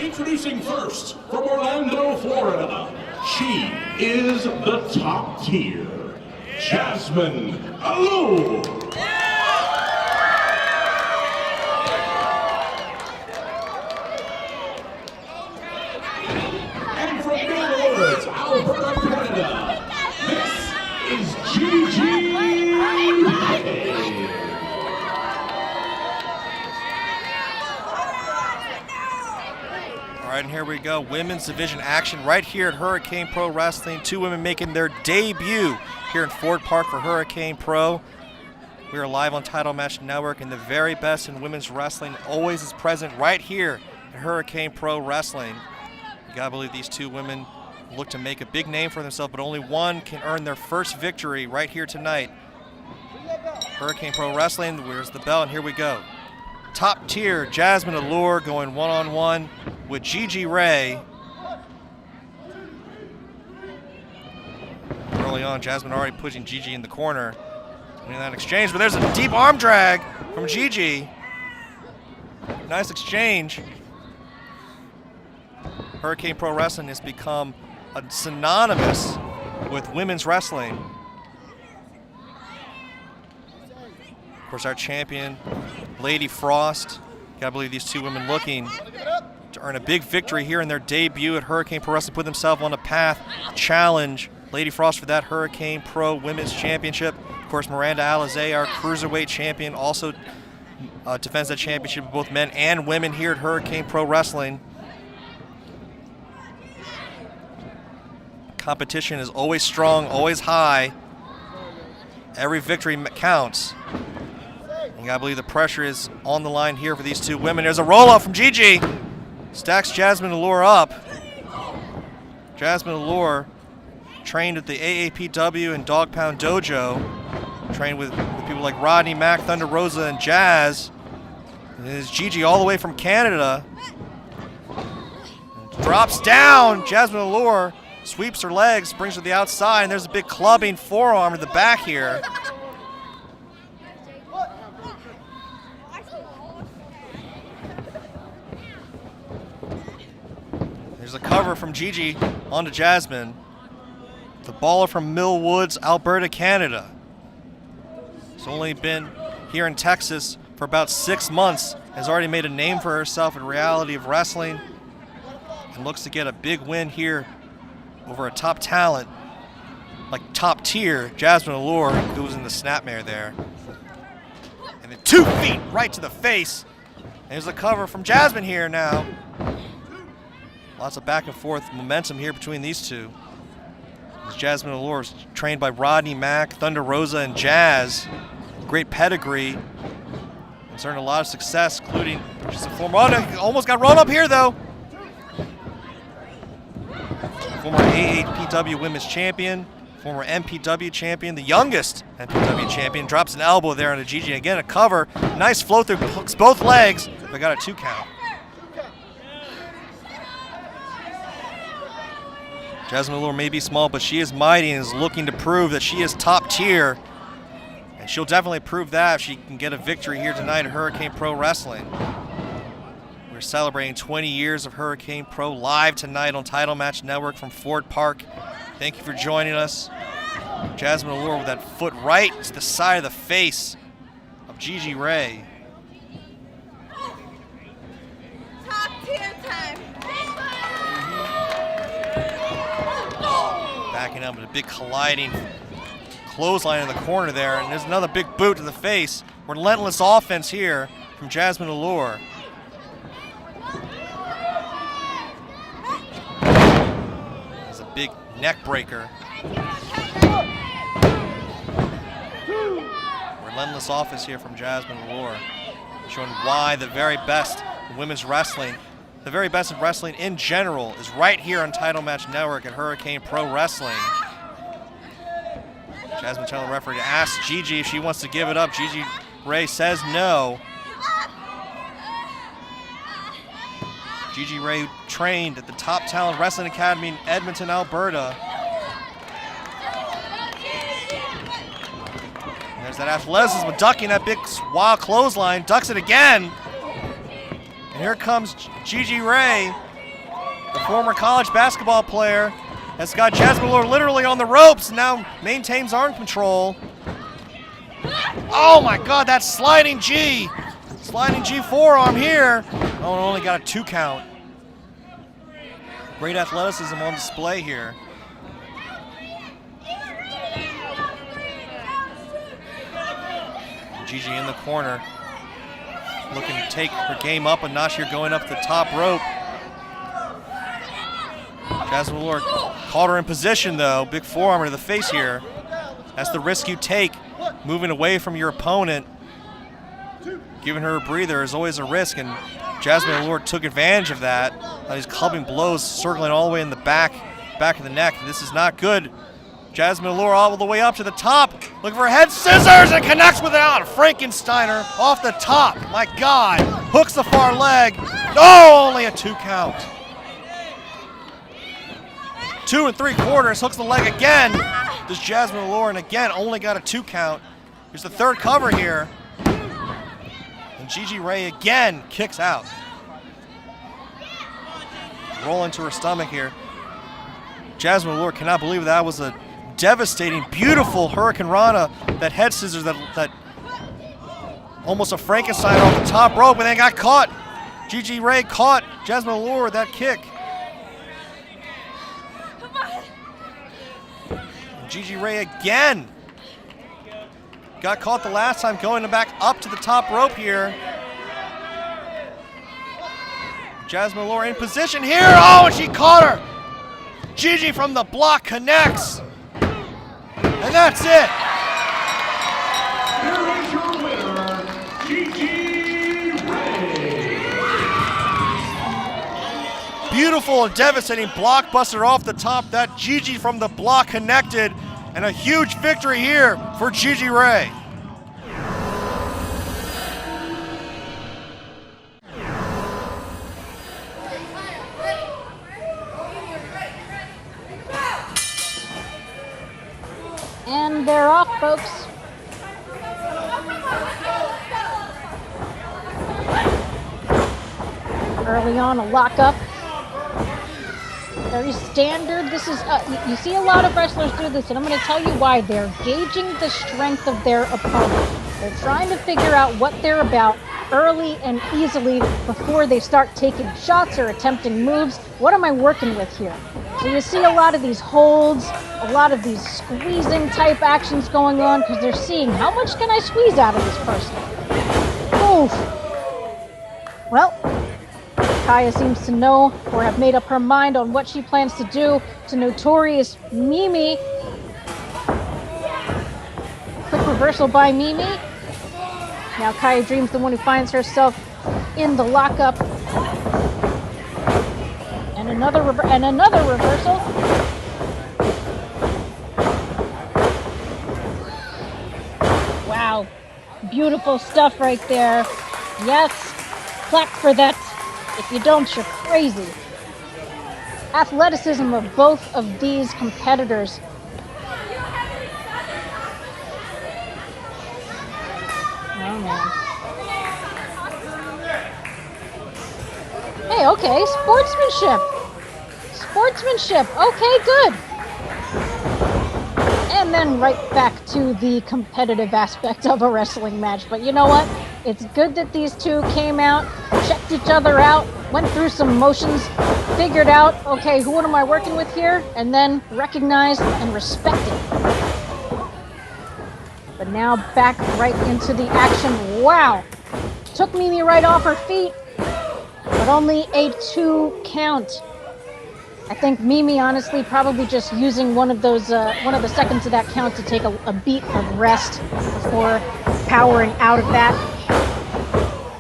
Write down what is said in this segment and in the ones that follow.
Introducing first, from Orlando, Florida, she is the top tier, Jazmin, Allure. And from Millwoods, Alberta, Canada, this is Gigi. All right, and here we go. Women's division action right here at Hurricane Pro Wrestling. Two women making their debut here in Ford Park for Hurricane Pro. We are live on Title Match Network, and the very best in women's wrestling always is present right here at Hurricane Pro Wrestling. You gotta believe these two women look to make a big name for themselves, but only one can earn their first victory right here tonight. Hurricane Pro Wrestling, where's the bell? And here we go. Top tier, Jazmin Allure going one-on-one with Gigi Ray. Early on, Jazmin already pushing Gigi in the corner. In that exchange, but there's a deep arm drag from Gigi. Nice exchange. Hurricane Pro Wrestling has become synonymous with women's wrestling. Of course, our champion, Lady Frost. Gotta believe these two women looking to earn a big victory here in their debut at Hurricane Pro Wrestling, put themselves on a path, challenge Lady Frost for that Hurricane Pro Women's Championship. Of course, Miranda, Alize, our Cruiserweight champion, also defends that championship of both men and women here at Hurricane Pro Wrestling. Competition is always strong, always high. Every victory counts. You gotta believe the pressure is on the line here for these two women. There's a roll-up from Gigi. Stacks Jazmin Allure up. Jazmin Allure trained at the AAPW and Dog Pound Dojo. Trained with people like Rodney, Mack, Thunder Rosa, and Jazz. And there's Gigi all the way from Canada. Drops down. Jazmin Allure sweeps her legs, brings her to the outside, and there's a big clubbing forearm to the back here. There's a cover from Gigi onto Jazmin. The baller from Mill Woods, Alberta, Canada. She's only been here in Texas for about 6 months, has already made a name for herself in reality of wrestling, and looks to get a big win here over a top talent, like top tier, Jazmin Allure, who was in the snapmare there. And then 2 feet right to the face. There's the cover from Jazmin here now. Lots of back and forth momentum here between these two. As Jazmin Allure is trained by Rodney, Mack, Thunder Rosa, and Jazz. Great pedigree. It's earned a lot of success, including she's a former, almost got rolled up here though. Former AAPW Women's Champion, former MPW Champion, the youngest MPW Champion, drops an elbow there onto Gigi. Again, a cover, nice flow through, hooks both legs, but got a 2 count. Jazmin Allure may be small, but she is mighty and is looking to prove that she is top tier. And she'll definitely prove that if she can get a victory here tonight at Hurricane Pro Wrestling. We're celebrating 20 years of Hurricane Pro live tonight on Title Match Network from Ford Park. Thank you for joining us. Jazmin Allure with that foot right to the side of the face of Gigi Ray. Top tier time. Backing up with a big colliding clothesline in the corner there, and there's another big boot to the face. Relentless offense here from Jazmin Allure. There's a big neck breaker. Relentless offense here from Jazmin Allure, showing why the very best in women's wrestling, the very best in wrestling in general, is right here on Title Match Network at Hurricane Pro Wrestling. Jazmin telling the referee to ask Gigi if she wants to give it up. Gigi Ray says no. Gigi Ray trained at the Top Talent Wrestling Academy in Edmonton, Alberta. And there's that athleticism, ducking that big wild clothesline, ducks it again. And here comes Gigi Ray the former college basketball player, has got Jazmin Allure literally on the ropes and now maintains arm control. Oh my God, that sliding G. Sliding G forearm here. Oh, it only got a 2 count. Great athleticism on display here. Gigi in the corner, looking to take her game up a notch here, going up the top rope. Jazmin Allure caught her in position though. Big forearm to the face here. That's the risk you take, moving away from your opponent. Giving her a breather is always a risk, and Jazmin Allure took advantage of that. These clubbing blows circling all the way in the back of the neck. This is not good. Jazmin Allure all the way up to the top, looking for head scissors, and connects with it out. Frankensteiner off the top. My God, hooks the far leg. Oh, only a 2 count. 2 3/4, hooks the leg again. Does Jazmin Allure, and again, only got a 2 count. Here's the third cover here. And Gigi Ray again kicks out. Rolling to her stomach here. Jazmin Allure cannot believe that was a devastating, beautiful Hurricane Rana. That head scissors, that almost a Frankenstein off the top rope, and then got caught. Gigi Ray caught Jazmin Allure with that kick. Gigi Ray again got caught the last time, going back up to the top rope here. Jazmin Allure in position here. Oh, and she caught her. Gigi from the block connects. And that's it. Here is your winner, Gigi Ray. Beautiful and devastating blockbuster off the top. That Gigi from the block connected. And a huge victory here for Gigi Ray. And they're off, folks. Early on, a lockup. Very standard. This is, you see a lot of wrestlers do this, and I'm going to tell you why. They're gauging the strength of their opponent. They're trying to figure out what they're about early and easily before they start taking shots or attempting moves. What am I working with here? So you see a lot of these holds, a lot of these squeezing type actions going on, because they're seeing how much can I squeeze out of this person. Oof. Well, Kiah seems to know or have made up her mind on what she plans to do to Notorious Mimi. Quick reversal by Mimi. Now Kiah Dream's the one who finds herself in the lockup. And another reversal. Wow. Beautiful stuff right there. Yes. Clap for that. If you don't, you're crazy. Athleticism of both of these competitors. Oh, man. Hey, okay, sportsmanship. Okay, good. And then right back to the competitive aspect of a wrestling match. But you know what? It's good that these two came out, checked each other out, went through some motions, figured out, okay, who am I working with here? And then recognized and respected. But now back right into the action. Wow. Took Mimi right off her feet, but only a 2 count. I think Mimi, honestly, probably just using one of the seconds of that count to take a beat of rest before powering out of that.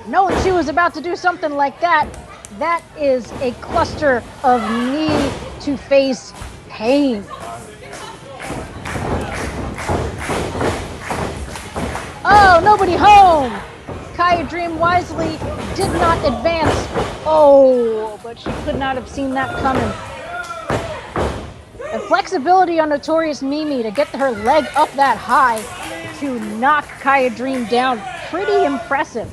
Knowing she was about to do something like that, that is a cluster of knee to face pain. Oh, nobody home! Kiah Dream wisely did not advance. Oh, but she could not have seen that coming. The flexibility on Notorious Mimi to get her leg up that high to knock Kiah Dream down, pretty impressive.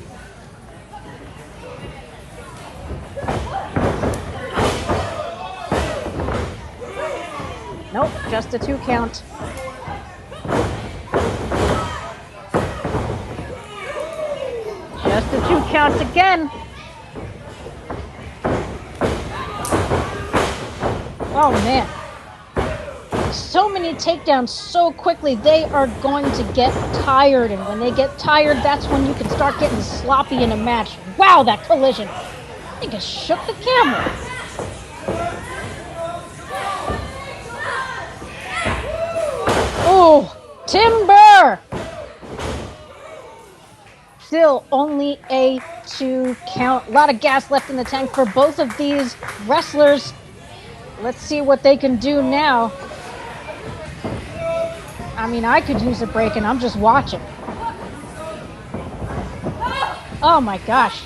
Just a 2 count. Just a 2 count again. Oh man. So many takedowns so quickly, they are going to get tired. And when they get tired, that's when you can start getting sloppy in a match. Wow, that collision. I think it shook the camera. Oh, timber! Still only a 2 count. A lot of gas left in the tank for both of these wrestlers. Let's see what they can do now. I mean, I could use a break and I'm just watching. Oh my gosh.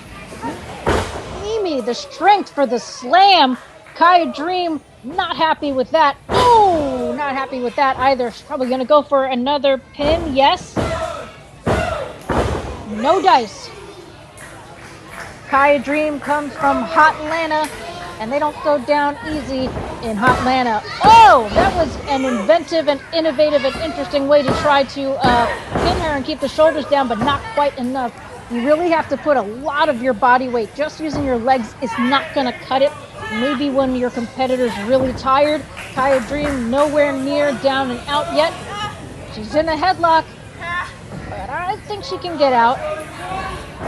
Mimi, the strength for the slam. Kiah Dream, not happy with that. Oh, not happy with that either. She's probably going to go for another pin. Yes. No dice. Kiah Dream comes from Hot Atlanta, and they don't go down easy in Hot Atlanta. Oh, that was an inventive and innovative and interesting way to try to pin her and keep the shoulders down, but not quite enough. You really have to put a lot of your body weight. Just using your legs is not going to cut it. Maybe when your competitor's really tired. Kiah Dream nowhere near down and out yet. She's in a headlock, but I think she can get out.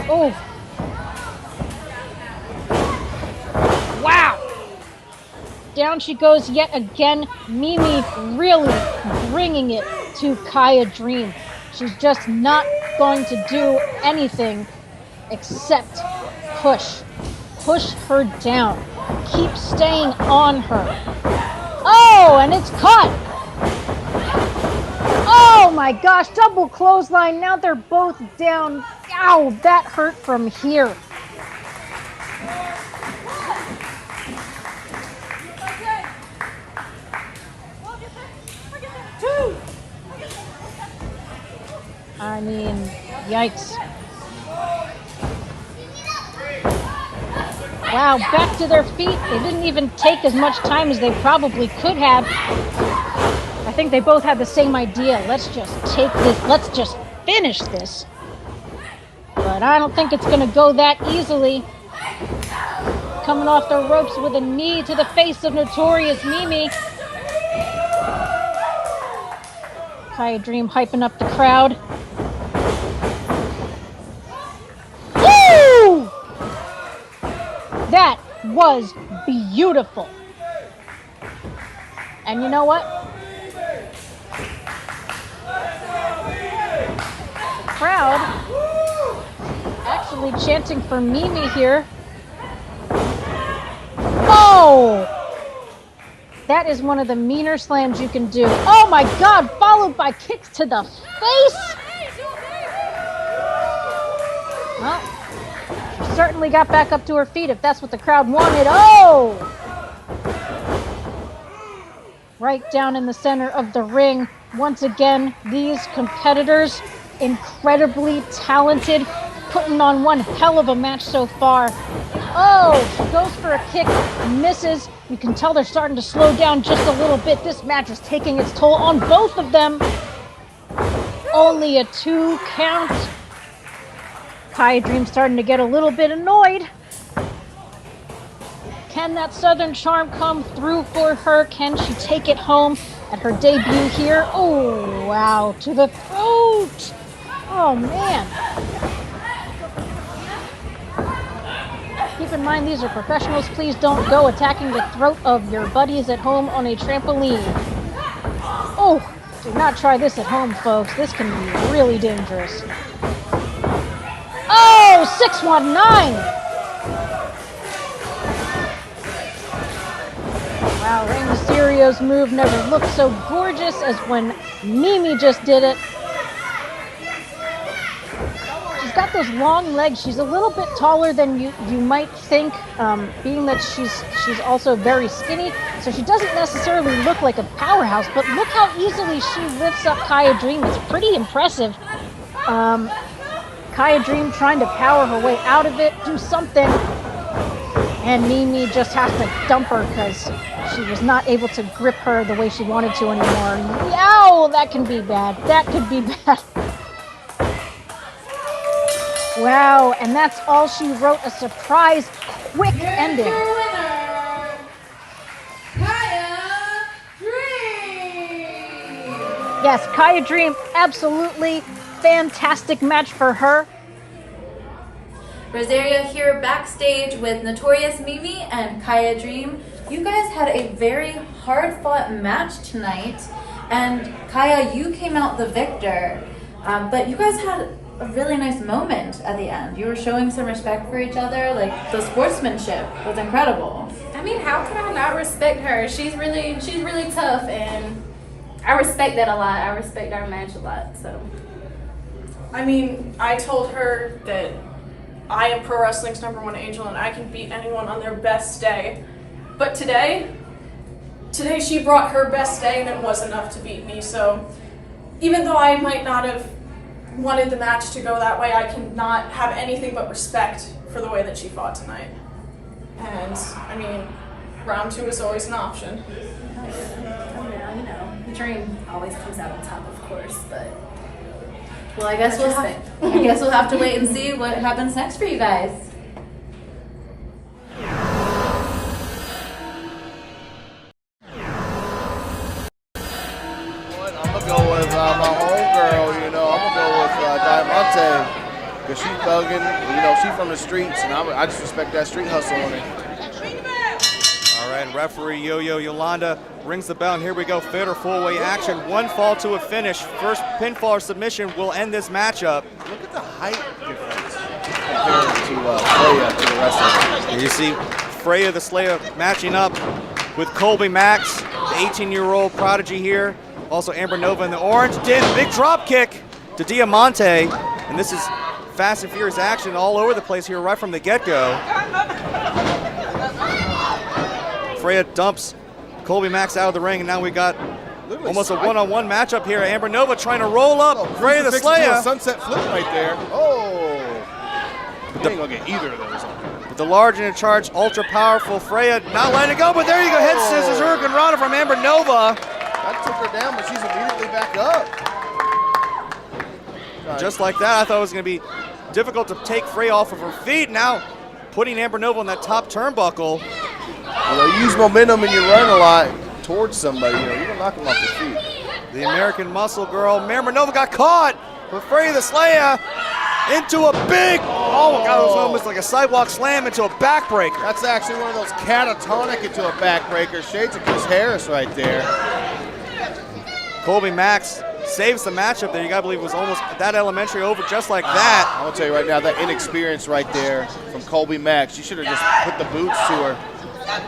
Oh. Wow. Down she goes yet again. Mimi really bringing it to Kiah Dream. She's just not going to do anything except push. Push her down. Keep staying on her. Oh, and it's caught. Oh my gosh, double clothesline. Now they're both down. Ow, that hurt from here. I mean, yikes. Wow, back to their feet. They didn't even take as much time as they probably could have. I think they both had the same idea. Let's just take this. Let's just finish this. But I don't think it's going to go that easily. Coming off the ropes with a knee to the face of Notorious Mimi. Kiah Dream hyping up the crowd. Woo! That was beautiful. And you know what? Crowd actually chanting for Mimi here. Oh! That is one of the meaner slams you can do. Oh my God, followed by kicks to the face. Well, she certainly got back up to her feet if that's what the crowd wanted. Oh! Right down in the center of the ring. Once again, these competitors, incredibly talented, putting on one hell of a match so far. Oh, she goes for a kick, misses. You can tell they're starting to slow down just a little bit. This match is taking its toll on both of them. Only a 2 count. Kiah Dream starting to get a little bit annoyed. Can that Southern Charm come through for her? Can she take it home at her debut here? Oh, wow, to the throat. Oh, man. Keep in mind, these are professionals. Please don't go attacking the throat of your buddies at home on a trampoline. Oh, do not try this at home, folks. This can be really dangerous. Oh, 619! Wow, Rey Mysterio's move never looked so gorgeous as when Mimi just did it. She's got those long legs. She's a little bit taller than you might think, being that she's also very skinny. So she doesn't necessarily look like a powerhouse, but look how easily she lifts up Kiah Dream. It's pretty impressive. Kiah Dream trying to power her way out of it, do something. And Mimi just has to dump her because she was not able to grip her the way she wanted to anymore. Ow, that can be bad. That could be bad. Wow, and that's all she wrote, a surprise, quick ending. Your winner, Taya Dream. Yes, Kiah Dream, absolutely fantastic match for her. Rosario here backstage with Notorious Mimi and Kiah Dream. You guys had a very hard-fought match tonight, and Kiah, you came out the victor. But you guys had a really nice moment at the end. You were showing some respect for each other. Like, the sportsmanship was incredible. I mean, how can I not respect her? She's really tough, and I respect that a lot. I respect our match a lot. So, I mean, I told her that I am pro wrestling's #1 angel and I can beat anyone on their best day. But today she brought her best day and it was enough to beat me. So even though I might not have wanted the match to go that way, I cannot have anything but respect for the way that she fought tonight. And I mean, round 2 is always an option. oh yeah, you know, the dream always comes out on top, of course, but. Well, I guess we'll have to wait and see what happens next for you guys. I'm gonna go with my homegirl, you know. I'm gonna go with Diamante, because she's thugging, you know, she's from the streets, and I just respect that street hustle on it. All right, referee Yo-Yo Yolanda rings the bell, and here we go, fatal or full-way action. One fall to a finish. First pinfall or submission will end this matchup. Look at the height difference compared to Freya, to the rest of them. Here you see Freya the Slaya matching up with Kolbe Max, the 18-year-old prodigy here. Also Amber Nova in the orange. Big drop kick to Diamante, and this is fast and furious action all over the place here right from the get-go. Freya dumps Kolbe Max out of the ring, and now we got almost a one-on-one matchup here. Amber Nova trying to roll up Freya the Slaya. Sunset flip right there. Oh, you ain't gonna get either of those. With the large and in charge, ultra powerful Freya not letting it go, but there you go, head scissors, Hurricane Rana from Amber Nova. That took her down, but she's immediately back up. Just like that, I thought it was going to be difficult to take Freya off of her feet. Now putting Amber Nova on that top turnbuckle. You know, you use momentum and you run a lot towards somebody. You know, you're gonna knock them off their feet. The American Muscle Girl, Amber Nova got caught, but Freya the Slaya into a big, oh my God, it was almost like a sidewalk slam into a backbreaker. That's actually one of those catatonic into a backbreaker. Shades of Chris Harris right there. Kolbe Max saves the matchup there. You gotta believe it was almost that elementary over just like that. I'm gonna tell you right now, that inexperience right there from Kolbe Max, she should have just put the boots to her.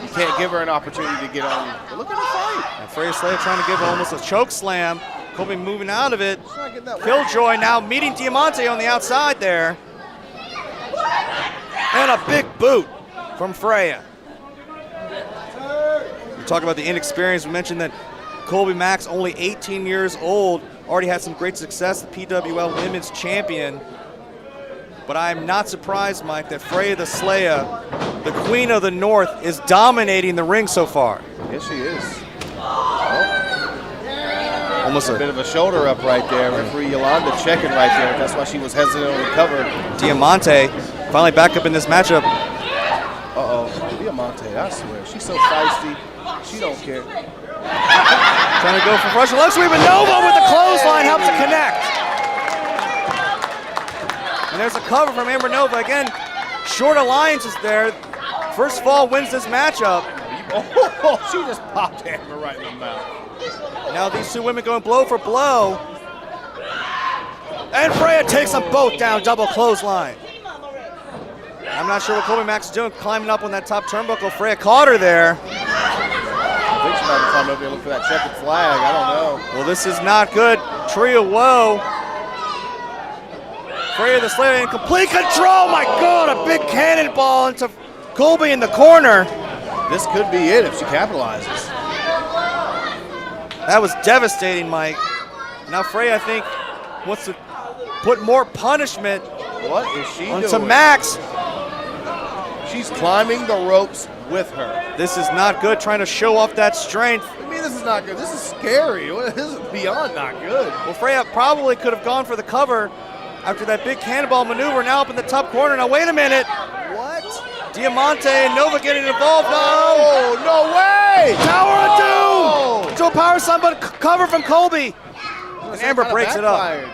You can't give her an opportunity to get on you. But look at her fight. And Freya Slaya trying to give her almost a choke slam. Kolbe moving out of it. She's not getting that Killjoy now meeting Diamante on the outside there. And a big boot from Freya. We talk about the inexperience. We mentioned that Kolbe Max, only 18 years old, already had some great success, the PWL Women's Champion. But I'm not surprised, Mike, that Freya the Slaya, the Queen of the North, is dominating the ring so far. Yes, she is. Almost A bit of a shoulder up right there. Referee Yolanda checking right there. That's why she was hesitant on the cover. Diamante finally back up in this matchup. Uh-oh. Diamante, I swear. She's so feisty. She don't care. Trying to go for Russian leg sweep, and Nova with the clothesline helps to connect. And there's a cover from Amber Nova. Again, short alliances there. First fall wins this matchup. Oh, she just popped Amber right in the mouth. Now these two women going blow for blow. And Freya takes them both down, double clothesline. I'm not sure what Kolbe Max is doing, climbing up on that top turnbuckle. Freya caught her there. I think she might have climbed over there and looked for that checkered flag. I don't know. Well, this is not good. Tree of woe. Freya the Slayer in complete control. My God, a big cannonball into Kolbe in the corner. This could be it if she capitalizes. That was devastating, Mike. Now Freya, I think, wants to put more punishment What is she onto doing? Max. She's climbing the ropes with her. This is not good, trying to show off that strength. I mean, this is not good. This is scary. This is beyond not good. Well, Freya probably could have gone for the cover after that big cannonball maneuver. Now up in the top corner. Now, wait a minute. What? Diamante and Nova getting involved. Oh, no way! Tower of Doom! Into a power slam, but cover from Kolbe. And Amber breaks it up.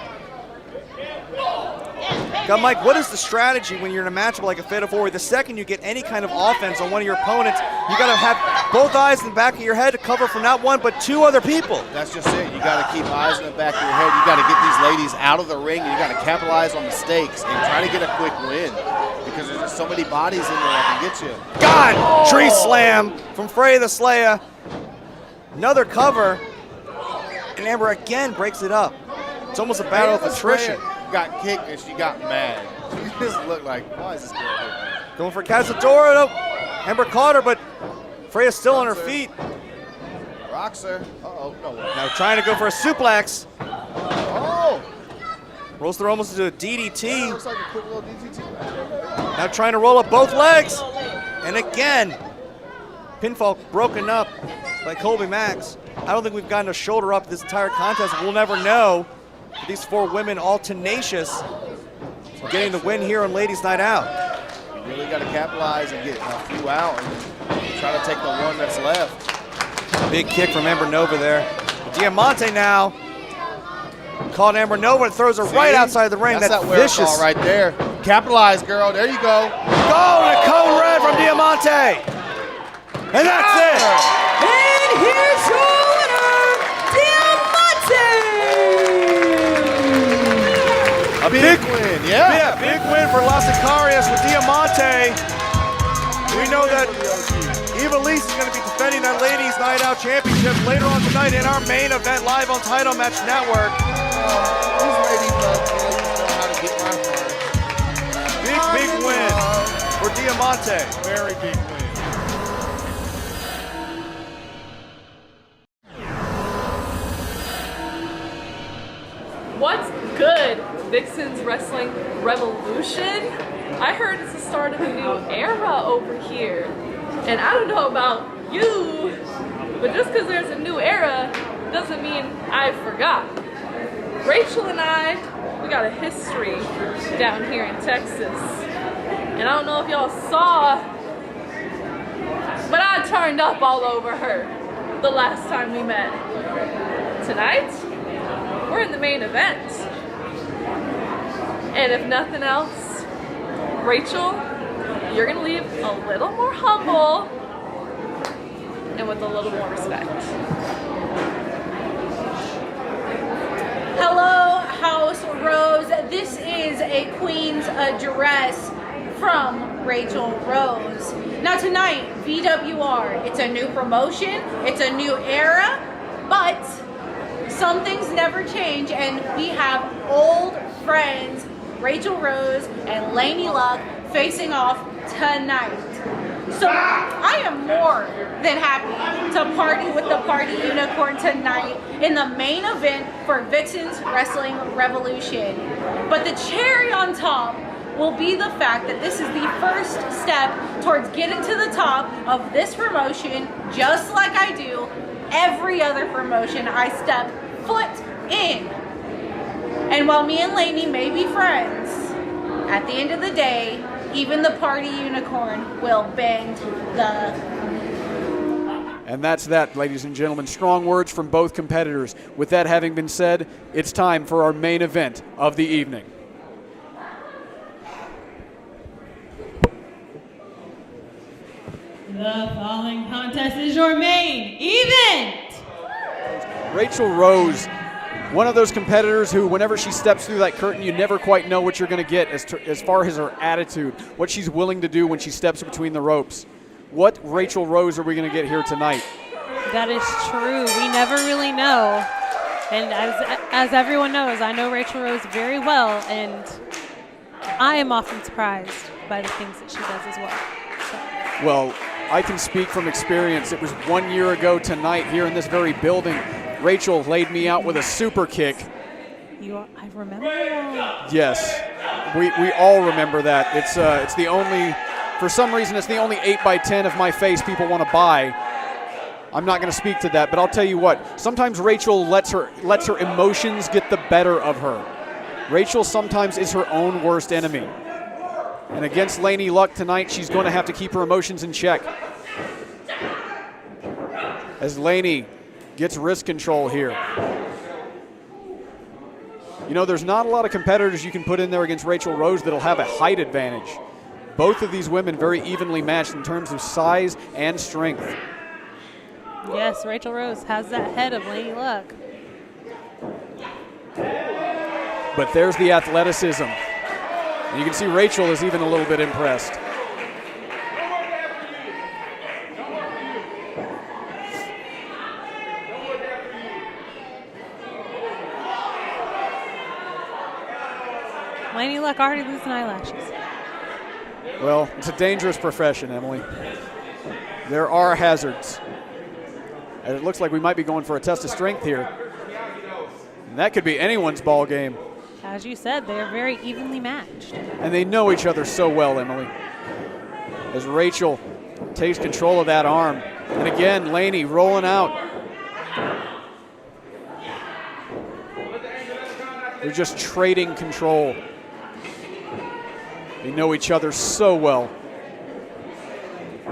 Now, Mike, what is the strategy when you're in a matchup like a Fatal 4-Way? The second you get any kind of offense on one of your opponents, you got to have both eyes in the back of your head to cover for not one, but two other people. That's just it. You got to keep eyes in the back of your head. You got to get these ladies out of the ring, and you got to capitalize on mistakes and try to get a quick win because there's just so many bodies in there that can get you. God! Tree slam from Freya the Slaya. Another cover, and Amber again breaks it up. It's almost a battle of attrition. Got kicked and she got mad. She just looked like, why is this girl here? Going for Cazadora. Amber caught her, but Freya's still on her feet. Rocks her. Uh-oh, no way. Now trying to go for a suplex. Oh! Rolls through almost into a DDT. Yeah, looks like a quick little DDT. Now trying to roll up both legs. And again, pinfall broken up by Kolbe Max. I don't think we've gotten a shoulder up this entire contest. We'll never know. These four women all tenacious, getting the win here on Ladies Night Out. You really got to capitalize and get a few out and try to take the one that's left. Big kick from Amber Nova there. Diamante now caught Amber Nova and throws her right outside the ring. That's that vicious call right there. Capitalize, girl. There you go. Go to code red from Diamante. And that's it. And here's your winner, Diamante! A big win, yeah. Big win for Las Icarias with Diamante. We know that Alize is going to be defending that Ladies Night Out Championship later on tonight in our main event live on Title Match Network. These ladies know how to get my heart. Big win for Diamante. Very big win. What's good, Vixen's Wrestling Revolution? I heard it's the start of a new era over here. And I don't know about you, but just because there's a new era doesn't mean I forgot. Raychell and I, we got a history down here in Texas. And I don't know if y'all saw, but I turned up all over her the last time we met. Tonight, we're in the main event. And if nothing else, Raychell, you're gonna leave a little more humble and with a little more respect. Hello, House Rose. This is a Queen's address from Raychell Rose. Now tonight, VWR, it's a new promotion, it's a new era, but some things never change, and we have old friends, Raychell Rose and Laynie Luck, facing off tonight. So I am more than happy to party with the Party Unicorn tonight in the main event for Vixen's Wrestling Revolution. But the cherry on top will be the fact that this is the first step towards getting to the top of this promotion, just like I do every other promotion I step foot in. And while me and Laynie may be friends, at the end of the day, even the Party Unicorn will bend the... And that's that, ladies and gentlemen. Strong words from both competitors. With that having been said, it's time for our main event of the evening. The following contest is your main event. Raychell Rose, one of those competitors who, whenever she steps through that curtain, you never quite know what you're going to get as far as her attitude, what she's willing to do when she steps between the ropes. What Raychell Rose are we going to get here tonight? That is true. We never really know. And as everyone knows, I know Raychell Rose very well, and I am often surprised by the things that she does as well. So. Well, I can speak from experience. It was 1 year ago tonight here in this very building. Raychell laid me out with a super kick. I remember that. Yes, we all remember that. It's the only For some reason, it's the only 8x10 of my face people want to buy. I'm not going to speak to that, but I'll tell you what. Sometimes Raychell lets her emotions get the better of her. Raychell sometimes is her own worst enemy. And against Laynie Luck tonight, she's going to have to keep her emotions in check. As Laynie gets wrist control here. You know, there's not a lot of competitors you can put in there against Raychell Rose that'll have a height advantage. Both of these women very evenly matched in terms of size and strength. Yes, Raychell Rose has that head of Laynie Luck. But there's the athleticism. And you can see Raychell is even a little bit impressed. Laynie Luck already losing eyelashes. Well, it's a dangerous profession, Emily. There are hazards. And it looks like we might be going for a test of strength here. And that could be anyone's ball game. As you said, they're very evenly matched. And they know each other so well, Emily. As Raychell takes control of that arm. And again, Laynie rolling out. They're just trading control. They know each other so well.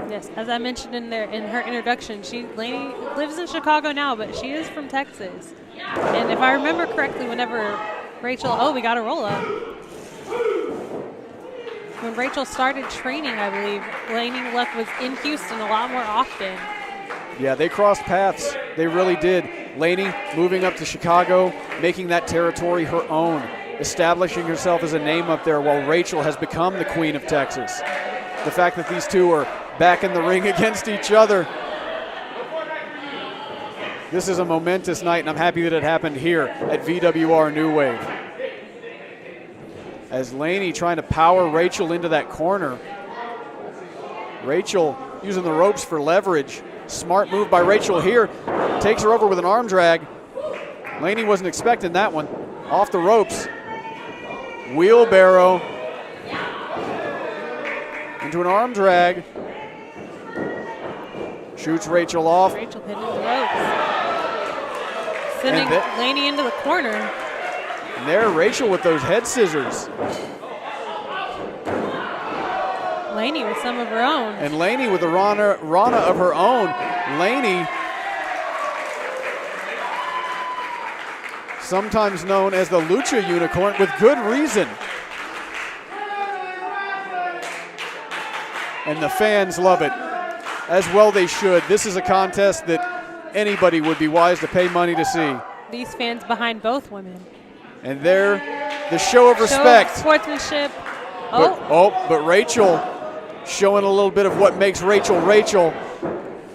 Yes, as I mentioned in her introduction, Laynie lives in Chicago now, but she is from Texas. And if I remember correctly, whenever Raychell, we got a roll up. When Raychell started training, I believe, Laynie Luck was in Houston a lot more often. Yeah, they crossed paths. They really did. Laynie moving up to Chicago, making that territory her own, establishing herself as a name up there while Raychell has become the queen of Texas. The fact that these two are back in the ring against each other. This is a momentous night, and I'm happy that it happened here at VWR New Wave. As Laynie trying to power Raychell into that corner. Raychell using the ropes for leverage. Smart move by Raychell here. Takes her over with an arm drag. Laynie wasn't expecting that one. Off the ropes. Wheelbarrow. Into an arm drag. Shoots Raychell off. Raychell hitting the ropes. Sending Laynie into the corner. And there, Raychell with those head scissors. Laynie with some of her own. And Laynie with a Rana of her own. Laynie, sometimes known as the Lucha Unicorn, with good reason. And the fans love it. As well they should. This is a contest that anybody would be wise to pay money to see. These fans behind both women. And there, the show of respect. Sportsmanship. But Raychell showing a little bit of what makes Raychell Raychell.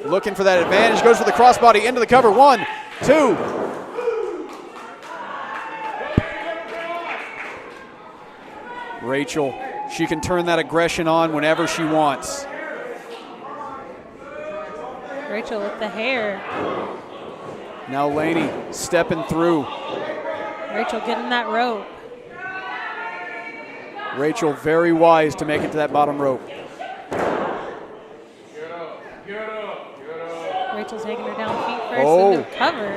Looking for that advantage. Goes for the crossbody into the cover. 1, 2. Raychell, she can turn that aggression on whenever she wants. Raychell with the hair. Now Laynie stepping through. Raychell getting that rope. Raychell very wise to make it to that bottom rope. Raychell's taking her down feet first into the cover.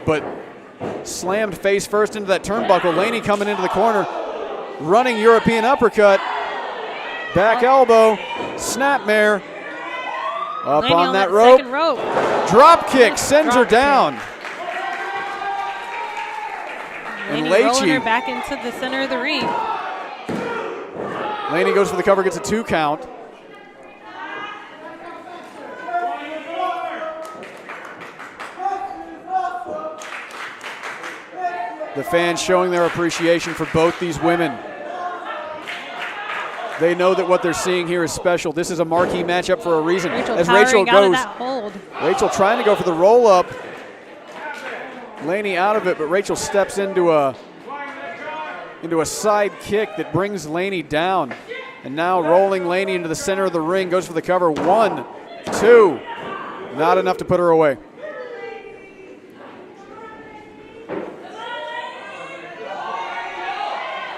But slammed face first into that turnbuckle. Laynie coming into the corner. Running European uppercut. Back elbow. Snapmare. Up Laynie on that rope. Drop kick sends her down. And Laynie rolling her back into the center of the ring. Laynie goes for the cover, gets a 2 count. The fans showing their appreciation for both these women. They know that what they're seeing here is special. This is a marquee matchup for a reason. As Raychell goes, Raychell trying to go for the roll up. Laynie out of it, but Raychell steps into a side kick that brings Laynie down. And now rolling Laynie into the center of the ring, goes for the cover. 1, 2. Not enough to put her away.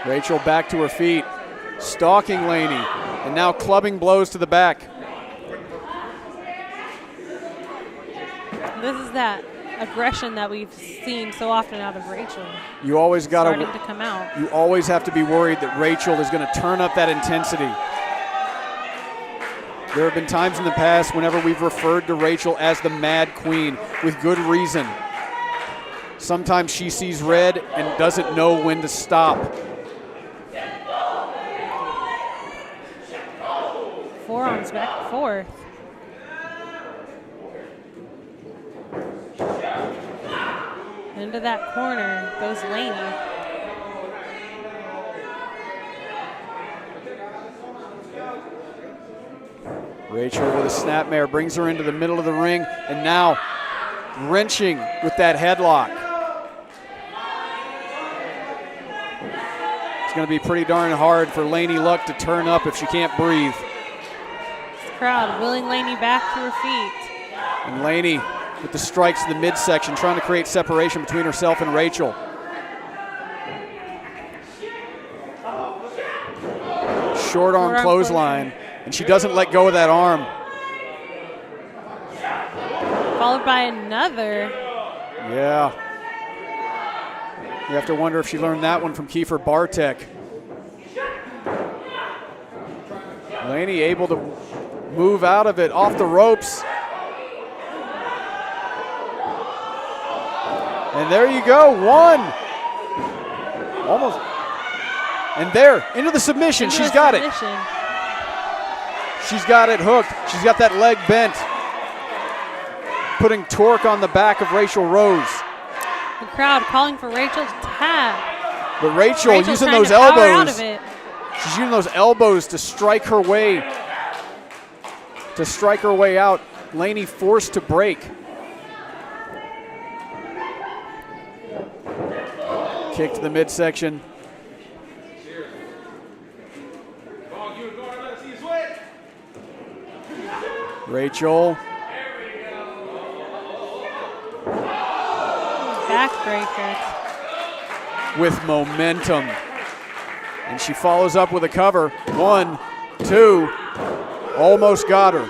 Raychell back to her feet, stalking Laynie. And now clubbing blows to the back. This is that aggression that we've seen so often out of Raychell. You always got starting to come out. You always have to be worried that Raychell is going to turn up that intensity. There have been times in the past whenever we've referred to Raychell as the Mad Queen with good reason. Sometimes she sees red and doesn't know when to stop. Forearms back and forth. Into that corner goes Laynie. Raychell with a snapmare brings her into the middle of the ring, and now wrenching with that headlock. It's going to be pretty darn hard for Laynie Luck to turn up if she can't breathe. This crowd willing Laynie back to her feet. And Laynie with the strikes in the midsection, trying to create separation between herself and Raychell. Short arm clothesline, and she doesn't let go of that arm. Followed by another. Yeah. You have to wonder if she learned that one from Kiefer Bartek. Laynie able to move out of it, off the ropes. And there you go, one. Almost. And there, into the submission, she's got it. She's got it hooked. She's got that leg bent. Putting torque on the back of Raychell Rose. The crowd calling for Raychell to tap. But Raychell using those elbows. She's using those elbows to strike her way. To strike her way out. Laynie forced to break. Kick to the midsection. Raychell. Backbreaker. With momentum. And she follows up with a cover. 1, 2. Almost got her.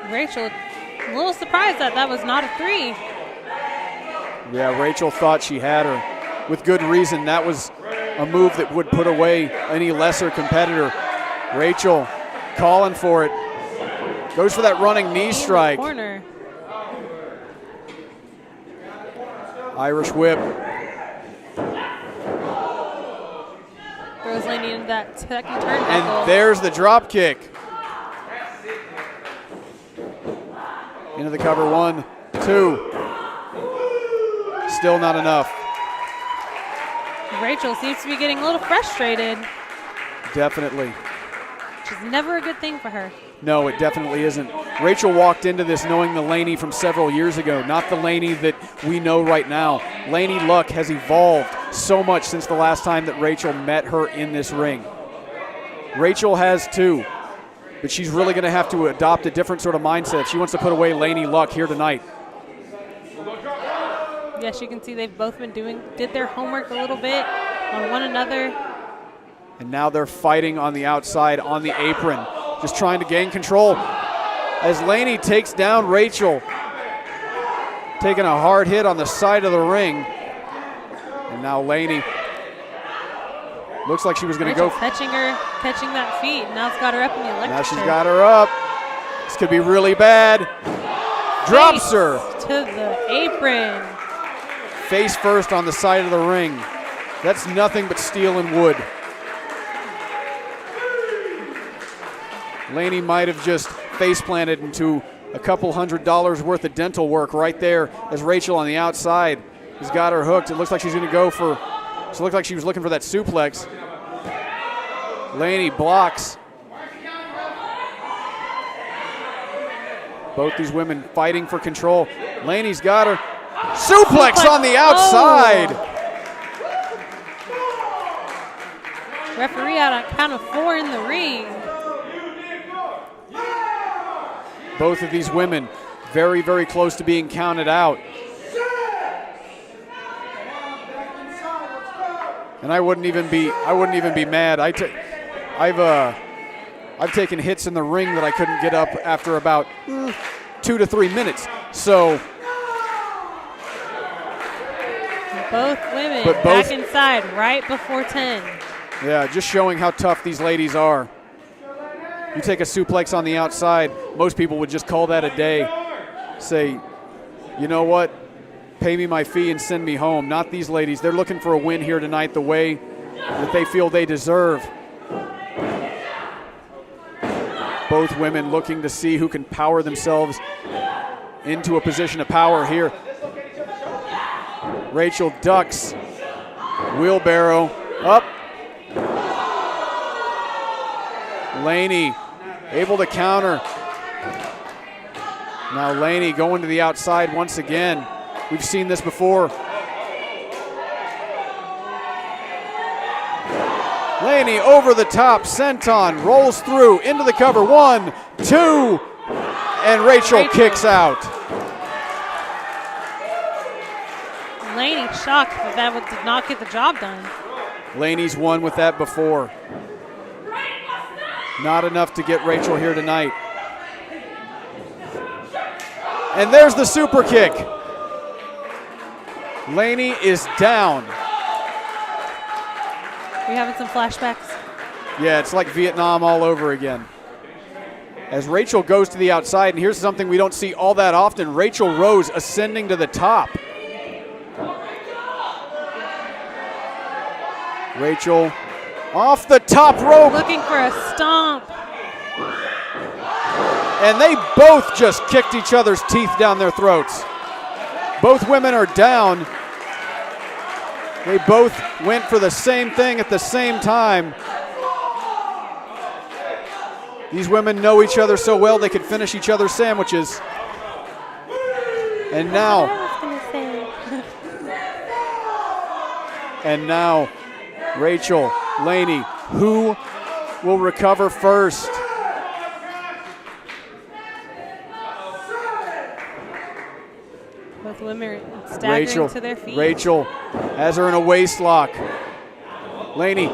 Raychell, a little surprised that that was not a 3. Yeah, Raychell thought she had her. With good reason. That was a move that would put away any lesser competitor. Raychell calling for it. Goes for that running knee strike. Corner. Irish whip. Throws Laynie into that second turnbuckle. And there's the drop kick. Into the cover, 1, 2. Still not enough. Raychell seems to be getting a little frustrated. Definitely. Which is never a good thing for her. No, it definitely isn't. Raychell walked into this knowing the Laynie from several years ago, not the Laynie that we know right now. Laynie Luck has evolved so much since the last time that Raychell met her in this ring. Raychell has too, but she's really going to have to adopt a different sort of mindset if she wants to put away Laynie Luck here tonight. Yes, you can see they've both been did their homework a little bit on one another. And now they're fighting on the outside on the apron, just trying to gain control. As Laynie takes down Raychell, taking a hard hit on the side of the ring. And now Laynie looks like she was going to go. Catching that feet. Now it's got her up in the electric Now she's chair. got her up. This could be really bad. Drops her. To the apron. Face first on the side of the ring. That's nothing but steel and wood. Laynie might have just face planted into a couple $100 worth of dental work right there as Raychell on the outside has got her hooked. It looks like she's going to go for, so it looked like she was looking for that suplex. Laynie blocks. Both these women fighting for control. Laynie's got her. Suplex on the outside. Oh. Referee out on count of 4 in the ring. Both of these women very, very close to being counted out. And I wouldn't even be mad. I've taken hits in the ring that I couldn't get up after about 2 to 3 minutes. So both women back inside right before 10. Yeah, just showing how tough these ladies are. You take a suplex on the outside, most people would just call that a day. Say, you know what? Pay me my fee and send me home. Not these ladies. They're looking for a win here tonight the way that they feel they deserve. Both women looking to see who can power themselves into a position of power here. Raychell ducks. Wheelbarrow up. Laynie able to counter. Now Laynie going to the outside once again. We've seen this before. Laynie over the top, senton, rolls through, into the cover, 1, 2, and Raychell kicks out. Laynie shocked that did not get the job done. Laynie's won with that before. Not enough to get Raychell here tonight. And there's the super kick. Laynie is down. We having some flashbacks? Yeah, it's like Vietnam all over again. As Raychell goes to the outside, and here's something we don't see all that often, Raychell Rose ascending to the top. Raychell off the top rope. Looking for a stomp. And they both just kicked each other's teeth down their throats. Both women are down. They both went for the same thing at the same time. These women know each other so well they could finish each other's sandwiches. And now, Raychell, Laynie, who will recover first? Both women are staggering to their feet. Raychell has her in a waist lock. Laynie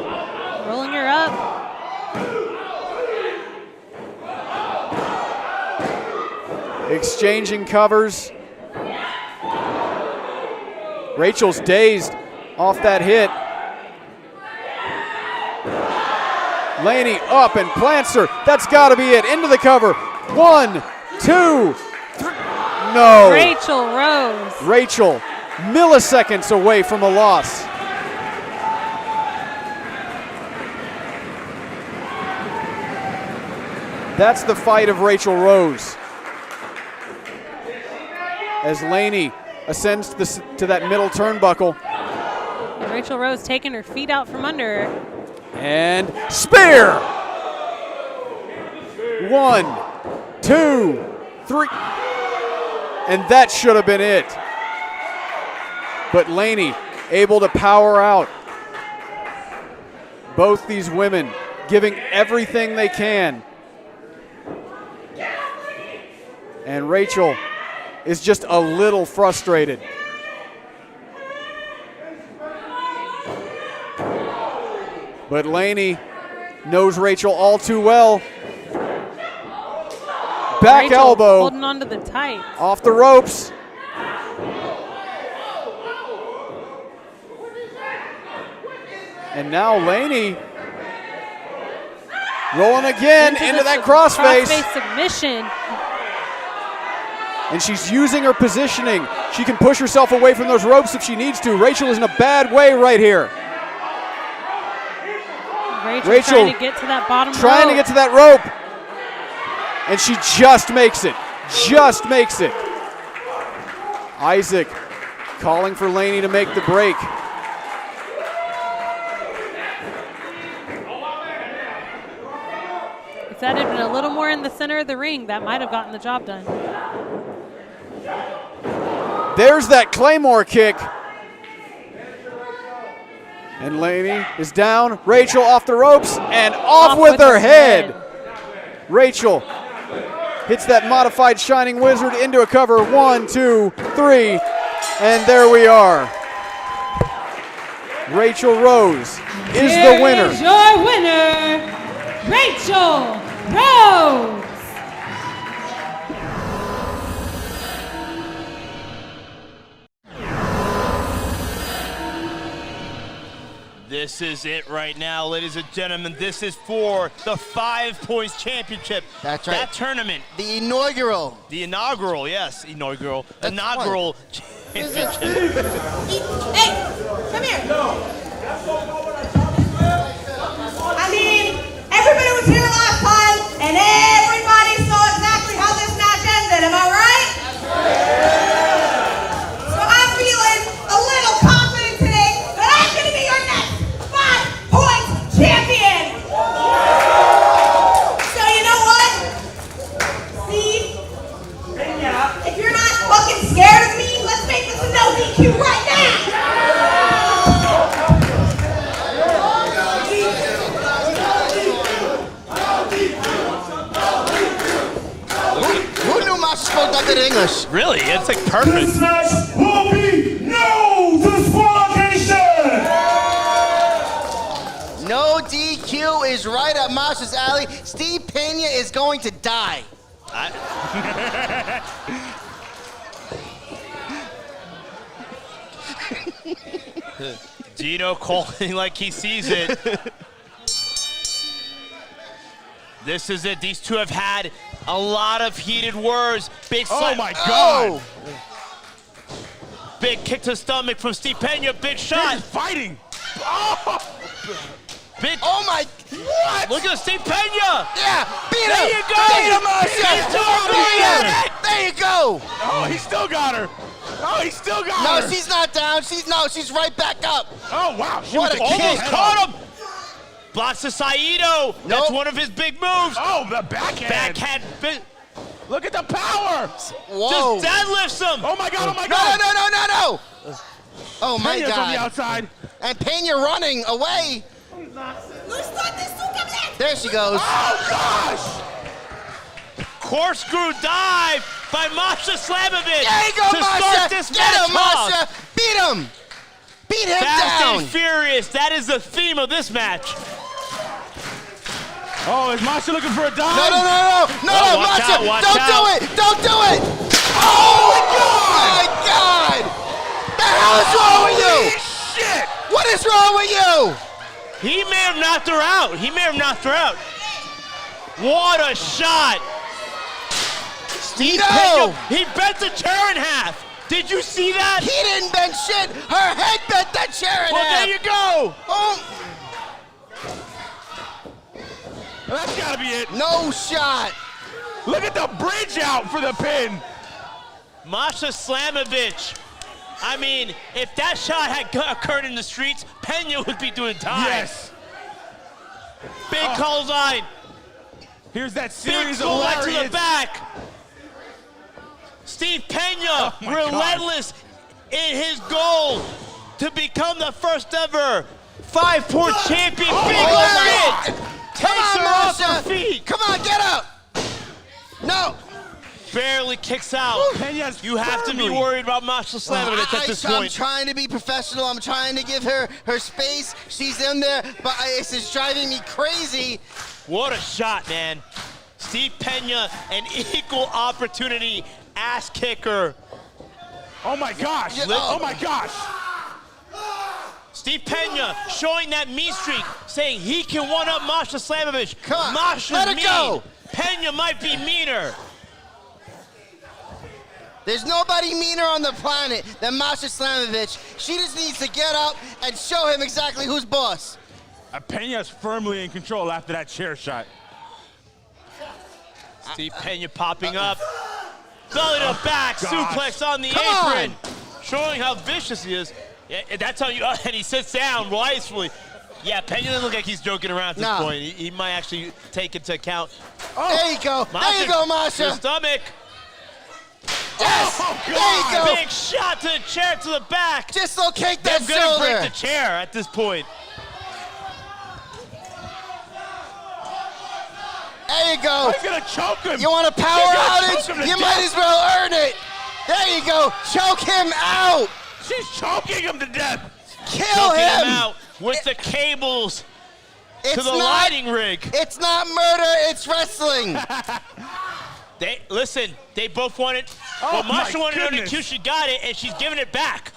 rolling her up. Exchanging covers. Rachel's dazed off that hit. Laynie up and plants her. That's got to be it. Into the cover. 1, 2, 3. No. Raychell Rose. Raychell, milliseconds away from a loss. That's the fight of Raychell Rose. As Laynie ascends to that middle turnbuckle. And Raychell Rose taking her feet out from under her. And spear! 1, 2, 3. And that should have been it. But Laynie able to power out. Both these women giving everything they can. And Raychell is just a little frustrated. But Laynie knows Raychell all too well. Back Raychell elbow. Holding on to the tights. Off the ropes. And now Laynie rolling again into that crossface. Crossface submission. And she's using her positioning. She can push herself away from those ropes if she needs to. Raychell is in a bad way right here. Raychell trying to get to that bottom rope. Trying to get to that rope. And she just makes it. Just makes it. Isaac calling for Laynie to make the break. If that had been a little more in the center of the ring, that might have gotten the job done. There's that Claymore kick. And Laynie is down. Raychell off the ropes and off with her head. Raychell hits that modified Shining Wizard into a cover. 1, 2, 3. And there we are. Raychell Rose is Here the winner. is your winner, Raychell Rose. This is it right now, ladies and gentlemen. This is for the 5 Points Championship. That's right. That tournament. The inaugural. The inaugural, yes, inaugural. That's Inaugural championship. Hey, come here. I mean, everybody was here last time, and everybody saw exactly how this match ended. Am I right? So I'm feeling a little confident today that I'm going to be your next 5 Points champion. So you know what, Steve? If you're not fucking scared of me, let's make this a no DQ right now. Who knew Masha spoke that good English? Really? It's like perfect. This match will be no disqualification. No DQ is right up Masha's alley. Steve Pena is going to die. Gino calling like he sees it. This is it. These two have had a lot of heated words. Big Oh my God! Big kick to the stomach from Steve Pena. Big shot. He's fighting. Oh! Big. Oh my! What? Look at Steve Pena. Yeah, beat him. There you go. Beat him, Masha. He's doing it. There you go. Oh, he still got her. Oh, he still got her. No, she's not down. She's right back up. Oh wow! She What was a kick. kick. Almost caught him. Blocks the Saito. That's one of his big moves. Oh, the backhand. Backhand. Look at the power. Whoa. Just deadlifts him. Oh my God! Oh my God! No. Oh my Pena's God. on the outside. And Pena running away. There she goes. Oh gosh! Corkscrew dive by Masha Slamovich. There you go, to Masha. start this Get match him, off. Masha. Beat him. Beat him Fast down. and furious. That is the theme of this match. Oh, is Masha looking for a dive? No, Oh, watch Masha. out, watch Don't out. do it. Don't do it. Oh my God. The hell is wrong with you? Holy shit! What is wrong with you? He may have knocked her out. What a shot. Steve No. Pena, he bent the chair in half. Did you see that? He didn't bend shit. Her head bent that chair in Well, half. there you go. Oh, That's gotta be it. no shot. Look at the bridge out for the pin. Masha Slamovich. I mean, if that shot had occurred in the streets, Pena would be doing time. Yes. Big clothesline. Here's that Big series of bullet to the lariats. back. Steve Pena, Oh my relentless in his goal to become the first ever 5-point champion. Big my hit. Come Takes on, her off her Masha. feet. Come on, get up. No. Barely kicks out. Pena's You have to be firmly- worried about Masha Slamovich at this I'm point. trying to be professional. I'm trying to give her her space. She's in there, but it's just driving me crazy. What a shot, man. Steve Pena, an equal opportunity ass kicker. Oh my gosh. Yeah, Oh my gosh. Steve Pena showing that mean streak, saying he can one-up Masha Slamovich. Come on, Masha's let her mean. go. Pena might be meaner. There's nobody meaner on the planet than Masha Slamovich. She just needs to get up and show him exactly who's boss. Pena's firmly in control after that chair shot. Steve Pena popping up. Belly to back, gosh. suplex on the Come apron. Showing how vicious he is. Yeah, that's how you, and he sits down wisely. Yeah, Pena doesn't look like he's joking around at this No. point. He might actually take into account. There you go. There you go, Your Masha. stomach. Yes. Oh, There you go. Big shot to the chair to the back. Dislocate They're that gonna break shoulder. the chair at this point. There you go. He's gonna choke him. You want a power She's gonna outage? choke him to You might death. as well earn it. There you go. Choke him out. She's choking him to death. Kill Choking him! out with the cables to It's the not- lighting rig. It's not murder, it's wrestling. Listen, they both wanted, Oh, Masha my wanted her to goodness. Q, she got it, and she's giving it back.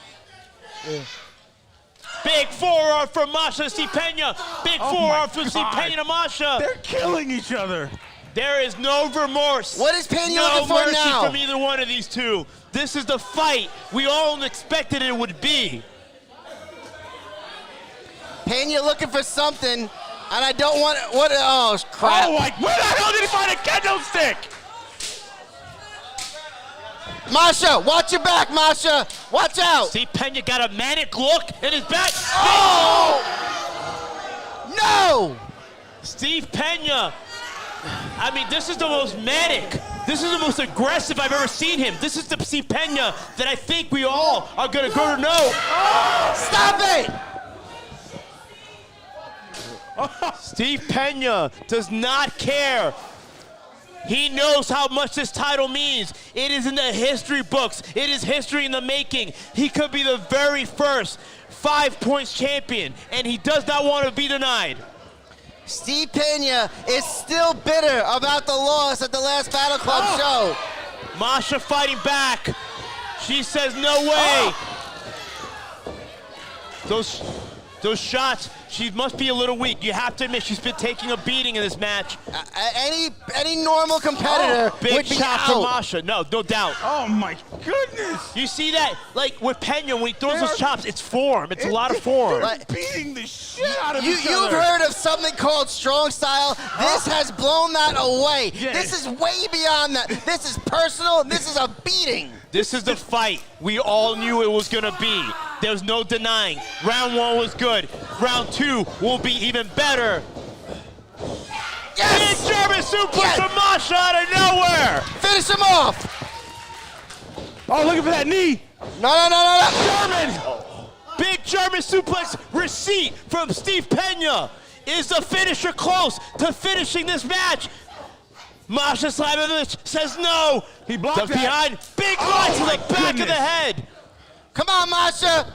Big forearm from Masha to Steve Pena. Big Oh forearm my from Steve God. Pena to Masha. They're killing each other. There is no remorse. What is Pena no looking for mercy now? from either one of these two. This is the fight we all expected it would be. Pena looking for something, and I don't want what? Oh crap! Oh, like where the hell did he find a kendo stick? Masha, watch your back, Masha. Watch out! Steve Pena got a manic look in his back. Oh! No! Steve Pena. I mean, this is the most manic. This is the most aggressive I've ever seen him. This is the Steve Pena that I think we all are gonna go to know. Stop it! Steve Pena does not care. He knows how much this title means. It is in the history books. It is history in the making. He could be the very first 5 points champion, and he does not want to be denied. Steve Pena is still bitter about the loss at the last Battle Club show. Masha fighting back. She says no way. Those shots, she must be a little weak. You have to admit she's been taking a beating in this match. Any normal competitor big would be shot out. from Masha. No doubt. Oh my goodness! You see that? Like with Pena, when he throws those chops, it's form. It's a lot of form. Like, beating the shit out of each You've other. heard of something called strong style. This has blown that away. Yeah. This is way beyond that. This is personal. This is a beating. This is the fight we all knew it was gonna be. There was no denying. Round 1 was good. Round 2 will be even better. Yes! Big German suplex from Masha out of nowhere. Finish him off. Oh, looking for that knee. No. German. Big German suplex receipt from Steve Pena. Is the finisher close to finishing this match? Masha Slamovich says no. He blocked Ducked that. behind. Big right to the back of the head. Come on, Masha.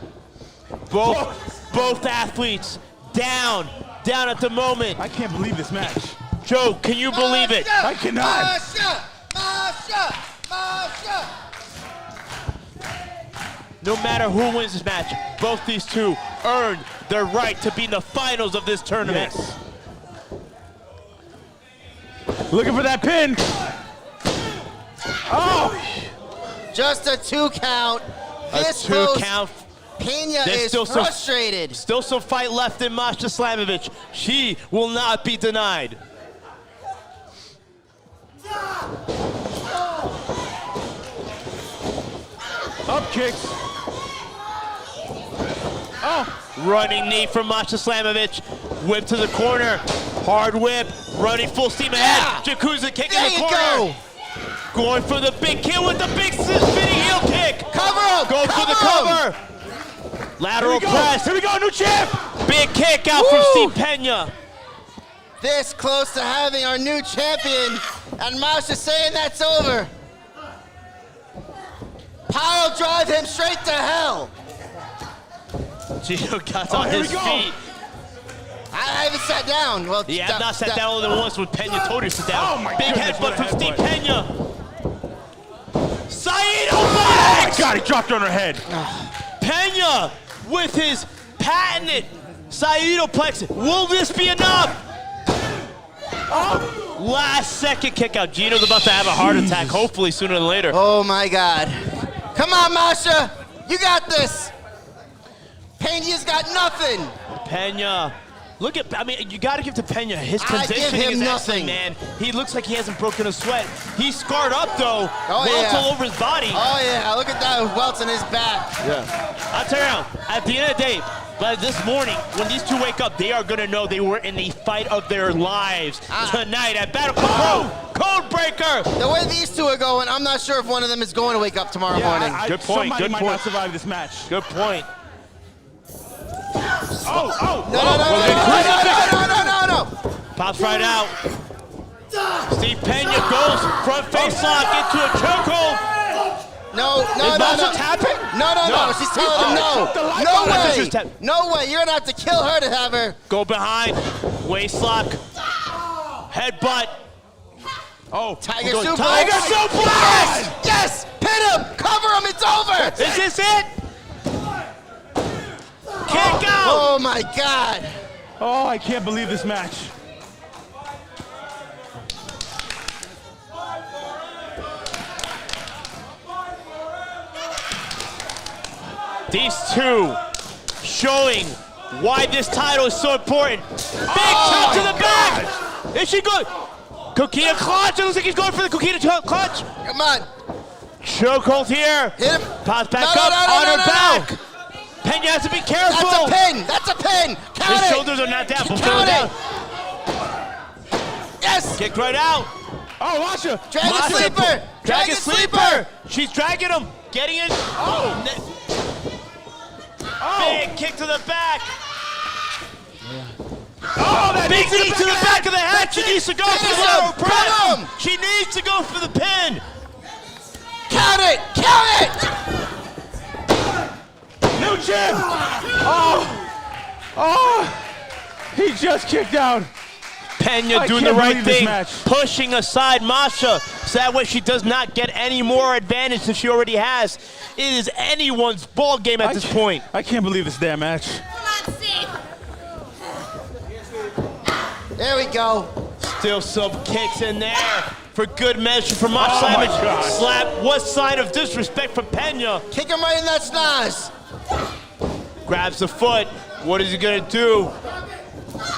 Both athletes down at the moment. I can't believe this match. Joe, can you believe it? I cannot. Masha. No matter who wins this match, both these two earned their right to be in the finals of this tournament. Yes. Looking for that pin. Oh! Just a 2 count. This A 2 close. count. Pena There's is still frustrated. Still some fight left in Masha Slamovich. She will not be denied. Up kicks. Oh! Running knee from Masha Slamovich. Whip to the corner. Hard whip. Running full steam ahead. Jacuzzi kick There in the you corner. go. Going for the big kill with the big spinning heel kick. Cover him. Goes for the cover. Lateral press. Here we go, new champ. Big kick out from Steve Pena. This close to having our new champion, and Masha saying that's over. Pile drive him straight to hell. Gino got on his feet. I haven't sat down. Well, He has not sat down only once when Pena told her to sit down. Oh my Big goodness, headbutt what a from Steve headbutt. Pena. Saito Oh Mack! my God, he dropped her on her head. Pena with his patented Saitoplex. Will this be enough? Last second kick out. Gino's about to have a heart attack, hopefully sooner than later. Oh my God. Come on, Masha. You got this. Pena's got nothing. Pena. Look at, I mean, you got to give to Pena. His I give conditioning him is nothing. excellent, man. He looks like he hasn't broken a sweat. He's scarred up, though. Oh, Welts yeah. all over his body. Oh, yeah. Look at that. Welts in his back. Yeah. I'll tell you, at the end of the day, by this morning, when these two wake up, they are going to know they were in the fight of their lives tonight at Battle Club Pro. Code Breaker. The way these two are going, I'm not sure if one of them is going to wake up tomorrow morning. Good point. Somebody Good might point. not survive this match. Good point. Oh! No. Pops right out. Steve Pena goes front face lock into a chokehold. No. Is Masha tapping? No. She's telling him no. No way. No way. You're gonna have to kill her to have her. Go behind. Waist lock. Headbutt. Oh, Tiger suplex. Tiger suplex. Yes. Pin him. Cover him. It's over. Is this it? Kick out. Oh my God. Oh, I can't believe this match. These two showing why this title is so important. Big kick to the back. Is she good? Kiah clutch. It looks like he's going for the Kiah clutch. Come on. Chokehold here. Hit him. Toss back up on her back. Pena has to be careful. That's a pin. Count His it. shoulders are not down. Count it. Yes. Kick right out. Oh, Masha. Dragon sleeper. Dragon sleeper. She's dragging him. Getting in. Big kick to the back. Oh, that big knee to the back of the head. She needs to go for the lower press. She needs to go for the pin. Count it. Count it. New champ. Oh, he just kicked out. Pena doing the right thing, pushing aside Masha, so that way she does not get any more advantage than she already has. It is anyone's ball game at this point. I can't believe this damn match. There we go. Still some kicks in there for good measure for Masha. Slap. What sign of disrespect for Pena? Kick him right in that snaz. Grabs the foot. What is he gonna do?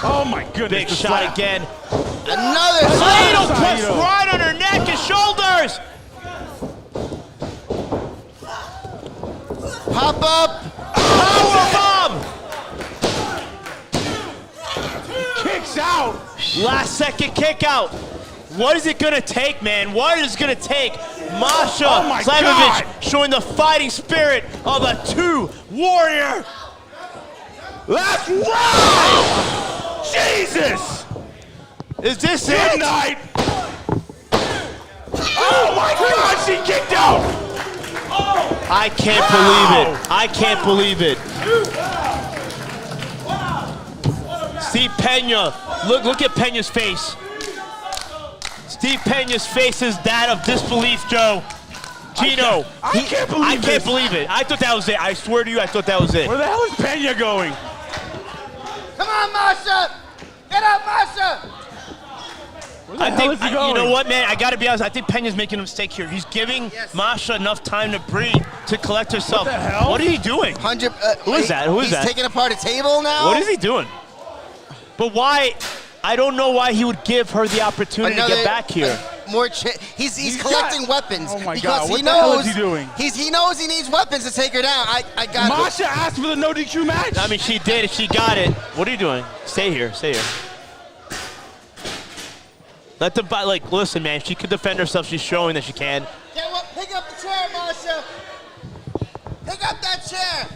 Oh my goodness. Big shot again. Another Ladle push right on her neck and shoulders. Pop up. Power bomb. Kicks out. Last second kick out. What is it gonna take, man? What is it gonna take? Masha Slamovich showing the fighting spirit of a two warrior. That's right! Jesus! Is this Good it? night! Oh my God, she kicked out! I can't believe it. I can't believe it. See Pena. Look at Pena's face. Steve Pena's face is that of disbelief, Joe. Gino. I can't believe it. I thought that was it. I swear to you, I thought that was it. Where the hell is Pena going? Come on, Masha! Get up, Masha! Where the hell is he going? You know what, man? I gotta be honest. I think Pena's making a mistake here. He's giving Masha enough time to breathe, to collect herself. What the hell? What is he doing? Who is that? Who is that? He's taking apart a table now? What is he doing? But why? I don't know why he would give her the opportunity to get back here. He's collecting weapons. Oh my because God! What he the knows, hell is he doing? He knows he needs weapons to take her down. I got it. Masha asked for the no DQ match. I mean, she did. She got it. What are you doing? Stay here. Stay here. Let the listen, man. She could defend herself. She's showing that she can. Pick up the chair, Masha. Pick up that chair.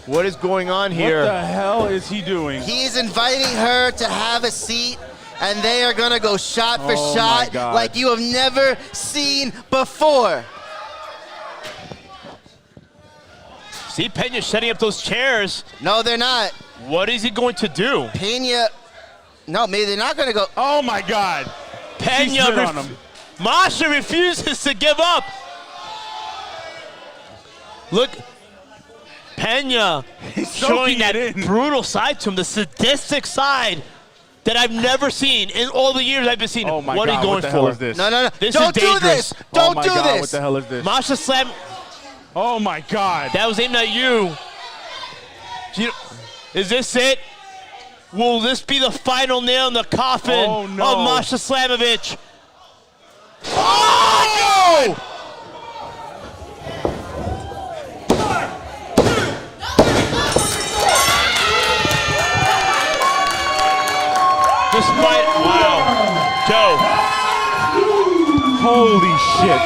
What is going on here? What the hell is he doing? He is inviting her to have a seat, and they are going to go shot for shot like you have never seen before. See, Pena's setting up those chairs. No, they're not. What is he going to do? Pena. No, maybe they're not going to go. Oh my God. Pena. Masha refuses to give up. Look. Pena showing that brutal side to him, the sadistic side that I've never seen in all the years I've been seeing. Oh my what God, are you going what the for? hell is this? No. This Don't is do dangerous. this. Don't my do God, this. What the hell is this? Masha slam. Oh my God. That was aimed at you. Is this it? Will this be the final nail in the coffin of Masha Slamovich? Oh! Despite, wow, Joe. Holy shit.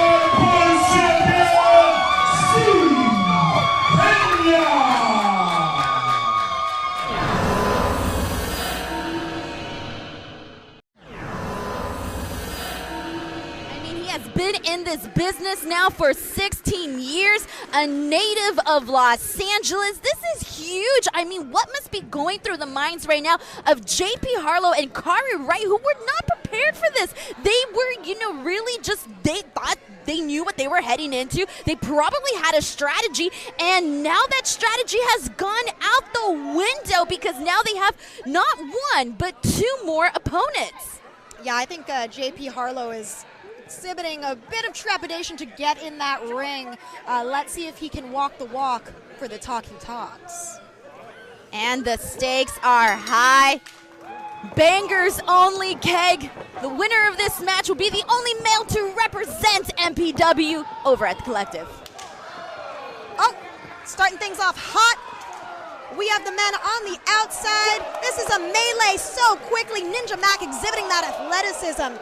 now for 16 years, a native of Los Angeles. This is huge. I mean, what must be going through the minds right now of JP Harlow and Kari Wright, who were not prepared for this? They were, really just, they thought they knew what they were heading into. They probably had a strategy, and now that strategy has gone out the window because now they have not one, but two more opponents. Yeah, I think JP Harlow is exhibiting a bit of trepidation to get in that ring. Let's see if he can walk the walk for the talking talks. And the stakes are high. Bangers only keg. The winner of this match will be the only male to represent MPW over at the Collective. Oh, starting things off hot. We have the men on the outside. This is a melee so quickly. Ninja Mack exhibiting that athleticism.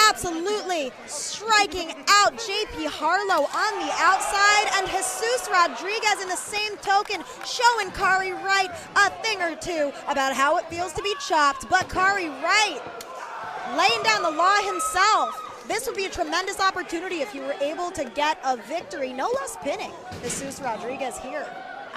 Absolutely striking out JP Harlow on the outside, and Jesus Rodriguez in the same token showing Kari Wright a thing or two about how it feels to be chopped. But Kari Wright laying down the law himself. This would be a tremendous opportunity if you were able to get a victory, no less pinning Jesus Rodriguez here.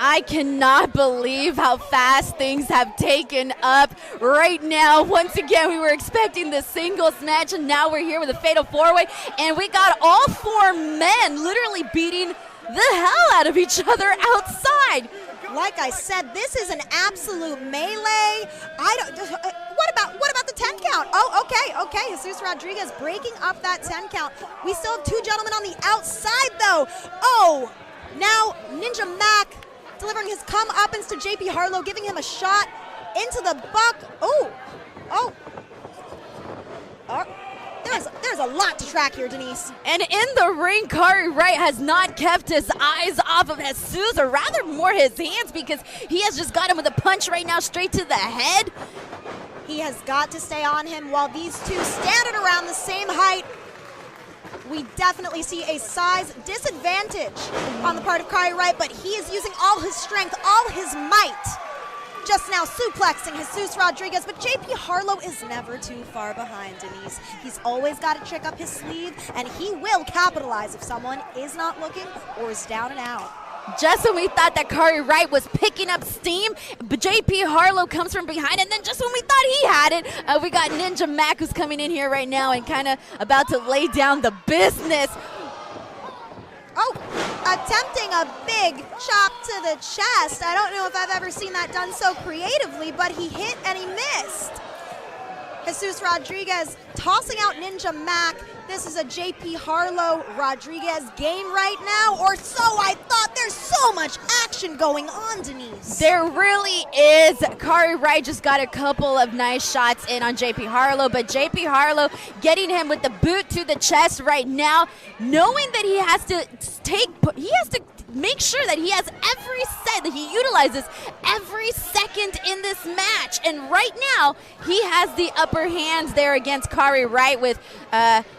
I cannot believe how fast things have taken up right now. Once again, we were expecting the singles match, and now we're here with a fatal four-way, and we got all four men literally beating the hell out of each other outside. Like I said, this is an absolute melee. What about the 10 count? Oh, okay. Jesus Rodriguez breaking up that 10 count. We still have two gentlemen on the outside, though. Oh, now Ninja Mack delivering his come-uppance to JP Harlow, giving him a shot into the buck. Oh. There's a lot to track here, Denise. And in the ring, Kari Wright has not kept his eyes off of Jesus, or rather more his hands, because he has just got him with a punch right now straight to the head. He has got to stay on him while these two stand at around the same height. We definitely see a size disadvantage on the part of Kari Wright, but he is using all his strength, all his might. Just now suplexing Jesus Rodriguez, but JP Harlow is never too far behind, Denise. He's always got a trick up his sleeve, and he will capitalize if someone is not looking or is down and out. Just when we thought that Kari Wright was picking up steam, but JP Harlow comes from behind, and then just when we thought he had it, we got Ninja Mack who's coming in here right now and kind of about to lay down the business. Oh, attempting a big chop to the chest. I don't know if I've ever seen that done so creatively, but he hit and he missed. Jesus Rodriguez tossing out Ninja Mack. This is a JP Harlow Rodriguez game right now, or so I thought. There's so much action going on, Denise. There really is. Kari Wright just got a couple of nice shots in on JP Harlow, but JP Harlow getting him with the boot to the chest right now, knowing that he has to make sure that he has every set, that he utilizes every second in this match. And right now, he has the upper hand there against Kari Wright with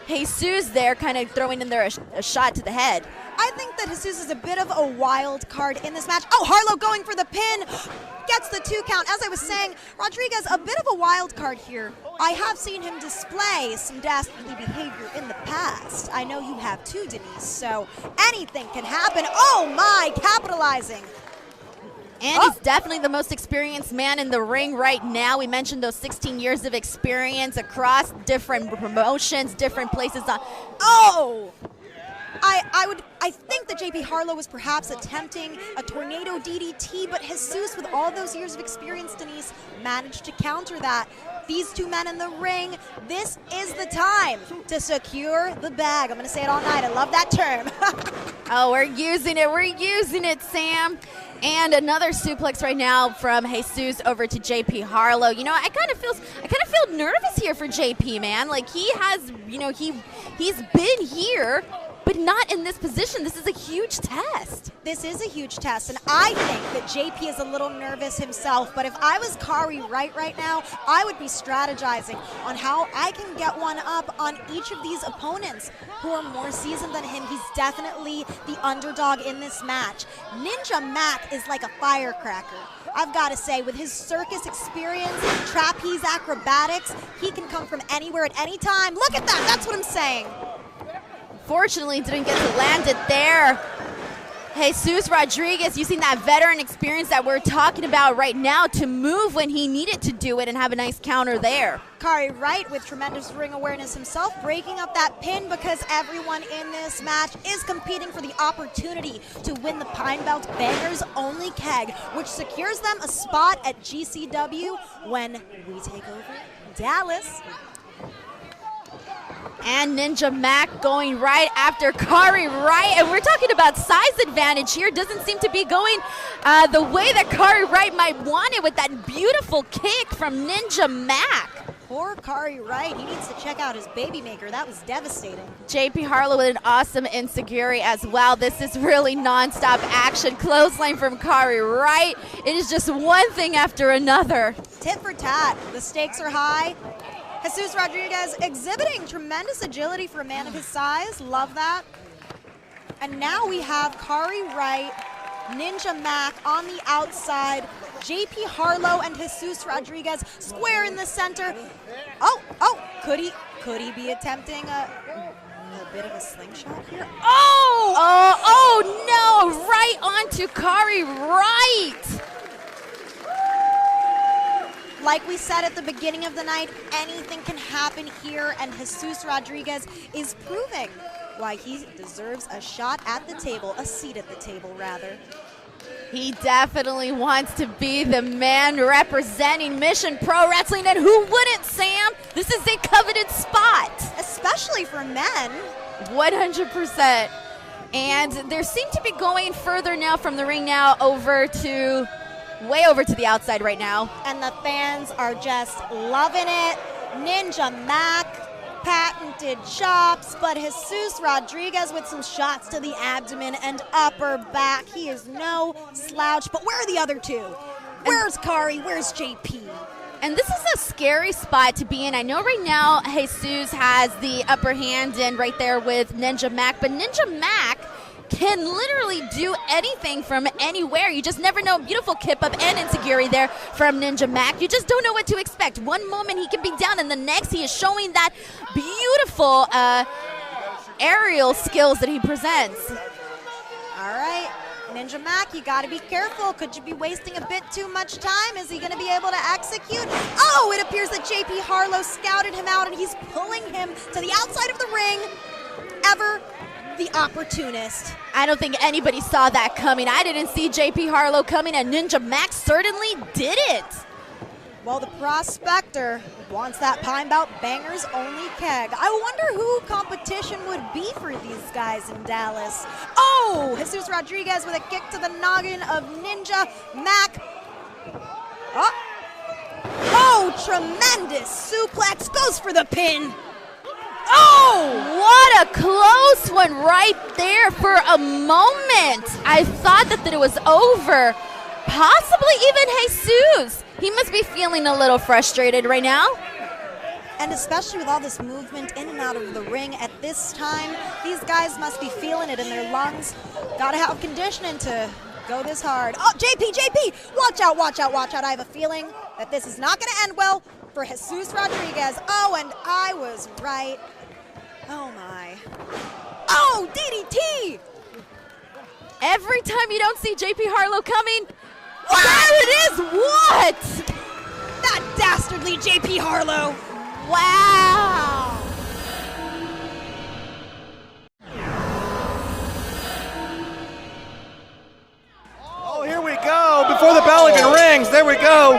Jesus there kind of throwing in there a shot to the head. I think that Jesus is a bit of a wild card in this match. Oh, Harlow going for the pin. Gets the 2 count. As I was saying, Rodriguez, a bit of a wild card here. I have seen him display some dastardly behavior in the past. I know you have too, Denise, so anything can happen. Oh my, capitalizing. And he's definitely the most experienced man in the ring right now. We mentioned those 16 years of experience across different promotions, different places. I think that JP Harlow was perhaps attempting a tornado DDT, but Jesus, with all those years of experience, Denise, managed to counter that. These two men in the ring, this is the time to secure the bag. I'm going to say it all night. I love that term. Oh, we're using it, Sam. And another suplex right now from Jesus over to JP Harlow. You know, I kind of feel nervous here for JP, man. Like he has, he's been here, but not in this position. This is a huge test. This is a huge test, and I think that JP is a little nervous himself, but if I was Kari Wright right now, I would be strategizing on how I can get one up on each of these opponents who are more seasoned than him. He's definitely the underdog in this match. Ninja Mack is like a firecracker. I've got to say, with his circus experience, trapeze acrobatics, he can come from anywhere at any time. Look at that, that's what I'm saying. Unfortunately, didn't get to land it there. Jesus Rodriguez using that veteran experience that we're talking about right now to move when he needed to do it and have a nice counter there. Kari Wright with tremendous ring awareness himself, breaking up that pin because everyone in this match is competing for the opportunity to win the Pine Belt Bangers Only Keg, which secures them a spot at GCW when we take over Dallas. And Ninja Mack going right after Kari Wright. And we're talking about size advantage here. Doesn't seem to be going the way that Kari Wright might want it with that beautiful kick from Ninja Mack. Poor Kari Wright. He needs to check out his baby maker. That was devastating. JP Harlow with an awesome enziguri as well. This is really nonstop action. Clothesline from Kari Wright. It is just one thing after another. Tit for tat. The stakes are high. Jesus Rodriguez exhibiting tremendous agility for a man of his size. Love that. And now we have Kari Wright, Ninja Mack on the outside, JP Harlow and Jesus Rodriguez square in the center. Could he be attempting a bit of a slingshot here? Oh no, right onto Kari Wright. Like we said at the beginning of the night, anything can happen here, and Jesus Rodriguez is proving why he deserves a shot at the table, a seat at the table, rather. He definitely wants to be the man representing Mission Pro Wrestling, and who wouldn't, Sam? This is a coveted spot. Especially for men. 100%. And they seem to be going further now from the ring now way over to the outside right now. And the fans are just loving it. Ninja Mack, patented chops, but Jesus Rodriguez with some shots to the abdomen and upper back. He is no slouch, but where are the other two? Where's Kari? Where's JP? And this is a scary spot to be in. I know right now Jesus has the upper hand in right there with Ninja Mack, but Ninja Mack can literally do anything from anywhere. You just never know. Beautiful kip up and enziguri there from Ninja Mack. You just don't know what to expect. One moment he can be down, and the next he is showing that beautiful aerial skills that he presents. All right, Ninja Mack, you got to be careful. Could you be wasting a bit too much time? Is he going to be able to execute? Oh, it appears that JP Harlow scouted him out, and he's pulling him to the outside of the ring. Ever the opportunist. I don't think anybody saw that coming. I didn't see JP Harlow coming, and Ninja Mack certainly did it. Well, the prospector wants that Pine Belt Bangers Only Keg. I wonder who competition would be for these guys in Dallas. Oh, Jesus Rodriguez with a kick to the noggin of Ninja Mack. Oh, tremendous suplex, goes for the pin. Oh, what a close one right there for a moment. I thought that it was over. Possibly even Jesus. He must be feeling a little frustrated right now. And especially with all this movement in and out of the ring at this time, these guys must be feeling it in their lungs. Gotta have conditioning to go this hard. Oh, JP, watch out, watch out, watch out. I have a feeling that this is not gonna end well for Jesus Rodriguez. Oh, and I was right. Oh my. Oh, DDT! Every time you don't see JP Harlow coming, there it is, what? That dastardly JP Harlow. Wow. Oh, here we go. Before the bell even rings, there we go.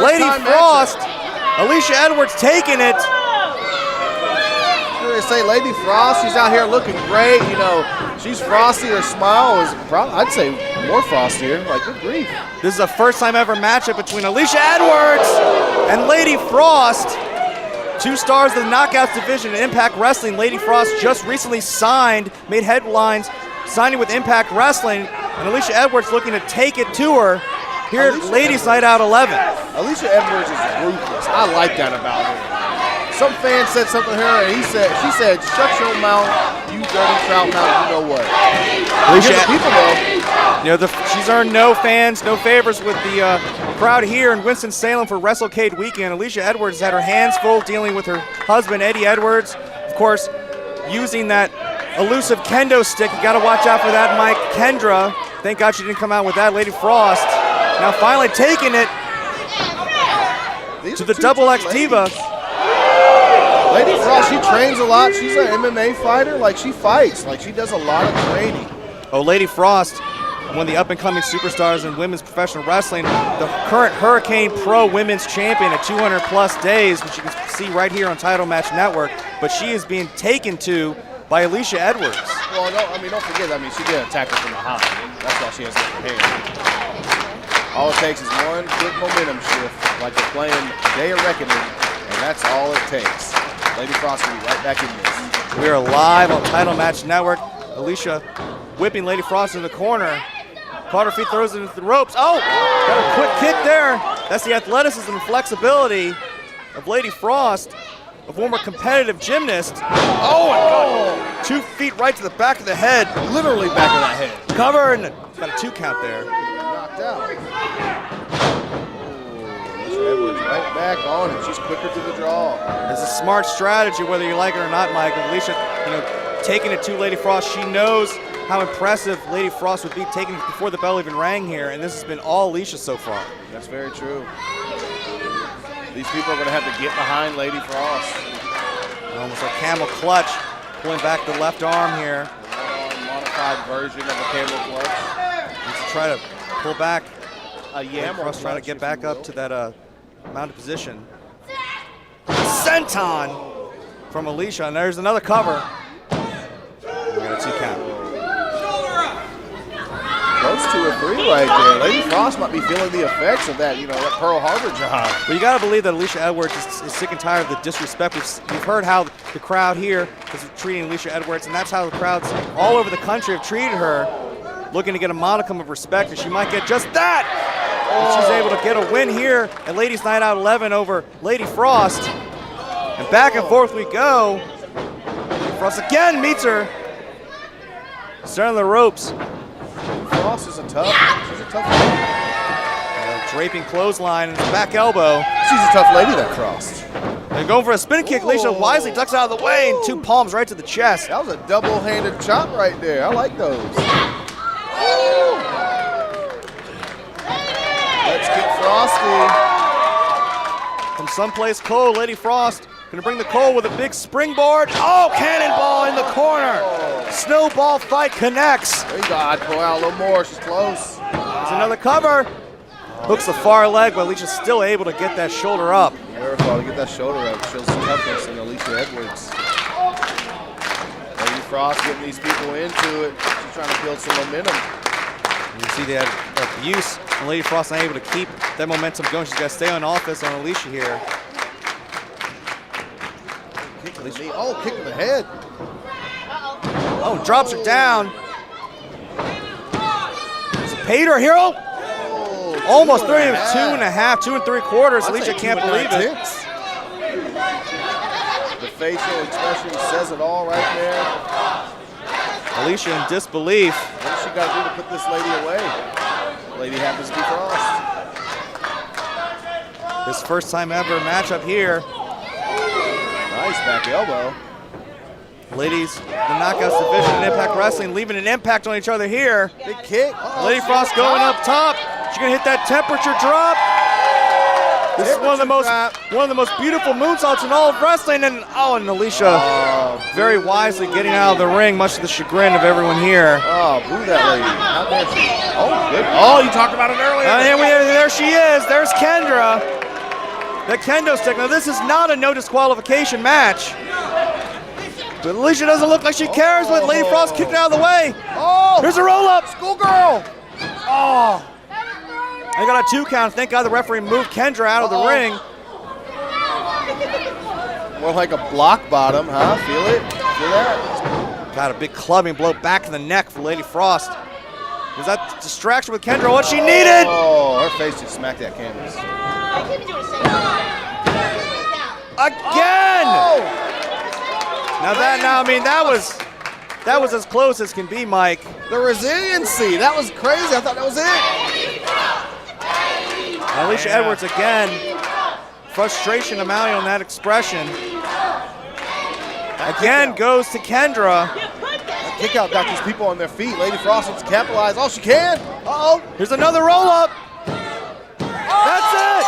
Lady Frost, Alisha Edwards taking it. They say Lady Frost, she's out here looking great. You know, she's frosty. Her smile is probably, I'd say, more frostier. Like, good grief. This is a first-time ever matchup between Alisha Edwards and Lady Frost. 2 stars of the Knockouts division in Impact Wrestling. Lady Frost just recently made headlines, signing with Impact Wrestling. And Alisha Edwards looking to take it to her here at Ladies Night Out 11. Alisha Edwards is ruthless. I like that about her. Some fan said something to her, and she said, shut your mouth, you dirty trout mouth, you know what. People know. You know, she's earned no fans, no favors with the crowd here in Winston-Salem for WrestleCade weekend. Alisha Edwards had her hands full dealing with her husband, Eddie Edwards. Of course, using that elusive kendo stick. You got to watch out for that, Mike. Kendra, thank God she didn't come out with that. Lady Frost now finally taking it to the double X Diva. Lady Frost, she trains a lot. She's an MMA fighter. Like, she fights. Like, she does a lot of training. Oh, Lady Frost, one of the up-and-coming superstars in women's professional wrestling, the current Hurricane Pro Women's Champion at 200-plus days, which you can see right here on Title Match Network. But she is being taken to by Alisha Edwards. Well, don't forget, she did attack her from behind. That's why she has her hand. All it takes is one quick momentum shift, like they're playing Day of Reckoning, and that's all it takes. Lady Frost will be right back in this. We are live on Title Match Network. Alisha whipping Lady Frost in the corner. Caught her feet, throws it into the ropes. Oh, got a quick kick there. That's the athleticism and flexibility of Lady Frost, a former competitive gymnast. Oh, and 2 feet right to the back of the head. Literally back of the head. Cover, and got a 2 count there. Knocked out. Edwards right back on it. She's quicker to the draw. It's a smart strategy, whether you like it or not, Mike. Alisha, taking it to Lady Frost. She knows how impressive Lady Frost would be taking it before the bell even rang here, and this has been all Alisha so far. That's very true. These people are going to have to get behind Lady Frost. Almost a camel clutch, pulling back the left arm here. A modified version of a camel clutch. Needs to try to pull back. Lady Frost trying to get back up to that mounted position. Senton from Alisha, and there's another cover. We got a 2 count. Close to a 3 right there. Lady Frost might be feeling the effects of that, that Pearl Harbor job. Well, you got to believe that Alisha Edwards is sick and tired of the disrespect. We've heard how the crowd here is treating Alisha Edwards, and that's how the crowds all over the country have treated her, looking to get a modicum of respect, and she might get just that. And she's able to get a win here at Ladies Night Out 11 over Lady Frost. And back and forth we go. Lady Frost again meets her. Starting the ropes. Frost is a tough lady. Draping clothesline and back elbow. She's a tough lady, that Frost. They're going for a spin kick. Alisha wisely ducks out of the way and 2 palms right to the chest. That was a double-handed chop right there. I like those. Let's get Frosty. From someplace cold, Lady Frost gonna bring the cold with a big springboard. Oh, cannonball in the corner. Snowball fight connects. There you go. I'd pull out a little more. She's close. There's another cover. Hooks the far leg, but Alicia's still able to get that shoulder up. Miracle to get that shoulder up. Shows some toughness in Alisha Edwards. Lady Frost getting these people into it. She's trying to build some momentum. You see that abuse, and Lady Frost not able to keep that momentum going. She's got to stay on offense on Alisha here. Kick to the knee. Oh, kick to the head. Oh, drops her down. Paid her hero. Almost 3 and 2.5, 2 3/4. Alisha can't believe it. The facial expression says it all right there. Alisha in disbelief. What's she got to do to put this lady away? Lady happens to be Frost. This first time ever matchup here. Nice back elbow. Ladies, the Knockouts division in Impact Wrestling leaving an impact on each other here. Big kick. Lady Frost going up top. She's gonna hit that temperature drop. This is one of the most beautiful moonsaults in all of wrestling, and Alisha very wisely getting out of the ring, much to the chagrin of everyone here. Oh, boo that lady. How dare she? Oh, good. Oh, you talked about it earlier. There she is. There's Kendra. The kendo stick. Now this is not a no disqualification match. But Alisha doesn't look like she cares with Lady Frost kicking out of the way. Oh! Here's a roll-up. Schoolgirl! Oh! I got a 2 count. Thank God the referee moved Kendra out of the ring. More like a block bottom, huh? Feel it? Feel that? Got a big clubbing blow back to the neck for Lady Frost. Was that distraction with Kendra what she needed? Oh, her face just smacked that canvas. Again! Oh! That was as close as can be, Mike. The resiliency, that was crazy. I thought that was it. Alisha Edwards again. Frustration amounting on that expression. Again goes to Kendra. That kick out got these people on their feet. Lady Frost wants to capitalize all she can. Uh-oh. Here's another roll-up. That's it.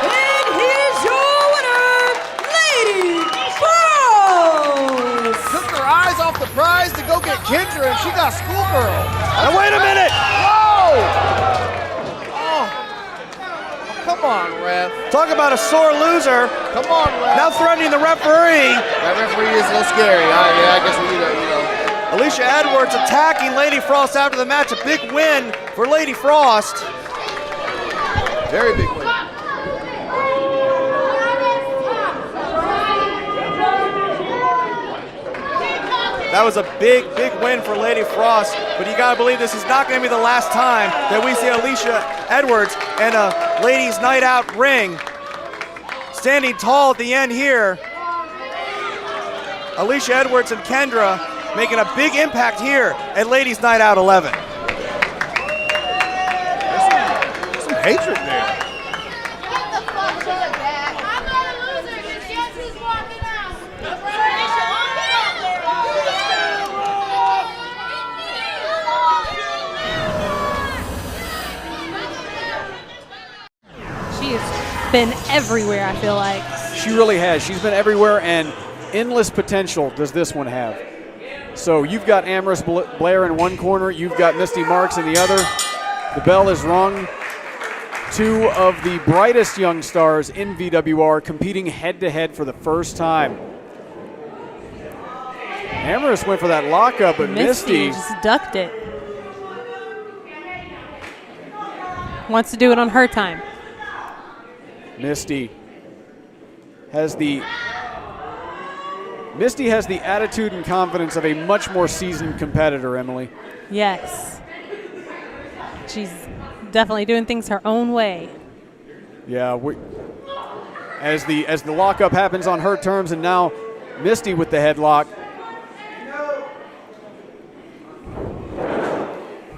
And here's your winner, Lady Frost. Took her eyes off the prize to go get Kendra, and she got schoolgirl. Now wait a minute. Whoa! Come on, ref. Talk about a sore loser. Come on, ref. Now threatening the referee. That referee is a little scary. Yeah, I guess we need to, Alisha Edwards attacking Lady Frost after the match. A big win for Lady Frost. Very big win. That was a big, big win for Lady Frost, but you gotta believe this is not gonna be the last time that we see Alisha Edwards in a ladies' night out ring. Standing tall at the end here. Alisha Edwards and Kendra making a big impact here at Ladies' Night Out 11. There's some hatred there. Been everywhere, I feel like. She really has. She's been everywhere, and endless potential does this one have. So you've got Amaris Blair in one corner, you've got Mystii Marks in the other. The bell is rung. Two of the brightest young stars in VWR competing head-to-head for the first time. Amaris went for that lockup, but Mystii just ducked it. Wants to do it on her time. Mystii has the attitude and confidence of a much more seasoned competitor, Emily. Yes. She's definitely doing things her own way. Yeah, as the lockup happens on her terms, and now Mystii with the headlock.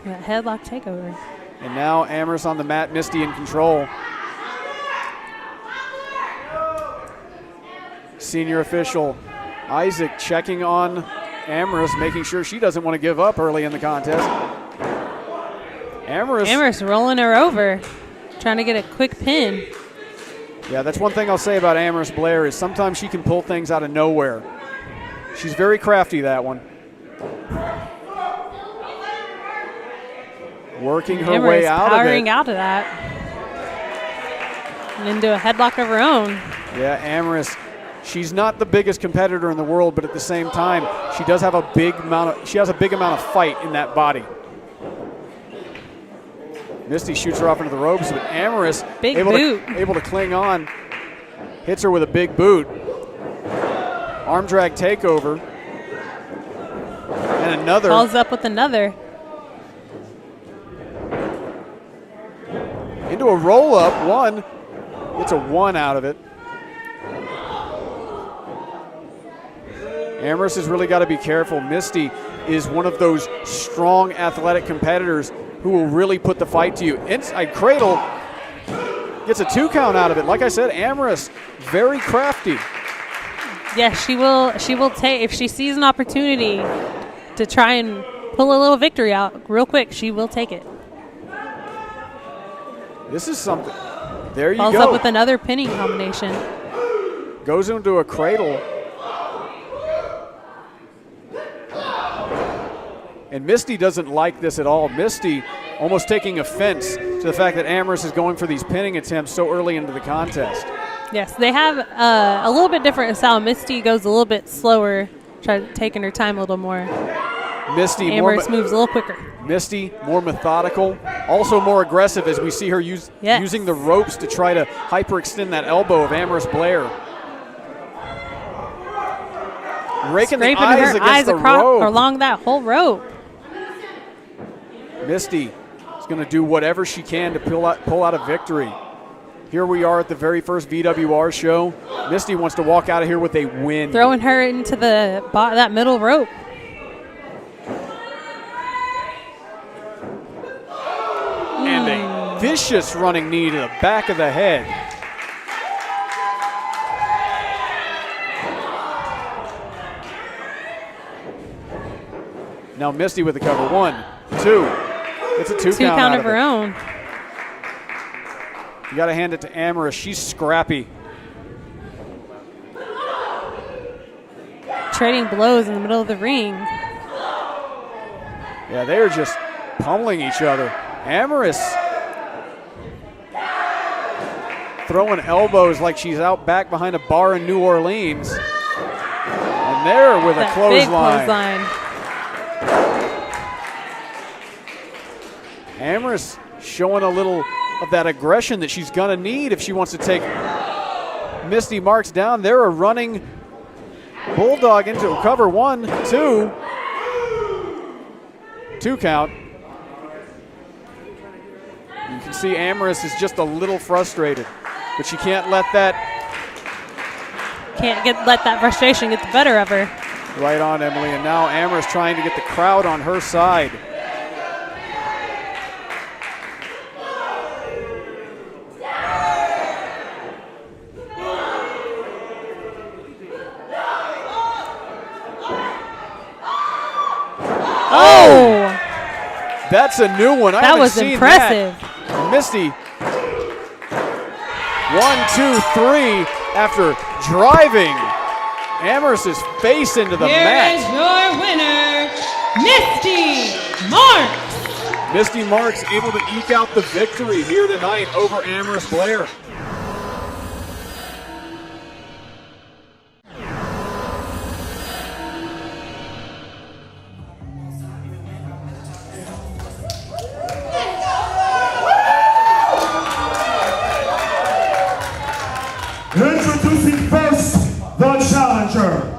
That headlock takeover. And now Amaris on the mat, Mystii in control. Senior official Isaac checking on Amaris, making sure she doesn't want to give up early in the contest. Amaris rolling her over, trying to get a quick pin. Yeah, that's one thing I'll say about Amaris Blair is sometimes she can pull things out of nowhere. She's very crafty, that one. Working her way out of it. Powering out of that. And into a headlock of her own. Yeah, Amaris. She's not the biggest competitor in the world, but at the same time, she does have a big amount of fight in that body. Mystii shoots her off into the ropes, but Amaris able to cling on, hits her with a big boot. Arm drag takeover. And another. Calls up with another. Into a roll up, one. Gets a one out of it. Amaris has really got to be careful. Mystii is one of those strong athletic competitors who will really put the fight to you. Inside cradle, gets a 2 count out of it. Like I said, Amaris, very crafty. Yes, she will take, if she sees an opportunity to try and pull a little victory out real quick, she will take it. This is something. There you go. go. Follows up with another pinning combination. Goes into a cradle. And Mystii doesn't like this at all. Mystii almost taking offense to the fact that Amaris is going for these pinning attempts so early into the contest. Yes, they have a little bit different style. Mystii goes a little bit slower, taking her time a little more. Amaris moves a little quicker. Mystii, more methodical, also more aggressive as we see her using the ropes to try to hyperextend that elbow of Amaris Blair. Raking the eyes against the rope. Along that whole rope. Mystii is going to do whatever she can to pull out a victory. Here we are at the very first VWR show. Mystii wants to walk out of here with a win. Throwing her into that middle rope. And a vicious running knee to the back of the head. Now Mystii with the cover. 1, 2. It's a 2 count. 2 count out of her own. You got to hand it to Amaris. She's scrappy. Trading blows in the middle of the ring. Yeah, they are just pummeling each other. Amaris throwing elbows like she's out back behind a bar in New Orleans. And there with a clothesline. Amaris showing a little of that aggression that she's going to need if she wants to take Mystii Marks down. They're a running bulldog into cover. 1, 2. 2 count. You can see Amaris is just a little frustrated, but she can't let that. Let that frustration get the better of her. Right on, Emily. And now Amaris trying to get the crowd on her side. Oh! That's a new one. That was impressive. Mystii. 1, 2, 3 after driving Amaris' face into the mat. Here is your winner, Mystii Marks. Mystii Marks able to eke out the victory here tonight over Amaris Blair. Introducing first the challenger.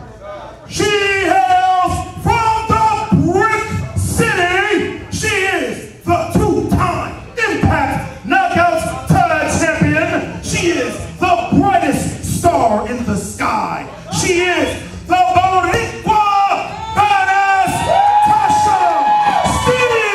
She hails from the Brick City. She is the 2-time Impact Knockouts Tag Champion. She is the brightest star in the sky. She is the Boricua Badass Tasha Steele.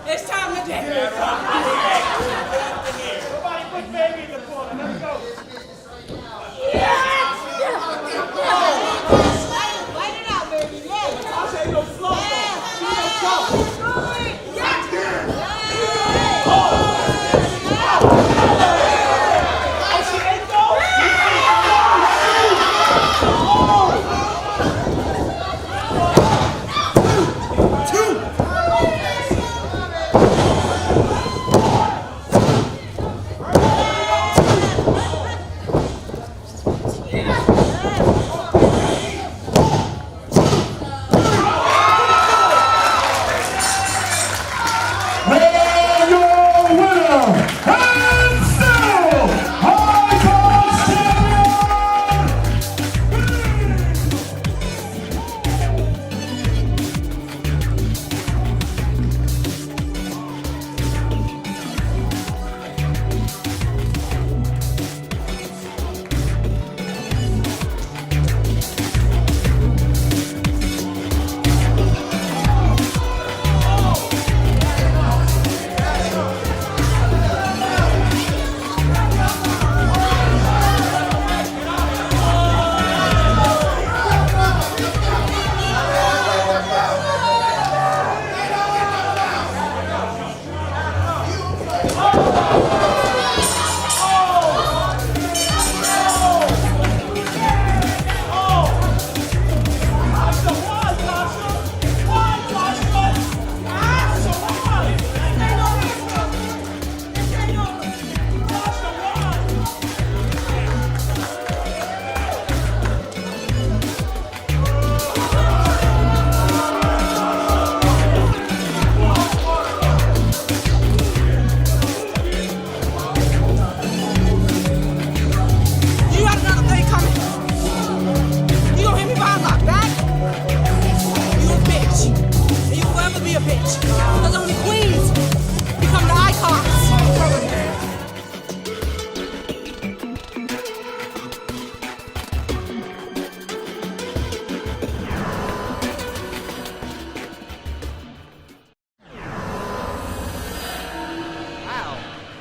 It's time to dance. Everybody put baby in the corner. Let's go. Light it out, baby. Yeah. I'll say no slow. She no slow.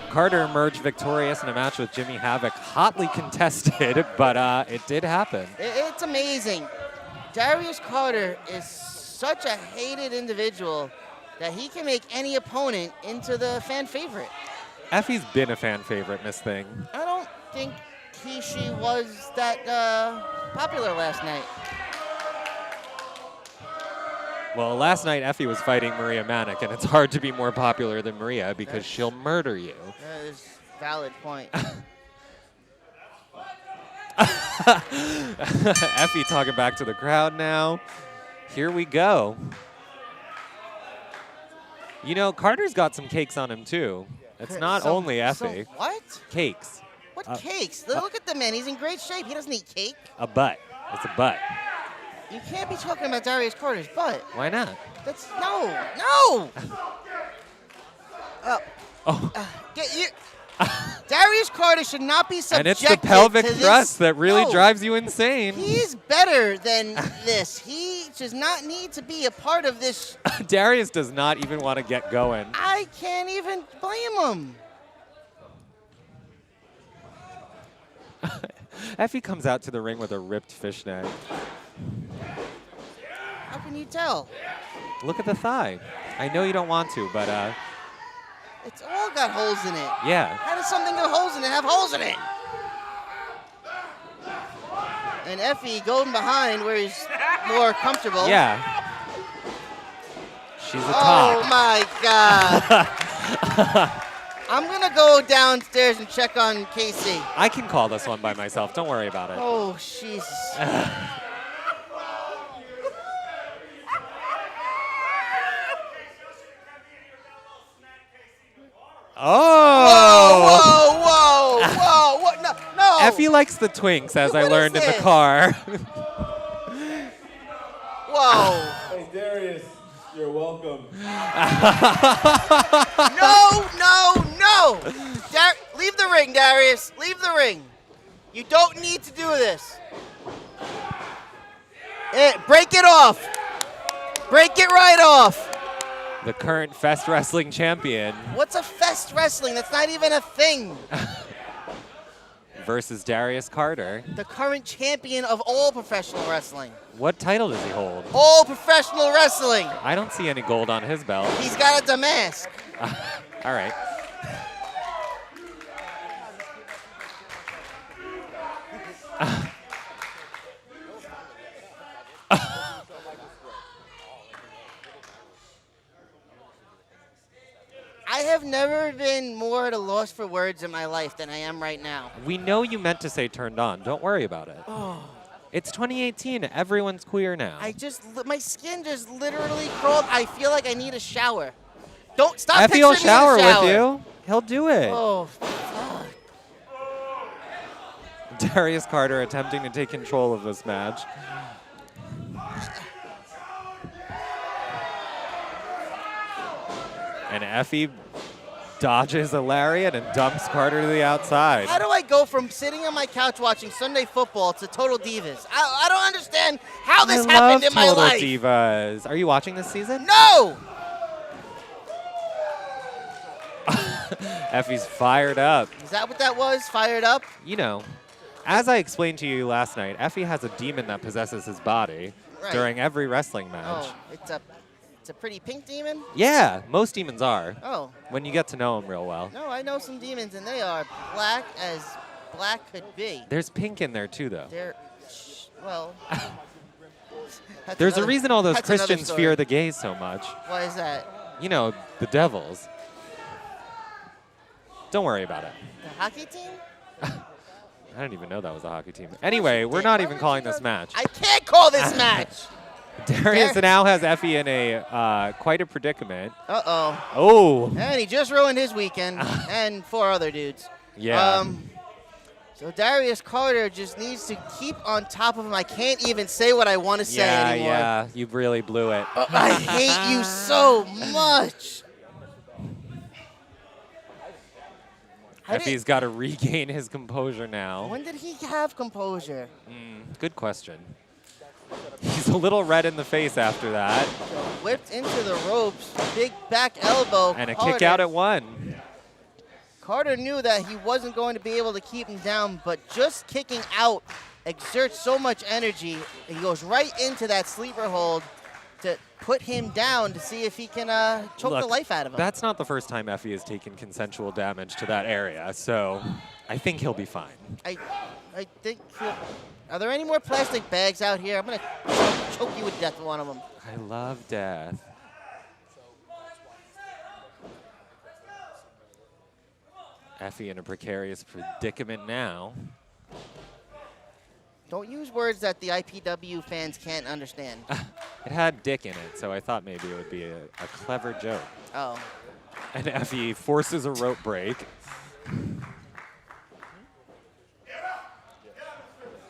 Carter emerged victorious in a match with Jimmy Havoc. Hotly contested, but it did happen. It's amazing. Darius Carter is such a hated individual that he can make any opponent into the fan favorite. Effie's been a fan favorite, Miss Thing. I don't think she was that popular last night. Well, last night Effie was fighting Maria Manic, and it's hard to be more popular than Maria because she'll murder you. That is a valid point. Effie talking back to the crowd now. Here we go. You know, Carter's got some cakes on him, too. It's not only Effie. What? Cakes. What cakes? Look at the man. He's in great shape. He doesn't eat cake. A butt. It's a butt. You can't be talking about Darius Carter's butt. Why not? That's no. Get you. Darius Carter should not be subjected And it's the pelvic to this. thrust that really No. drives you insane. He's better than this. He does not need to be a part of this. Darius does not even want to get going. I can't even blame him. Effie comes out to the ring with a ripped fishnet. How can you tell? Look at the thigh. I know you don't want to, but It's all got holes in it. yeah. How does something with holes in it have holes in it? And Effie going behind where he's more comfortable. Yeah. She's a Oh top. my God. I'm going to go downstairs and check on Casey. I can call this one by myself. Don't worry about it. Oh, Jesus. Oh! Whoa! What? No! Effie likes the twinks, as I learned in the car. Whoa! Hey, Darius, you're welcome. No! No! Leave the ring, Darius. Leave the ring. You don't need to do this. Break it off. Break it right off. The current Fest Wrestling champion What's a Fest Wrestling? That's not even a thing. versus Darius Carter. The current champion of all professional wrestling. What title does he hold? All professional wrestling. I don't see any gold on his belt. He's got a damask. All right. I have never been more at a loss for words in my life than I am right now. We know you meant to say turned on. Don't worry about it. Oh. It's 2018. Everyone's queer now. My skin just literally crawled. I feel like I need a shower. Don't stop Effie picturing will me in a shower shower with you. He'll do it. Oh, fuck. Darius Carter attempting to take control of this match. And Effie dodges a lariat and dumps Carter to the outside. How do I go from sitting on my couch watching Sunday football to Total Divas? I don't understand how this happened in my Total life. Divas. Are you watching this season? No! Effie's fired up. Is that what that was? Fired up? You know, as I explained to you last night, Effie has a demon that possesses his body Right. during every wrestling match. Oh, it's a pretty pink demon? Yeah, most demons are. Oh. When you get to know them real well. No, I know some demons, and they are black as black could be. There's pink in there too, though. They're, well. that's There's another- a reason all those that's another Christians story. fear the gays so much. Why is that? You know, the devils. Don't worry about it. The hockey team? I didn't even know that was a hockey team. Anyway, we're not even calling this match. I can't call this match! Darius now has Effie in a quite a predicament. Uh-oh. Oh. And he just ruined his weekend, and 4 other dudes. Yeah. So Darius Carter just needs to keep on top of him. I can't even say what I want to say anymore. Yeah, you really blew it. I hate you so much. Effie's got to regain his composure now. When did he have composure? Good question. He's a little red in the face after that. Whipped into the ropes, big back elbow. And a Carter. kick out at 1. Carter knew that he wasn't going to be able to keep him down, but just kicking out exerts so much energy. He goes right into that sleeper hold to put him down to see if he can choke the life out of him. That's not the first time Effie has taken consensual damage to that area, so I think he'll be fine. I think are there any more plastic bags out here? I'm going to choke you with death with one of them. I love death. Effie in a precarious predicament now. Don't use words that the IPW fans can't understand. It had dick in it, so I thought maybe it would be a clever joke. Oh. And Effie forces a rope break.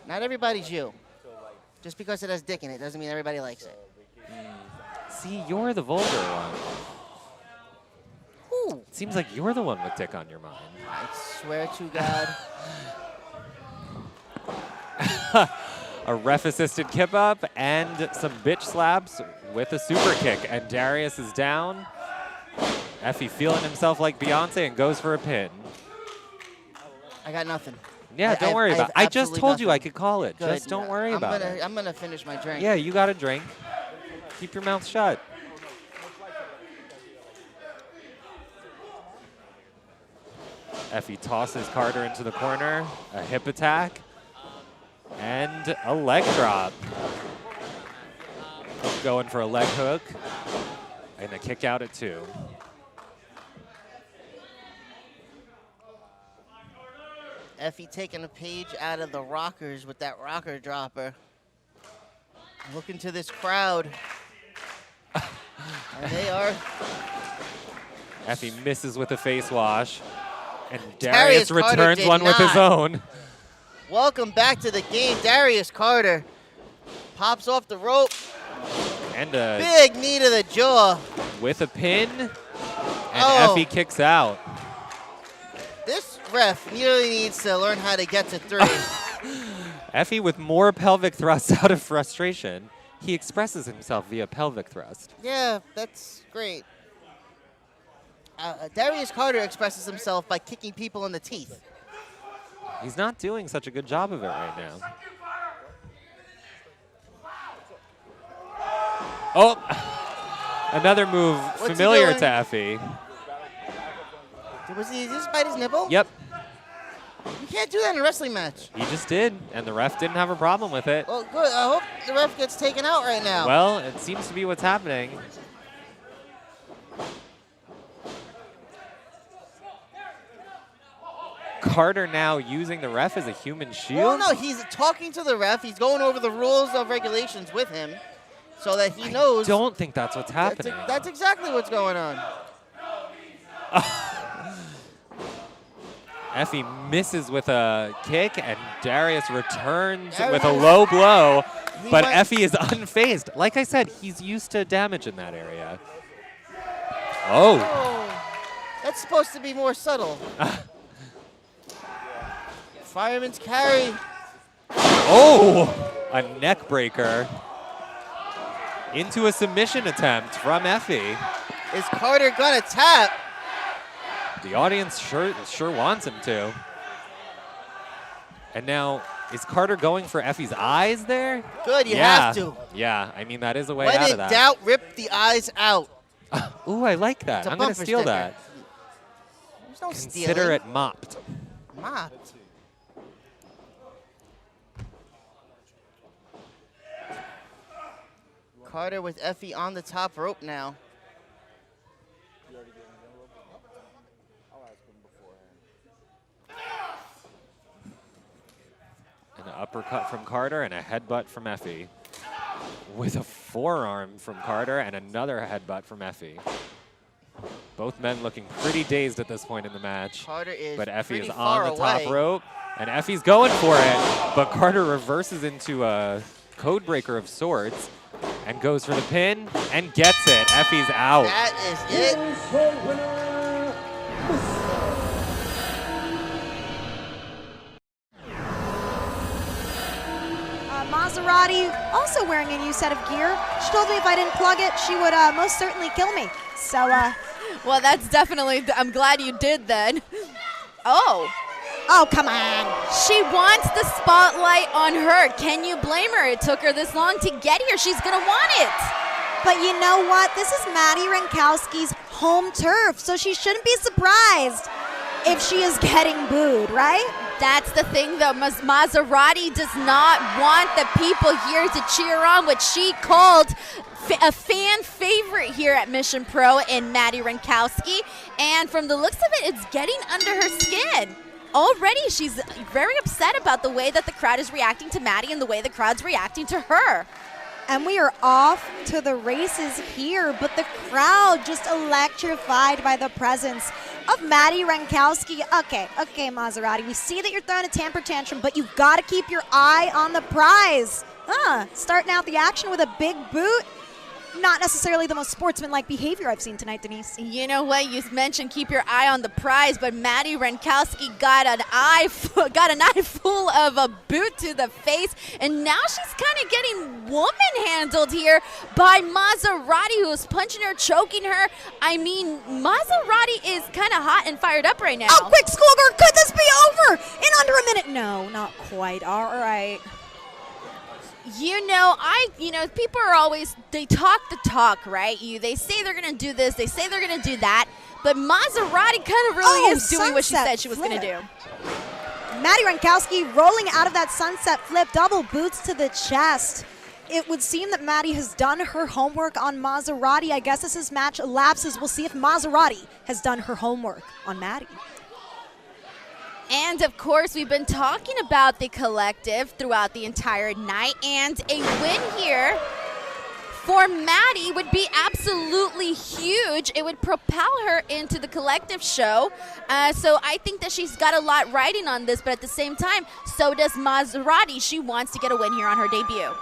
Not everybody's you. Just because it has dick in it doesn't mean everybody likes it. See, you're the vulgar one. Ooh. It seems like you're the one with dick on your mind. I swear to God. A ref-assisted kip-up and some bitch slaps with a super kick. And Darius is down. Effie feeling himself like Beyonce and goes for a pin. I got nothing. Yeah, don't worry about it. I just told you I could call it. Good. Just don't worry about it. I'm gonna finish my drink. Yeah, you got a drink. Keep your mouth shut. Effie tosses Carter into the corner. A hip attack. And a leg drop. Going for a leg hook. And a kick out at 2. Effie taking a page out of the Rockers with that rocker dropper. Looking to this crowd. And they are... Effie misses with a face wash. And Darius Darius Carter returns did one with his not. own. Welcome back to the game. Darius Carter pops off the rope. And a Big knee to the jaw. with a pin. And Oh. Effie kicks out. This ref nearly needs to learn how to get to 3. Effie with more pelvic thrusts out of frustration. He expresses himself via pelvic thrust. Yeah, that's great. Darius Carter expresses himself by kicking people in the teeth. He's not doing such a good job of it right now. Oh, another move familiar to Effie. Was he just bite his nipple? Yep. You can't do that in a wrestling match. He just did, and the ref didn't have a problem with it. Well, good. I hope the ref gets taken out right now. Well, it seems to be what's happening. Carter now using the ref as a human shield? Well, no, he's talking to the ref. He's going over the rules of regulations with him so that he knows. I don't think that's what's happening. That's exactly what's going on. Effie misses with a kick, and Darius returns with a low blow, but Effie is unfazed. Like I said, he's used to damage in that area. Oh. That's supposed to be more subtle. Fireman's carry. Oh, a neck breaker into a submission attempt from Effie. Is Carter gonna tap? The audience sure wants him to. And now, is Carter going for Effie's eyes there? Good, you have to. Yeah, I mean, that is a way When out in of that. doubt, rip the eyes out. Ooh, I like that. I'm going to steal that. There's no Consider stealing. it mopped. Mopped. Carter with Effie on the top rope now. An uppercut from Carter and a headbutt from Effie. With a forearm from Carter and another headbutt from Effie. Both men looking pretty dazed at this point in the match. Carter is but Effie is pretty on far the top away. rope, and Effie's going for it. But Carter reverses into a code breaker of sorts and goes for the pin and gets it. Effie's out. That is it. Maserati also wearing a new set of gear. She told me if I didn't plug it, she would most certainly kill me. So, well, that's definitely, I'm glad you did then. Oh. Oh, come on. She wants the spotlight on her. Can you blame her? It took her this long to get here. She's going to want it. But you know what? This is Maddie Rankowski's home turf, so she shouldn't be surprised if she is getting booed, right? That's the thing, though. Maserati does not want the people here to cheer on what she called a fan favorite here at Mission Pro in Maddie Rankowski. And from the looks of it, it's getting under her skin. Already, she's very upset about the way that the crowd is reacting to Maddie and the way the crowd's reacting to her. And we are off to the races here, but the crowd just electrified by the presence of Maddie Rankowski. Okay, Maserati, we see that you're throwing a temper tantrum, but you've got to keep your eye on the prize. Starting out the action with a big boot. Not necessarily the most sportsmanlike behavior I've seen tonight, Denise. You know what? You mentioned keep your eye on the prize, but Maddie Rankowski got an eye full of a boot to the face, and now she's kind of getting woman-handled here by Maserati, who's punching her, choking her. I mean, Maserati is kind of hot and fired up right now. Oh, quick, Schoolgirl, could this be over in under a minute? No, not quite. All right. People are always, they talk the talk, right? They say they're going to do this, they say they're going to do that, but Maserati kind of really is doing what she said she was going to do. Maddie Rankowski rolling out of that sunset flip, double boots to the chest. It would seem that Maddie has done her homework on Maserati. I guess as this match elapses, we'll see if Maserati has done her homework on Maddie. And, of course, we've been talking about the collective throughout the entire night, and a win here for Maddie would be absolutely huge. It would propel her into the collective show. So I think that she's got a lot riding on this, but at the same time, so does Maserati. She wants to get a win here on her debut.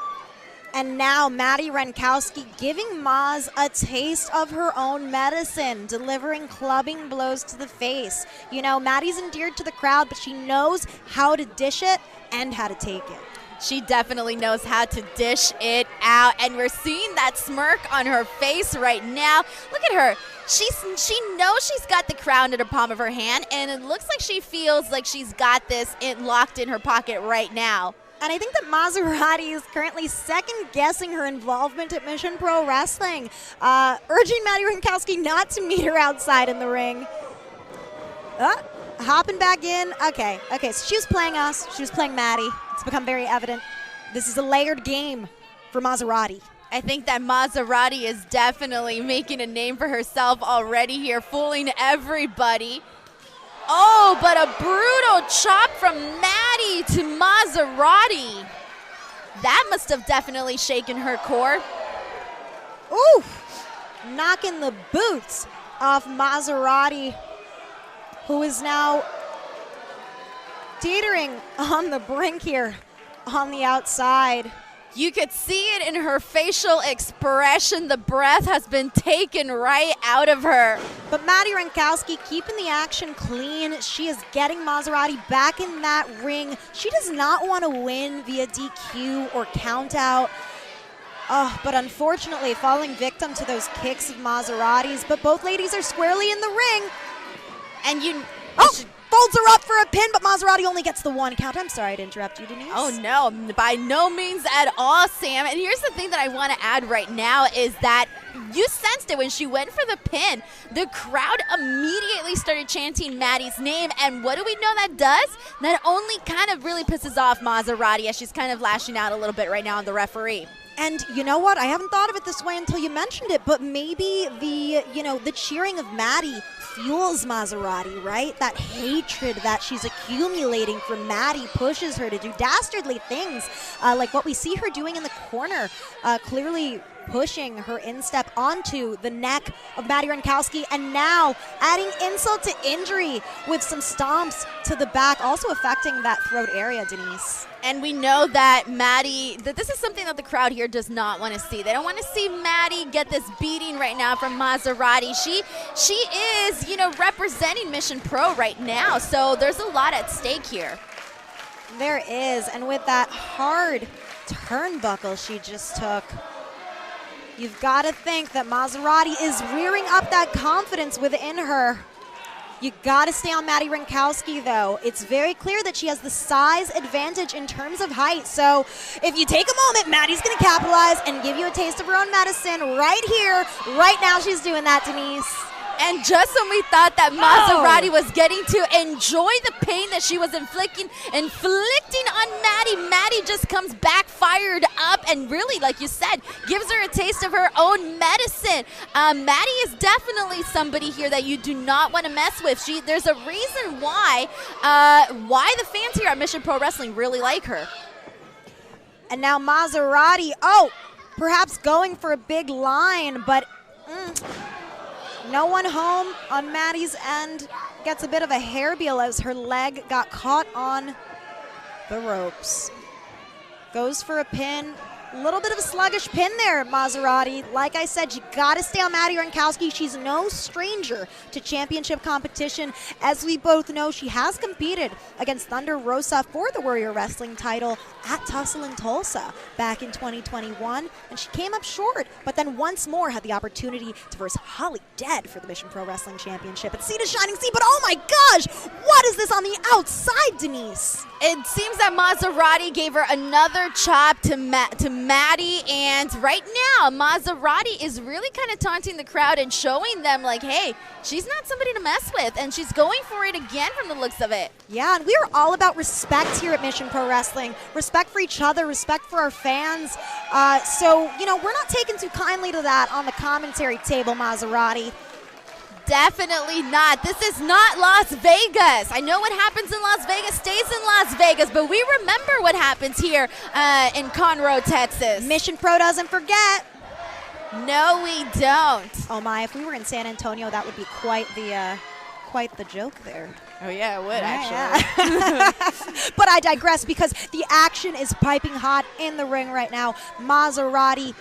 And now Maddie Renkowski giving Maz a taste of her own medicine, delivering clubbing blows to the face. You know, Maddie's endeared to the crowd, but she knows how to dish it and how to take it. She definitely knows how to dish it out, and we're seeing that smirk on her face right now. Look at her. She knows she's got the crown in the palm of her hand, and it looks like she feels like she's got this locked in her pocket right now. And I think that Maserati is currently second-guessing her involvement at Mission Pro Wrestling, urging Maddie Renkowski not to meet her outside in the ring. Hopping back in. Okay, so she was playing us. She was playing Maddie. It's become very evident. This is a layered game for Maserati. I think that Maserati is definitely making a name for herself already here, fooling everybody. Oh, but a brutal chop from Maddie to Maserati. That must have definitely shaken her core. Ooh, knocking the boots off Maserati, who is now teetering on the brink here on the outside. You could see it in her facial expression. The breath has been taken right out of her. But Maddie Renkowski keeping the action clean. She is getting Maserati back in that ring. She does not want to win via DQ or count out. But unfortunately falling victim to those kicks of Maserati's. But both ladies are squarely in the ring. And folds her up for a pin, but Maserati only gets the one count. I'm sorry to interrupt you, Denise. Oh, no, by no means at all, Sam. And here's the thing that I want to add right now is that you sensed it when she went for the pin. The crowd immediately started chanting Maddie's name, and what do we know that does? That only kind of really pisses off Maserati as she's kind of lashing out a little bit right now on the referee. And you know what? I haven't thought of it this way until you mentioned it, but maybe the cheering of Maddie fuels Maserati, right? That hatred that she's accumulating from Maddie pushes her to do dastardly things, like what we see her doing in the corner, clearly pushing her instep onto the neck of Maddie Renkowski, and now adding insult to injury with some stomps to the back, also affecting that throat area, Denise. And we know that that this is something that the crowd here does not want to see. They don't want to see Maddie get this beating right now from Maserati. She is, representing Mission Pro right now, so there's a lot at stake here. There is, and with that hard turnbuckle she just took, you've got to think that Maserati is rearing up that confidence within her. You got to stay on Maddie Renkowski, though. It's very clear that she has the size advantage in terms of height. So if you take a moment, Maddie's going to capitalize and give you a taste of her own medicine right here, right now. She's doing that, Denise. And just when we thought that Maserati was getting to enjoy the pain that she was inflicting on Maddie just comes back fired up and really, like you said, gives her a taste of her own medicine. Maddie is definitely somebody here that you do not want to mess with. There's a reason why the fans here at Mission Pro Wrestling really like her. And now Maserati, perhaps going for a big line, but no one home on Maddie's end. Gets a bit of a hairbill as her leg got caught on the ropes. Goes for a pin. A little bit of a sluggish pin there, Maserati. Like I said, you got to stay on Maddie Renkowski. She's no stranger to championship competition. As we both know, she has competed against Thunder Rosa for the Warrior Wrestling title at Tussle in Tulsa back in 2021, and she came up short, but then once more had the opportunity to verse Holly Dead for the Mission Pro Wrestling Championship at Sea to Shining Sea. But oh my gosh, what is this on the outside, Denise? It seems that Maserati gave her another chop to Maddie, and right now Maserati is really kind of taunting the crowd and showing them like, hey, she's not somebody to mess with, and she's going for it again from the looks of it. Yeah, and we're all about respect here at Mission Pro Wrestling. Respect for each other, respect for our fans. So, we're not taking too kindly to that on the commentary table, Maserati. Definitely not. This is not Las Vegas. I know what happens in Las Vegas stays in Las Vegas, but we remember what happens here in Conroe, Texas. Mission Pro doesn't forget. No, we don't. Oh my, if we were in San Antonio, that would be quite the joke there. Oh, yeah, it would, actually. But I digress because the action is piping hot in the ring right now. Maserati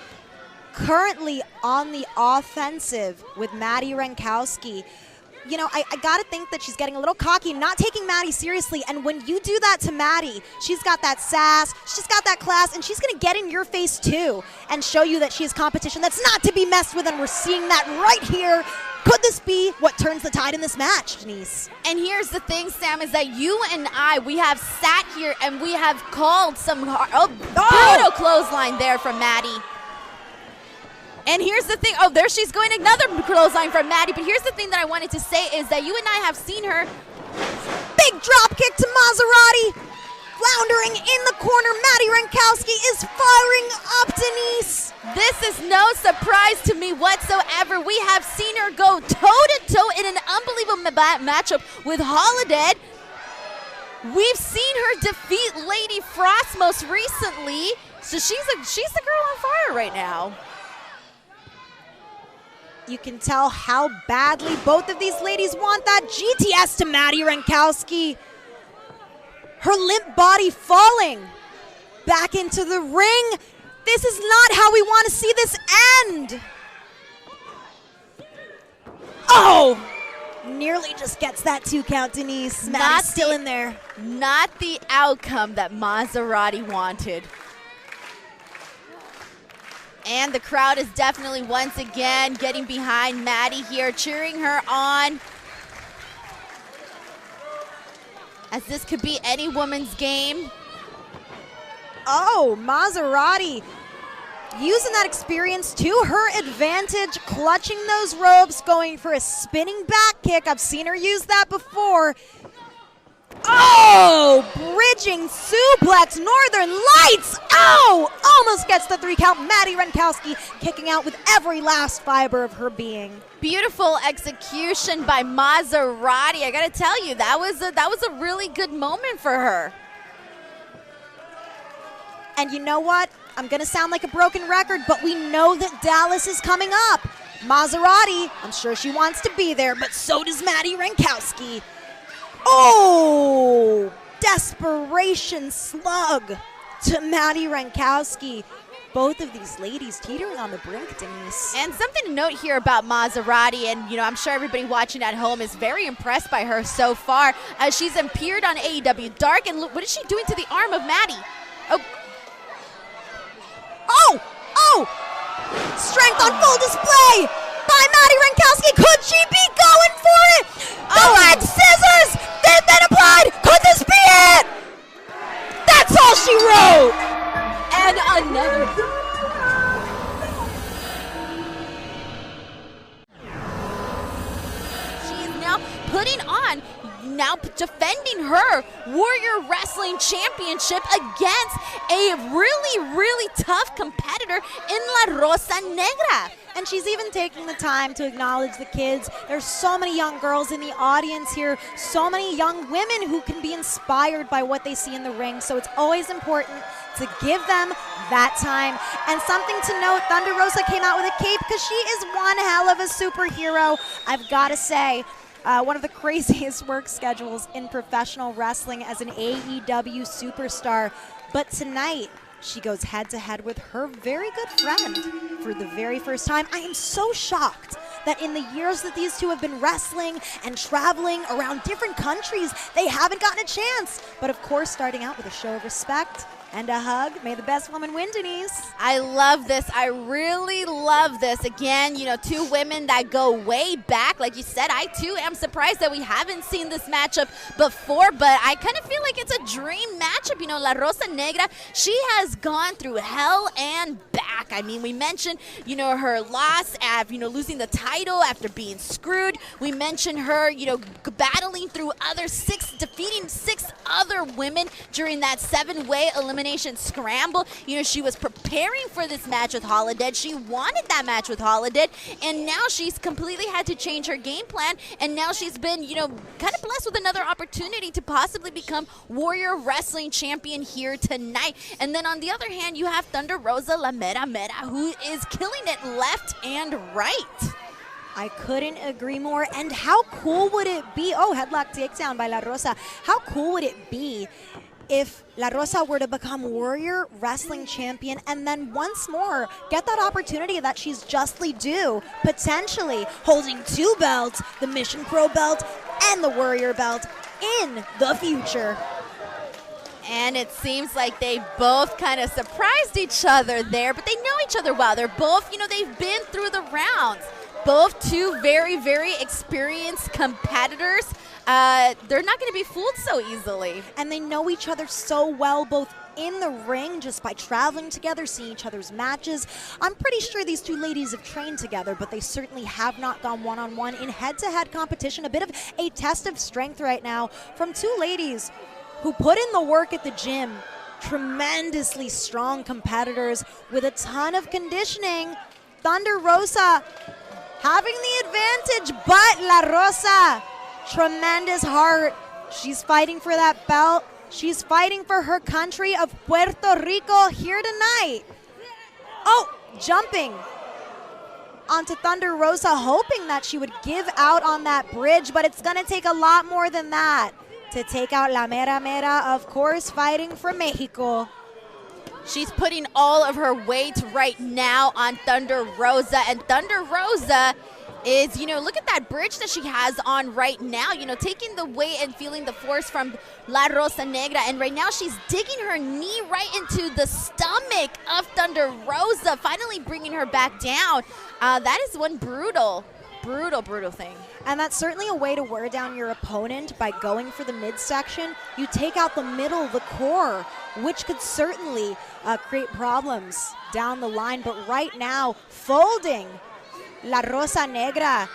currently on the offensive with Maddie Renkowski. You know, I got to think that she's getting a little cocky, not taking Maddie seriously. And when you do that to Maddie, she's got that sass, she's got that class, and she's going to get in your face too and show you that she is competition that's not to be messed with. And we're seeing that right here. Could this be what turns the tide in this match, Denise? And here's the thing, Sam, is that you and I, we have sat here and we have called some brutal clothesline there from Maddie. And here's the thing. Oh, there she's going, another clothesline from Maddie. But here's the thing that I wanted to say is that you and I have seen her. Big drop kick to Maserati. Floundering in the corner, Maddie Renkowski is firing up Denise. This is no surprise to me whatsoever. We have seen her go toe-to-toe in an unbelievable matchup with Holiday. We've seen her defeat Lady Frost most recently. So she's the girl on fire right now. You can tell how badly both of these ladies want that GTS to Maddie Renkowski. Her limp body falling back into the ring. This is not how we want to see this end. Oh! Nearly just gets that 2 count, Denise. Maddie's still in there. Not the outcome that Maserati wanted. And the crowd is definitely once again getting behind Maddie here, cheering her on. As this could be any woman's game. Oh, Maserati using that experience to her advantage, clutching those ropes, going for a spinning back kick. I've seen her use that before. Oh, bridging suplex, Northern Lights. Oh, almost gets the 3 count. Maddie Renkowski kicking out with every last fiber of her being. Beautiful execution by Maserati. I gotta tell you, that was a really good moment for her. And you know what? I'm gonna sound like a broken record, but we know that Dallas is coming up. Maserati, I'm sure she wants to be there, but so does Maddie Renkowski. Oh, desperation slug to Maddie Renkowski. Both of these ladies teetering on the brink, Denise. And something to note here about Maserati, and I'm sure everybody watching at home is very impressed by her so far, as she's appeared on AEW Dark, and look, what is she doing to the arm of Maddie? Oh! Strength on full display by Maddie Renkowski. Could she be going for it? The leg scissors! They've been applied! Could this be it? That's all she wrote! And another. She is now putting on, now defending her Warrior Wrestling Championship against a really, really tough competitor in La Rosa Negra. And she's even taking the time to acknowledge the kids. There's so many young girls in the audience here, so many young women who can be inspired by what they see in the ring. So it's always important to give them that time. And something to note, Thunder Rosa came out with a cape because she is one hell of a superhero. I've got to say, one of the craziest work schedules in professional wrestling as an AEW superstar. But tonight, she goes head-to-head with her very good friend for the very first time. I am so shocked that in the years that these two have been wrestling and traveling around different countries, they haven't gotten a chance. But of course, starting out with a show of respect and a hug. May the best woman win, Denise. I love this. I really love this. Again, 2 women that go way back. Like you said, I too am surprised that we haven't seen this matchup before, but I kind of feel like it's a dream matchup. La Rosa Negra, she has gone through hell and back. I mean, we mentioned, her loss at, losing the title after being screwed. We mentioned her, battling through defeating 6 other women during that 7-way elimination scramble. She was preparing for this match with Holiday. She wanted that match with Holiday, and now she's completely had to change her game plan, and now she's been, kind of blessed with another opportunity to possibly become Warrior Wrestling Champion here tonight. And then on the other hand, you have Thunder Rosa La Mera Mera, who is killing it left and right. I couldn't agree more. And how cool would it be? Oh, headlock takedown by La Rosa. How cool would it be if La Rosa were to become Warrior Wrestling Champion and then once more get that opportunity that she's justly due, potentially holding 2 belts, the Mission Pro belt and the Warrior belt in the future. And it seems like they both kind of surprised each other there, but they know each other well. They're both, they've been through the rounds. Both 2 very, very experienced competitors. They're not going to be fooled so easily. And they know each other so well, both in the ring, just by traveling together, seeing each other's matches. I'm pretty sure these 2 ladies have trained together, but they certainly have not gone one-on-one in head-to-head competition. A bit of a test of strength right now from 2 ladies who put in the work at the gym. Tremendously strong competitors with a ton of conditioning. Thunder Rosa having the advantage, but La Rosa, tremendous heart. She's fighting for that belt. She's fighting for her country of Puerto Rico here tonight. Oh, jumping onto Thunder Rosa, hoping that she would give out on that bridge, but it's gonna take a lot more than that to take out La Mera Mera, of course, fighting for Mexico. She's putting all of her weight right now on Thunder Rosa, and Thunder Rosa is, look at that bridge that she has on right now, taking the weight and feeling the force from La Rosa Negra, and right now she's digging her knee right into the stomach of Thunder Rosa, finally bringing her back down. That is one brutal thing. And that's certainly a way to wear down your opponent by going for the midsection. You take out the middle, the core, which could certainly create problems down the line. But right now, folding La Rosa Negra.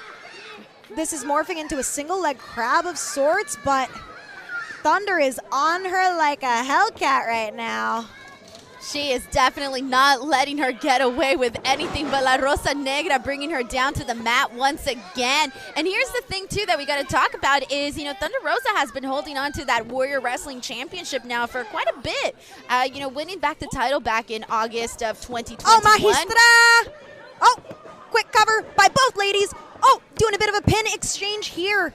This is morphing into a single leg crab of sorts, but Thunder is on her like a Hellcat right now. She is definitely not letting her get away with anything, but La Rosa Negra bringing her down to the mat once again. And here's the thing, too, that we got to talk about is, Thunder Rosa has been holding on to that Warrior Wrestling Championship now for quite a bit. Winning back the title back in August of 2021. Oh, Magistra! Oh, quick cover by both ladies. Oh, doing a bit of a pin exchange here.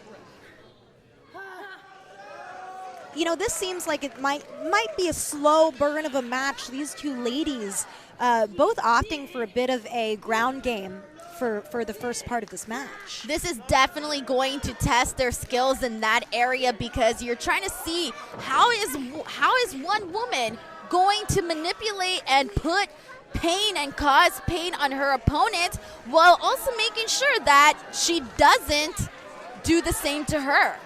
This seems like it might be a slow burn of a match. These 2 ladies both opting for a bit of a ground game for the first part of this match. This is definitely going to test their skills in that area, because you're trying to see how is one woman going to manipulate and put pain and cause pain on her opponent while also making sure that she doesn't do the same to her.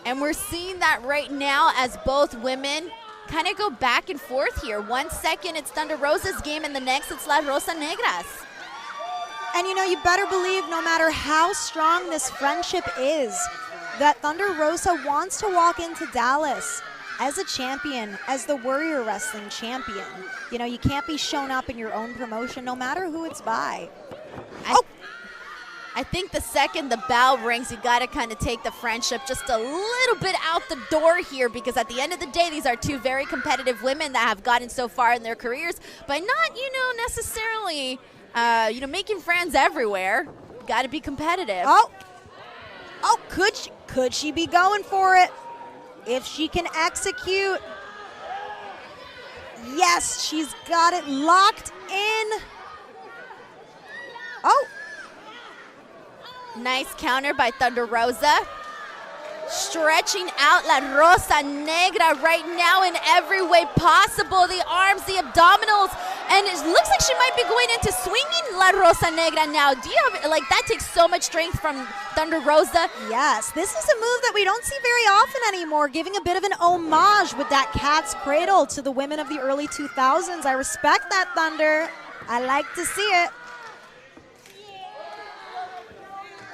And we're seeing that right now as both women kind of go back and forth here. 1 second it's Thunder Rosa's game, and the next it's La Rosa Negra's. And you better believe, no matter how strong this friendship is, that Thunder Rosa wants to walk into Dallas as a champion, as the Warrior Wrestling Champion. You can't be shown up in your own promotion, no matter who it's by. I think the second the bell rings, you got to kind of take the friendship just a little bit out the door here, because at the end of the day, these are 2 very competitive women that have gotten so far in their careers, but not, necessarily, making friends everywhere. Got to be competitive. Oh, could she be going for it? If she can execute. Yes, she's got it locked in. Oh. Nice counter by Thunder Rosa. Stretching out La Rosa Negra right now in every way possible. The arms, the abdominals, and it looks like she might be going into swinging La Rosa Negra now. Do you have, that takes so much strength from Thunder Rosa? Yes, this is a move that we don't see very often anymore, giving a bit of an homage with that cat's cradle to the women of the early 2000s. I respect that, Thunder. I like to see it.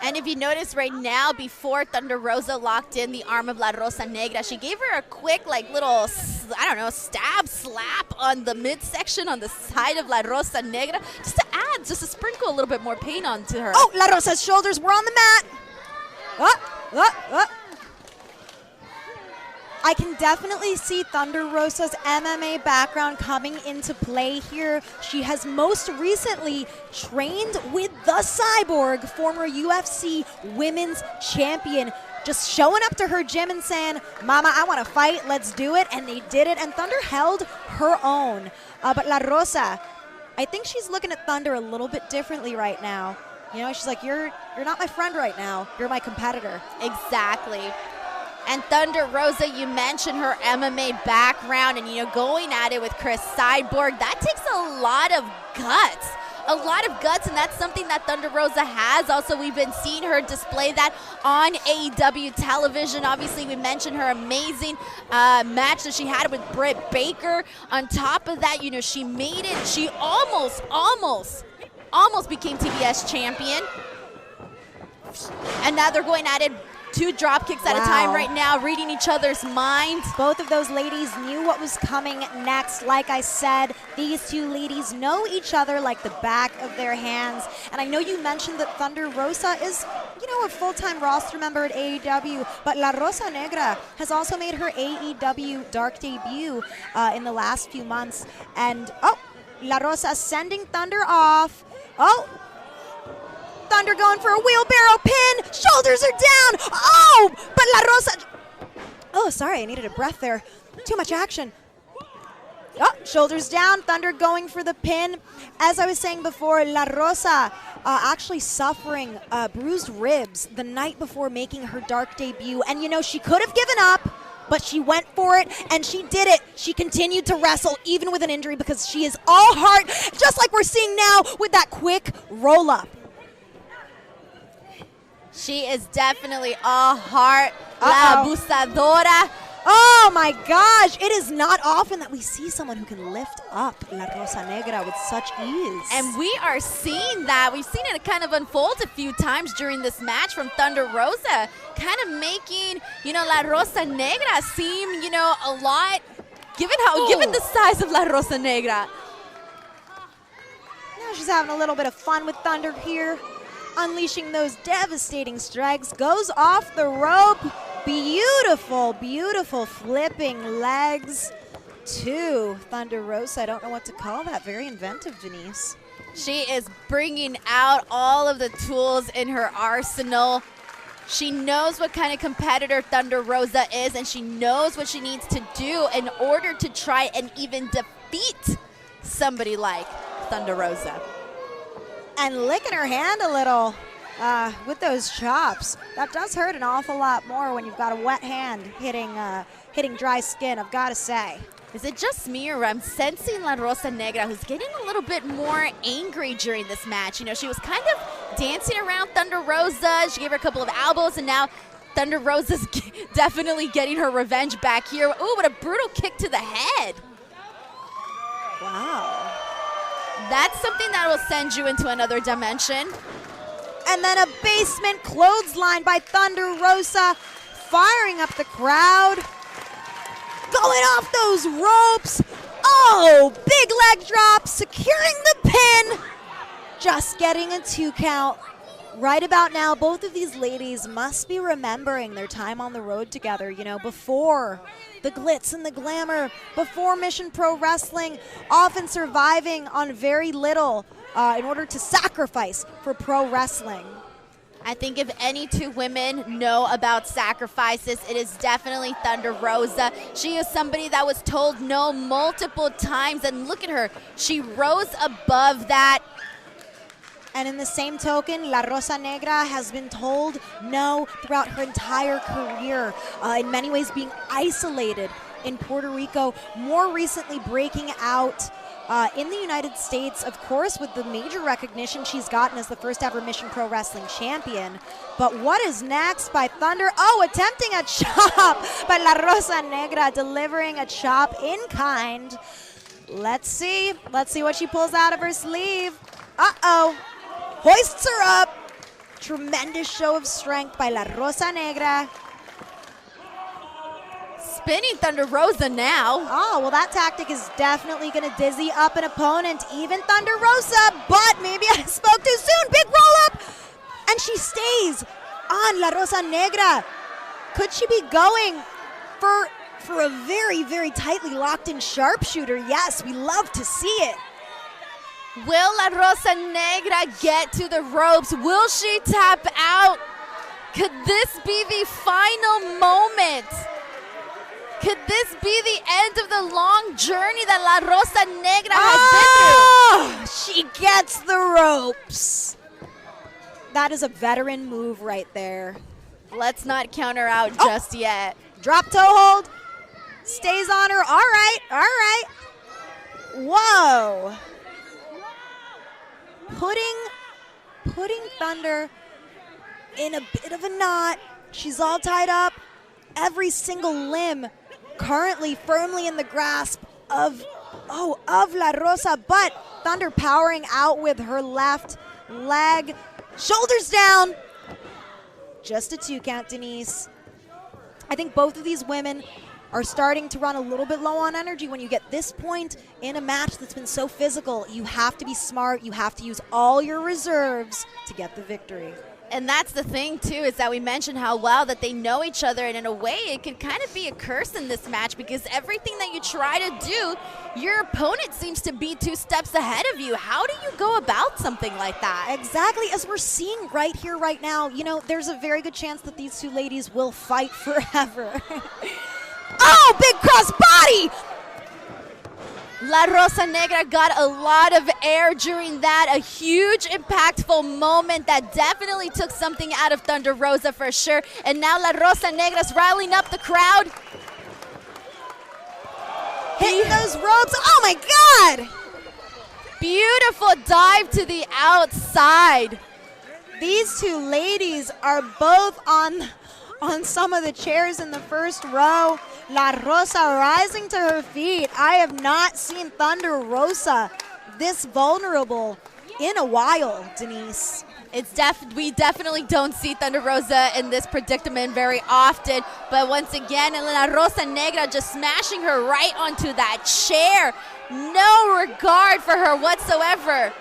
And if you notice right now, before Thunder Rosa locked in the arm of La Rosa Negra, she gave her a quick, little, stab, slap on the midsection on the side of La Rosa Negra, just to sprinkle a little bit more pain onto her. Oh, La Rosa's shoulders were on the mat. I can definitely see Thunder Rosa's MMA background coming into play here. She has most recently trained with the Cyborg, former UFC women's champion, just showing up to her gym and saying, Mama, I want to fight, let's do it, and they did it, and Thunder held her own. But La Rosa, I think she's looking at Thunder a little bit differently right now. You know, she's like, you're not my friend right now, you're my competitor. Exactly. And Thunder Rosa, you mentioned her MMA background and, you know, going at it with Chris Cyborg, that takes a lot of guts. A lot of guts, and that's something that Thunder Rosa has. Also, we've been seeing her display that on AEW television. Obviously, we mentioned her amazing match that she had with Britt Baker. On top of that, you know, she made it. She almost became TBS champion. And now they're going at it 2 drop kicks at a time right now, reading each other's minds. Both of those ladies knew what was coming next. Like I said, these 2 ladies know each other like the back of their hands. And I know you mentioned that Thunder Rosa is, you know, a full-time roster member at AEW, but La Rosa Negra has also made her AEW Dark debut in the last few months. And, oh, La Rosa sending Thunder off. Oh, Thunder going for a wheelbarrow pin. Shoulders are down. Oh, but La Rosa. Oh, sorry, I needed a breath there. Too much action. Oh, shoulders down. Thunder going for the pin. As I was saying before, La Rosa actually suffering bruised ribs the night before making her Dark debut. And, you know, she could have given up, but she went for it, and she did it. She continued to wrestle, even with an injury, because she is all heart, just like we're seeing now with that quick roll-up. She is definitely a heart, la abusadora. Oh my gosh, it is not often that we see someone who can lift up La Rosa Negra with such ease. And we are seeing that. We've seen it kind of unfold a few times during this match from Thunder Rosa, kind of making, you know, La Rosa Negra seem, you know, a lot, given the size of La Rosa Negra. Now she's having a little bit of fun with Thunder here. Unleashing those devastating strikes, goes off the rope. Beautiful, beautiful flipping legs to Thunder Rosa. I don't know what to call that. Very inventive, Denise. She is bringing out all of the tools in her arsenal. She knows what kind of competitor Thunder Rosa is, and she knows what she needs to do in order to try and even defeat somebody like Thunder Rosa. And licking her hand a little with those chops. That does hurt an awful lot more when you've got a wet hand hitting dry skin, I've got to say. Is it just me, or I'm sensing La Rosa Negra, who's getting a little bit more angry during this match? You know, she was kind of dancing around Thunder Rosa. She gave her a couple of elbows, and now Thunder Rosa's definitely getting her revenge back here. Ooh, what a brutal kick to the head. Wow. That's something that will send you into another dimension. And then a basement clothesline by Thunder Rosa, firing up the crowd. Going off those ropes. Oh, big leg drop, securing the pin. Just getting a 2 count. Right about now, both of these ladies must be remembering their time on the road together, you know, before the glitz and the glamour, before Mission Pro Wrestling, often surviving on very little in order to sacrifice for pro wrestling. I think if any 2 women know about sacrifices, it is definitely Thunder Rosa. She is somebody that was told no multiple times, and look at her. She rose above that. And in the same token, La Rosa Negra has been told no throughout her entire career, in many ways being isolated in Puerto Rico, more recently breaking out in the United States, of course, with the major recognition she's gotten as the first ever Mission Pro Wrestling champion. But what is next by Thunder? Oh, attempting a chop by La Rosa Negra, delivering a chop in kind. Let's see what she pulls out of her sleeve. Uh-oh. Hoists her up. Tremendous show of strength by La Rosa Negra. Spinning Thunder Rosa now. Oh, well, that tactic is definitely going to dizzy up an opponent, even Thunder Rosa, but maybe I spoke too soon. Big roll up, and she stays on La Rosa Negra. Could she be going for for a very, very tightly locked in sharpshooter. Yes, we love to see it. Will La Rosa Negra get to the ropes? Will she tap out? Could this be the final moment? Could this be the end of the long journey that La Rosa Negra has been through? She gets the ropes. That is a veteran move right there. Let's not count her out just yet. Drop toe hold. Stays on her. All right, all right. Whoa. Putting Thunder in a bit of a knot. She's all tied up. Every single limb currently firmly in the grasp of La Rosa, but Thunder powering out with her left leg. Shoulders down. Just a 2 count, Denise. I think both of these women are starting to run a little bit low on energy. When you get this point in a match that's been so physical, you have to be smart. You have to use all your reserves to get the victory. And that's the thing, too, is that we mentioned how well that they know each other. And in a way, it could kind of be a curse in this match because everything that you try to do, your opponent seems to be 2 steps ahead of you. How do you go about something like that? Exactly. As we're seeing right here, right now, you know, there's a very good chance that these 2 ladies will fight forever. Oh, big cross body! La Rosa Negra got a lot of air during that, a huge impactful moment that definitely took something out of Thunder Rosa for sure. And now La Rosa Negra's riling up the crowd. Hitting those ropes, oh my God! Beautiful dive to the outside. These 2 ladies are both on some of the chairs in the first row. La Rosa rising to her feet. I have not seen Thunder Rosa this vulnerable in a while, Denise. We definitely don't see Thunder Rosa in this predicament very often. But once again, La Rosa Negra just smashing her right onto that chair. No regard for her whatsoever.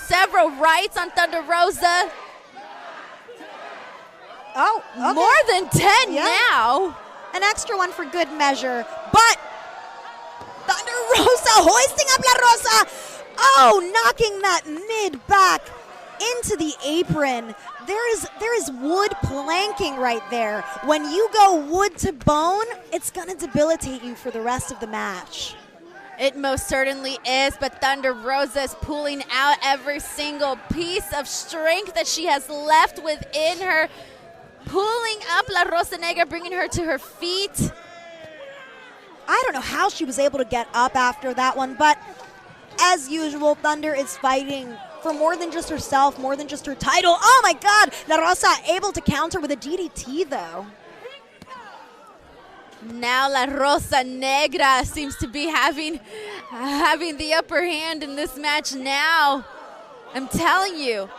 Several rights on Thunder Rosa. Oh, okay. More than 10 now. An extra one for good measure. But Thunder Rosa hoisting up La Rosa. Oh, knocking that mid back into the apron. There is wood planking right there. When you go wood to bone, it's going to debilitate you for the rest of the match. It most certainly is, but Thunder Rosa is pulling out every single piece of strength that she has left within her. Pulling up La Rosa Negra, bringing her to her feet. I don't know how she was able to get up after that one, but as usual, Thunder is fighting for more than just herself, more than just her title. Oh my God, La Rosa able to counter with a DDT though. Now La Rosa Negra seems to be having the upper hand in this match now. I'm telling you,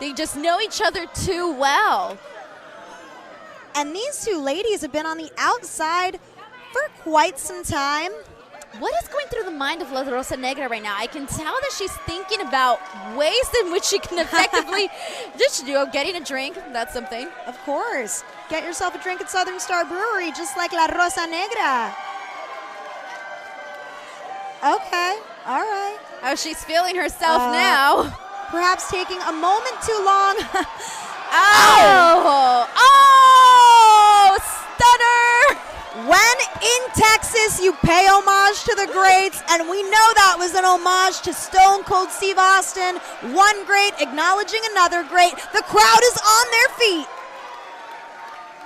they just know each other too well. And these 2 ladies have been on the outside for quite some time. What is going through the mind of La Rosa Negra right now? I can tell that she's thinking about ways in which she can effectively just getting a drink. That's something. Of course. Get yourself a drink at Southern Star Brewery, just like La Rosa Negra. Okay, all right. Oh, she's feeling herself now. Perhaps taking a moment too long. Stunner! When in Texas, you pay homage to the greats, and we know that was an homage to Stone Cold Steve Austin. One great acknowledging another great. The crowd is on their feet.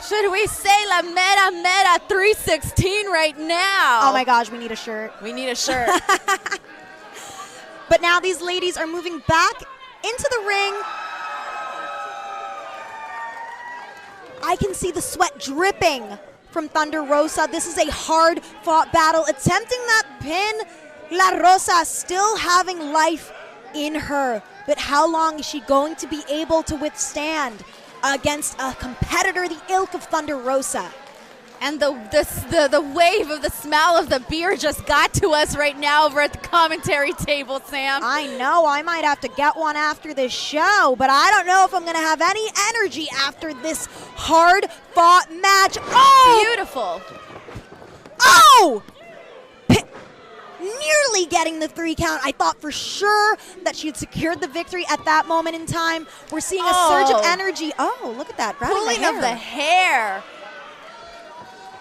Should we say La Mera Mera 316 right now? Oh my gosh, we need a shirt. We need a shirt. But now these ladies are moving back into the ring. I can see the sweat dripping from Thunder Rosa. This is a hard-fought battle. Attempting that pin, La Rosa still having life in her. But how long is she going to be able to withstand against a competitor the ilk of Thunder Rosa? And the wave of the smell of the beer just got to us right now over at the commentary table, Sam. I know. I might have to get one after this show, but I don't know if I'm going to have any energy after this hard-fought match. Oh! Beautiful. Oh! Nearly getting the 3 count. I thought for sure that she had secured the victory at that moment in time. We're seeing a surge of energy. Oh, look at that. Grabbing Pulling of the hair.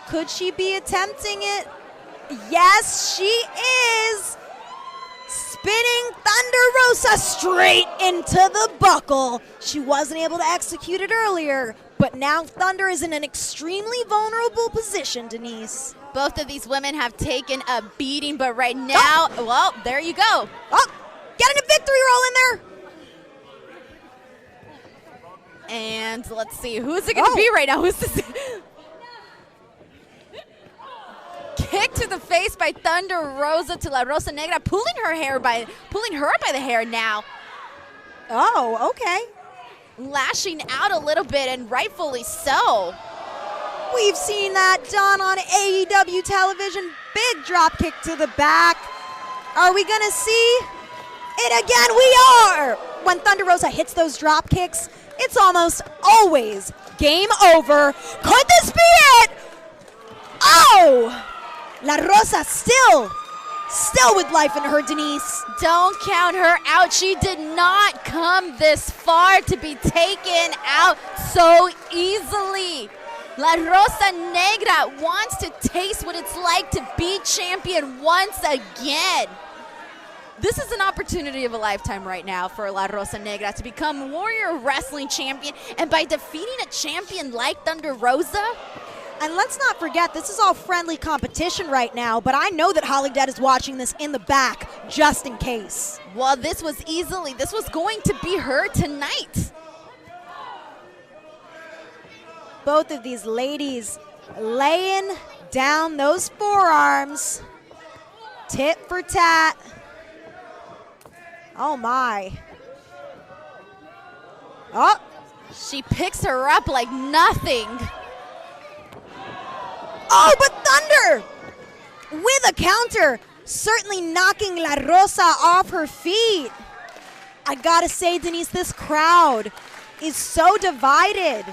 Could she be attempting it? Yes, she is. Spinning Thunder Rosa straight into the buckle. She wasn't able to execute it earlier, but now Thunder is in an extremely vulnerable position, Denise. Both of these women have taken a beating, but right now, well, there you go. Oh, getting a victory roll in there. And let's see, who's it going to be right now? Who's this? Kick to the face by Thunder Rosa to La Rosa Negra, pulling her up by the hair now. Oh, okay. Lashing out a little bit, and rightfully so. We've seen that done on AEW television. Big drop kick to the back. Are we gonna see it again? We are! When Thunder Rosa hits those drop kicks, it's almost always game over. Could this be it? Oh! La Rosa still with life in her, Denise. Don't count her out. She did not come this far to be taken out so easily. La Rosa Negra wants to taste what it's like to be champion once again. This is an opportunity of a lifetime right now for La Rosa Negra to become Warrior Wrestling Champion, and by defeating a champion like Thunder Rosa. And let's not forget, this is all friendly competition right now, but I know that Hollydead is watching this in the back, just in case. Well, this was going to be her tonight. Both of these ladies laying down those forearms, tit for tat. Oh my. Oh. She picks her up like nothing. Oh, but Thunder with a counter, certainly knocking La Rosa off her feet. I gotta say, Denise, this crowd is so divided.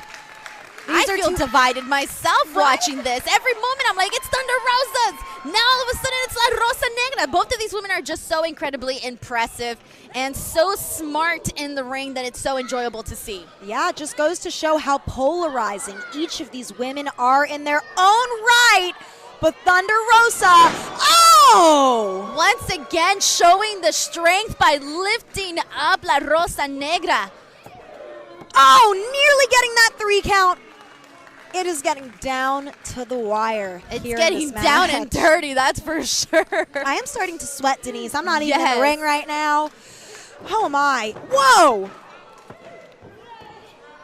I feel divided myself watching this. Every moment I'm like, it's Thunder Rosa's. Now all of a sudden it's La Rosa Negra. Both of these women are just so incredibly impressive and so smart in the ring that it's so enjoyable to see. Yeah, it just goes to show how polarizing each of these women are in their own right. But Thunder Rosa, oh! Once again showing the strength by lifting up La Rosa Negra. Oh, nearly getting that 3 count. It is getting down to the wire. It's getting down and dirty, that's for sure. I am starting to sweat, Denise. I'm not even in the ring right now. Oh my. Whoa!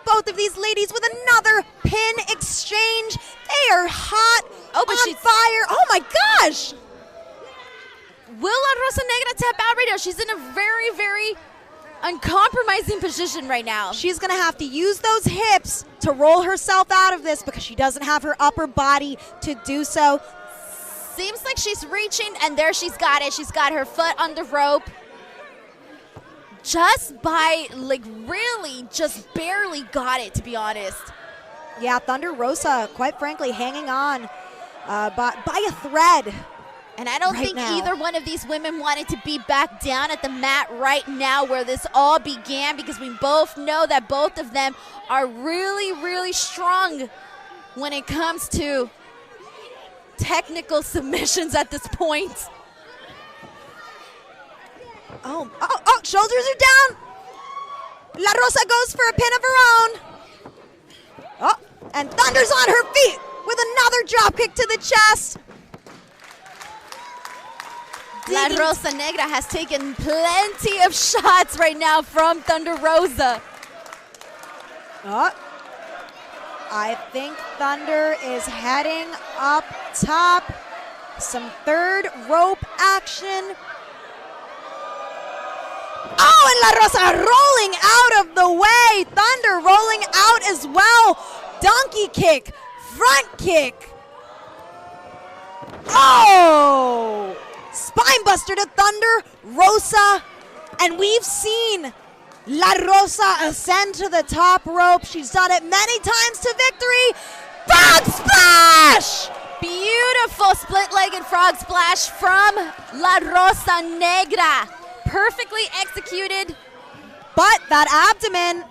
Both of these ladies with another pin exchange. They are hot, on fire. Oh my gosh! Will La Rosa Negra tap out right now? She's in a very, very uncompromising position right now. She's going to have to use those hips to roll herself out of this because she doesn't have her upper body to do so. Seems like she's reaching, and there she's got it. She's got her foot on the rope. Just by, like, really just barely got it, to be honest. Yeah, Thunder Rosa, quite frankly, hanging on by a thread. And I don't think either one of these women wanted to be back down at the mat right now where this all began, because we both know that both of them are really, really strong when it comes to technical submissions at this point. Oh, shoulders are down. La Rosa goes for a pin of her own. Oh, and Thunder's on her feet with another drop kick to the chest. La Rosa Negra has taken plenty of shots right now from Thunder Rosa. Oh, I think Thunder is heading up top. Some third rope action. Oh, and La Rosa rolling out of the way. Thunder rolling out as well. Donkey kick, front kick. Oh! Spinebuster to Thunder Rosa. And we've seen La Rosa ascend to the top rope. She's done it many times to victory. Frog Splash! Beautiful split-legged frog splash from La Rosa Negra. Perfectly executed. But that abdomen,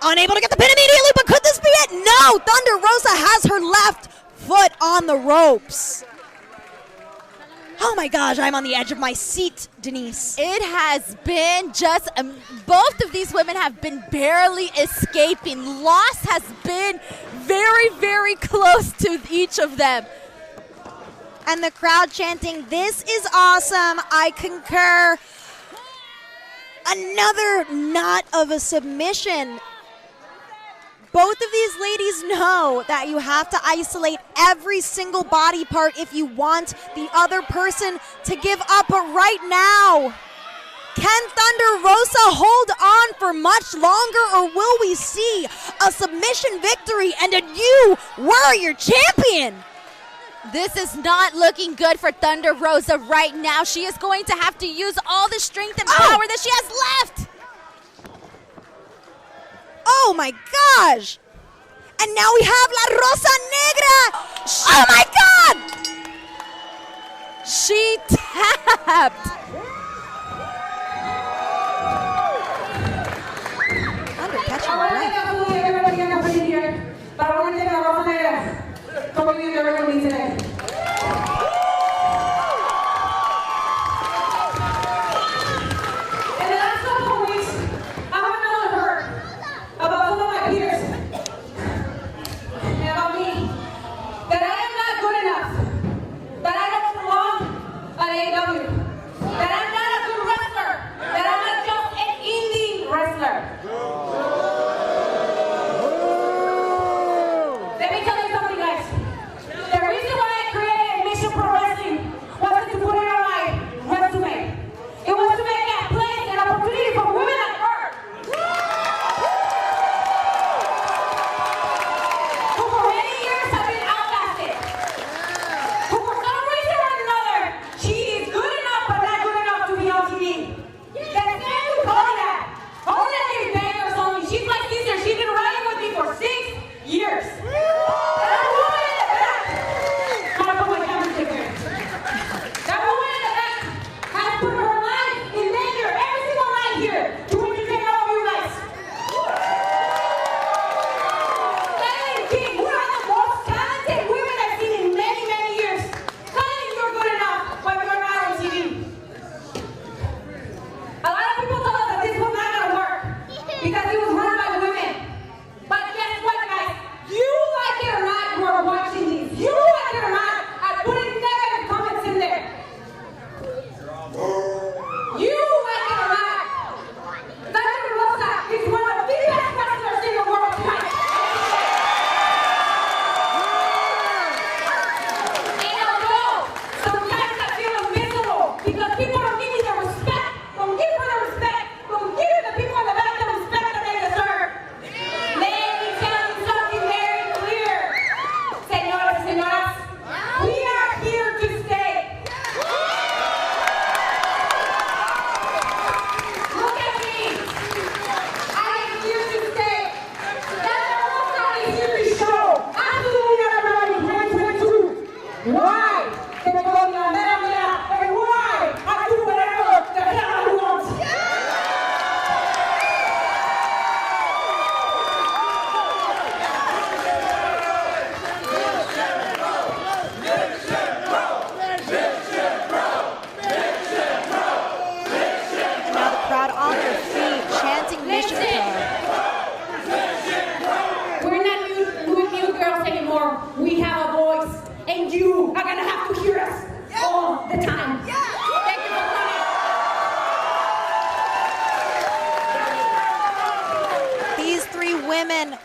unable to get the pin immediately, but could this be it? No, Thunder Rosa has her left foot on the ropes. Oh my gosh, I'm on the edge of my seat, Denise. It has been just, both of these women have been barely escaping. Loss has been very, very close to each of them. And the crowd chanting, "This is awesome, I concur." Another knot of a submission. Both of these ladies know that you have to isolate every single body part if you want the other person to give up. But right now, can Thunder Rosa hold on for much longer, or will we see a submission victory and a new Warrior Champion? This is not looking good for Thunder Rosa right now. She is going to have to use all the strength and power that she has left. Oh my gosh! And now we have La Rosa Negra! Oh my god! She tapped. Under catching her breath.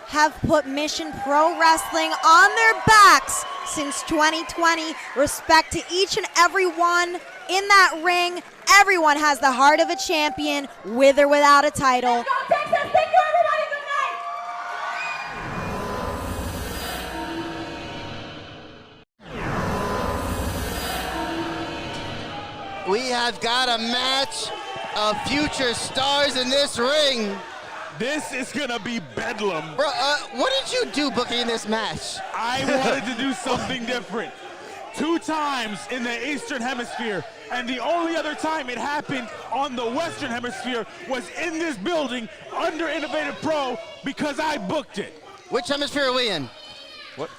Have put Mission Pro Wrestling on their backs since 2020. Respect to each and every one in that ring. Everyone has the heart of a champion, with or without a title. Let's go, Texas! Thank you, everybody. Good night. We have got a match of future stars in this ring. This is gonna be bedlam. Bro, what did you do booking this match? I wanted to do something different. 2 times in the Eastern Hemisphere, and the only other time it happened on the Western Hemisphere was in this building under Innovative Pro because I booked it. Which hemisphere are we in? What?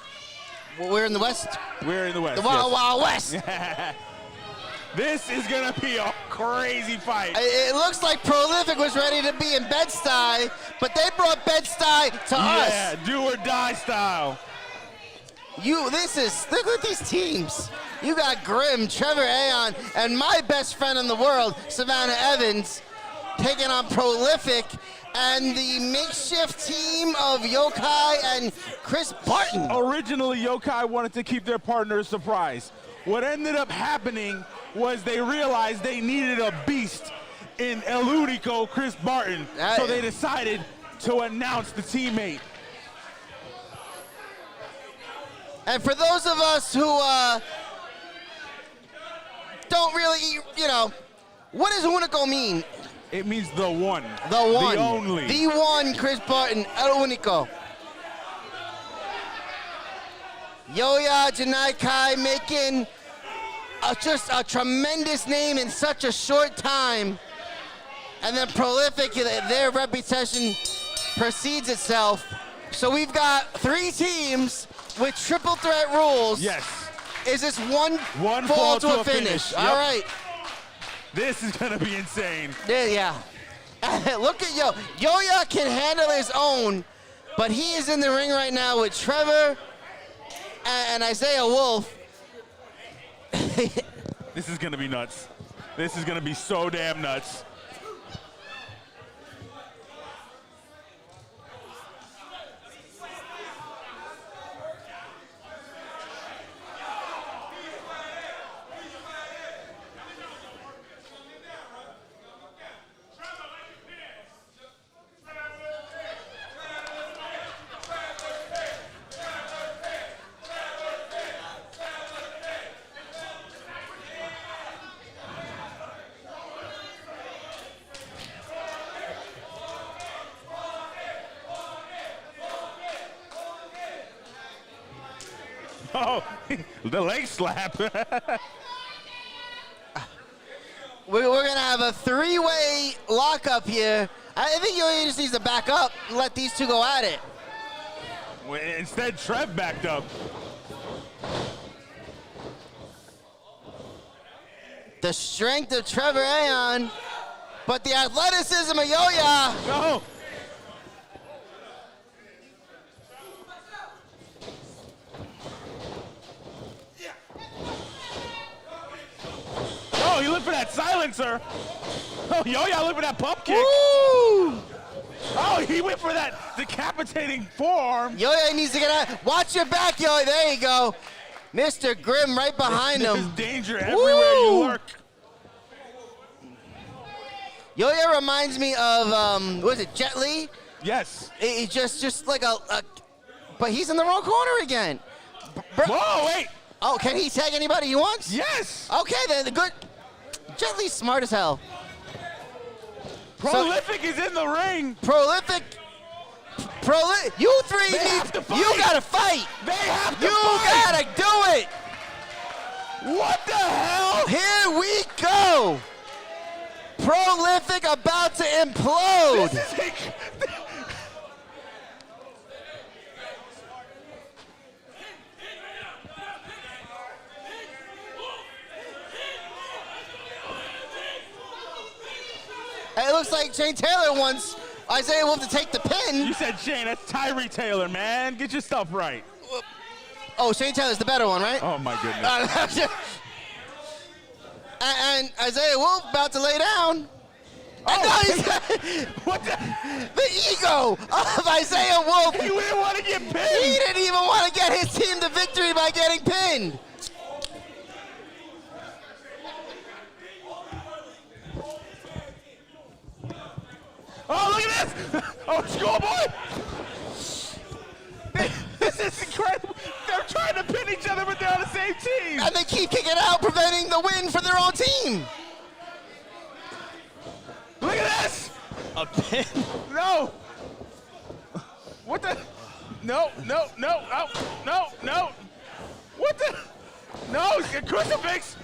We're in the West? We're in the West. The Wild Wild West. This is gonna be a crazy fight. It looks like Prolific was ready to be in Bed-Stuy, but they brought Bed-Stuy to us. Yeah, do or die style. Look at these teams. You got Grimm, Trevor Aeon, and my best friend in the world, Savannah Evans, taking on Prolific and the makeshift team of Yokai and Chris Barton. Originally, Yokai wanted to keep their partner a surprise. What ended up happening was they realized they needed a beast in El Único, Chris Barton, so they decided to announce the teammate. And for those of us who don't really, what does Único mean? It means the one. The one. The only. The one, Chris Barton, El Único. Yoya Janai Kai making just a tremendous name in such a short time. And then Prolific, their reputation precedes itself. So we've got 3 teams with triple threat rules. Yes. Is this one fall to a finish? Yep. All right. This is going to be insane. Yeah. Look at Yoya can handle his own, but he is in the ring right now with Trevor and Isaiah Wolf. This is going to be nuts. This is going to be so damn nuts. Oh, the leg slap. We're going to have a 3-way lockup here. I think Yoya just needs to back up and let these two go at it. Instead, Trev backed up. The strength of Trevor Aeon, but the athleticism of Yoya. No. Oh, he looked for that silencer. Oh, Yoya looked for that pump kick. Woo! Oh, he went for that decapitating forearm. Yoya needs to get out. Watch your back, Yoya. There you go. Mr. Grimm right behind him. There's danger everywhere you lurk. Yoya reminds me of, what is it, Jet Li? Yes. He just like but he's in the wrong corner again. Whoa, wait. Oh, can he tag anybody he wants? Yes. Okay, then the good. Jet Li's smart as hell. Prolific is in the ring. Prolific. You three They have to fight. You gotta fight. They have to You fight. gotta do it. What the hell? Here we go. Prolific about to implode. This is It looks like Shane Taylor wants Isaiah Wolf to take the pin. You said Shane, that's Tyree Taylor, man. Get your stuff right. Oh, Shane Taylor's the better one, right? Oh, my goodness. And Isaiah Wolf about to lay down. Oh, what the ego of Isaiah Wolf. He didn't want to get pinned. He didn't even want to get his team the victory by getting pinned. Oh, look at this! Oh, schoolboy! This is incredible. They're trying to pin each other, but they're on the same team. And they keep kicking out, preventing the win for their own team team. Look at this! A pin? No! What the? No. What the? No, a crucifix!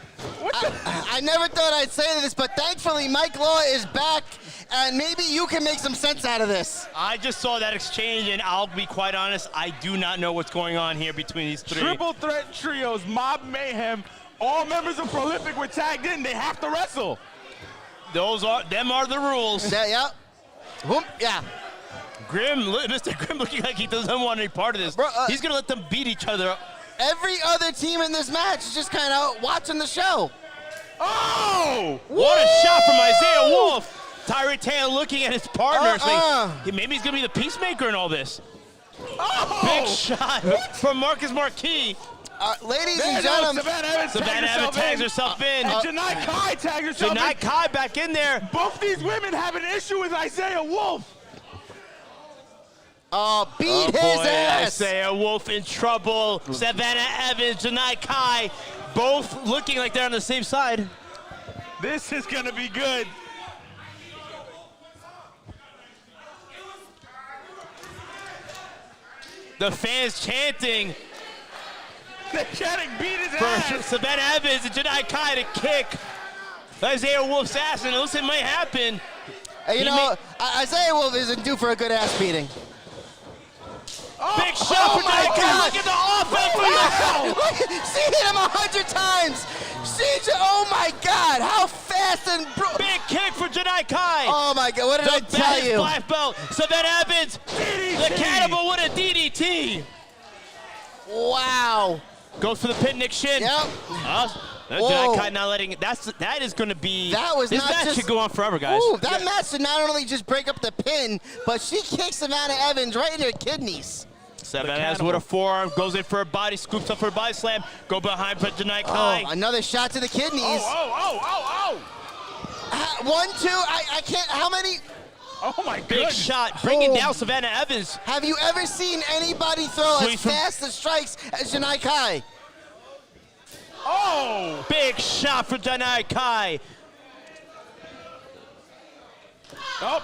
What the? I never thought I'd say this, but thankfully Mike Law is back, and maybe you can make some sense out of this. I just saw that exchange, and I'll be quite honest, I do not know what's going on here between these three. Triple threat trios, Mob Mayhem, all members of Prolific were tagged in. They have to wrestle. Them are the rules. Yeah. Whoop, yeah. Mr. Grimm looking like he doesn't want any part of this. Bro, he's going to let them beat each other up. Every other team in this match is just kind of watching the show. Oh! What a shot from Isaiah Wolf. Tyree Taylor looking at his partner saying, maybe he's going to be the peacemaker in all this. Oh! Big shot from Marcus Marquis. Ladies and gentlemen, Savannah Evans tags herself in. Janai Kai tagged herself in. Janai Kai back in there. Both these women have an issue with Isaiah Wolf. Beat his ass. Isaiah Wolf in trouble. Savannah Evans, Janai Kai, both looking like they're on the same side. This is going to be good. The fans chanting. They're chanting, beat his for ass. Savannah Evans and Janai Kai to kick Isaiah Wolf's ass, and it looks like it might happen. You know, Isaiah Wolf isn't due for a good ass beating. Big shot for Janai Kai. Look at the offense. She hit him 100 times. Oh my God, how fast and big kick for Janai Kai. Oh my God, what did I tell you? Black belt. Savannah Evans, DDT. The cannibal with a DDT. Wow. Goes for the pin, Nick Shin. Yep. Janai Kai not letting it. That is going to be. That was this not match just, should go on forever, guys. Ooh, that match should not only just break up the pin, but she kicks Savannah Evans right in her kidneys. Savannah has with a forearm, goes in for a body, scoops up for a body slam, go behind for Janai Kai. Another shot to the kidneys. 1, 2, I can't, how many? Oh my Big goodness. shot, bringing down Savannah Evans. Have you ever seen anybody throw as fast as strikes as Janai Kai? Oh! Big shot for Janai Kai.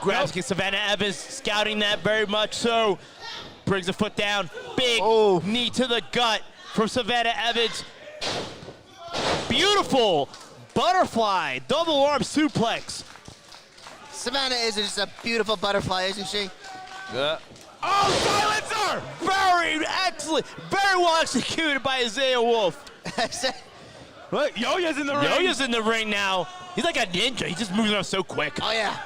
Grabs Savannah Evans, scouting that very much so. Brings a foot down. Big knee to the gut from Savannah Evans. Beautiful butterfly, double arm suplex. Savannah is just a beautiful butterfly, isn't she? Yeah. Oh, silencer! Very excellent, very well executed by Isaiah Wolf. Look, Yo-Yo's in the ring. Yo-Yo's in the ring now. He's like a ninja. He just moves around so quick. Oh, yeah.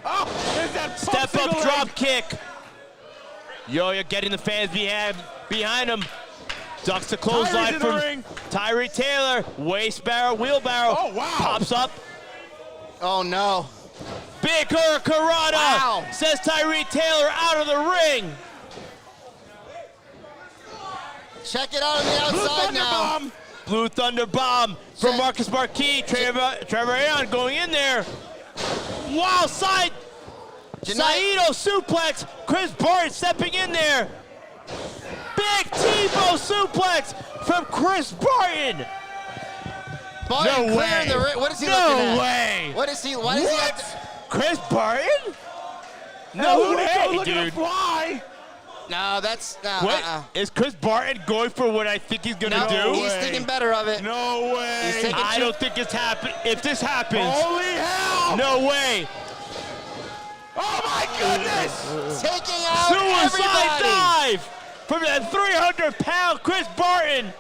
Oh, there's that step up drop kick. Yo-Yo getting the fans behind him. Ducks the clothesline from Tyree Taylor. Waist barrel, wheelbarrow. Oh, wow. Pops up. Oh, no. Big Hurricanrana. Wow. Says Tyree Taylor out of the ring. Check it out on the outside now. Blue Thunder Bomb from Marcus Marquis. Trevor Aon going in there. Wild side. Saito suplex. Chris Barton stepping in there. Big Tebow suplex from Chris Barton. Barton no way. The what is he looking at? No way. What is he? What is he? Chris Barton? No way, dude. Fly. No, that's Is Chris Barton going for what I think he's gonna do? He's thinking better of it. No way. I don't think it's happening. If this happens, holy hell! No way. Oh my goodness! Taking out Suicide everybody. dive from that 300-pound Chris Barton.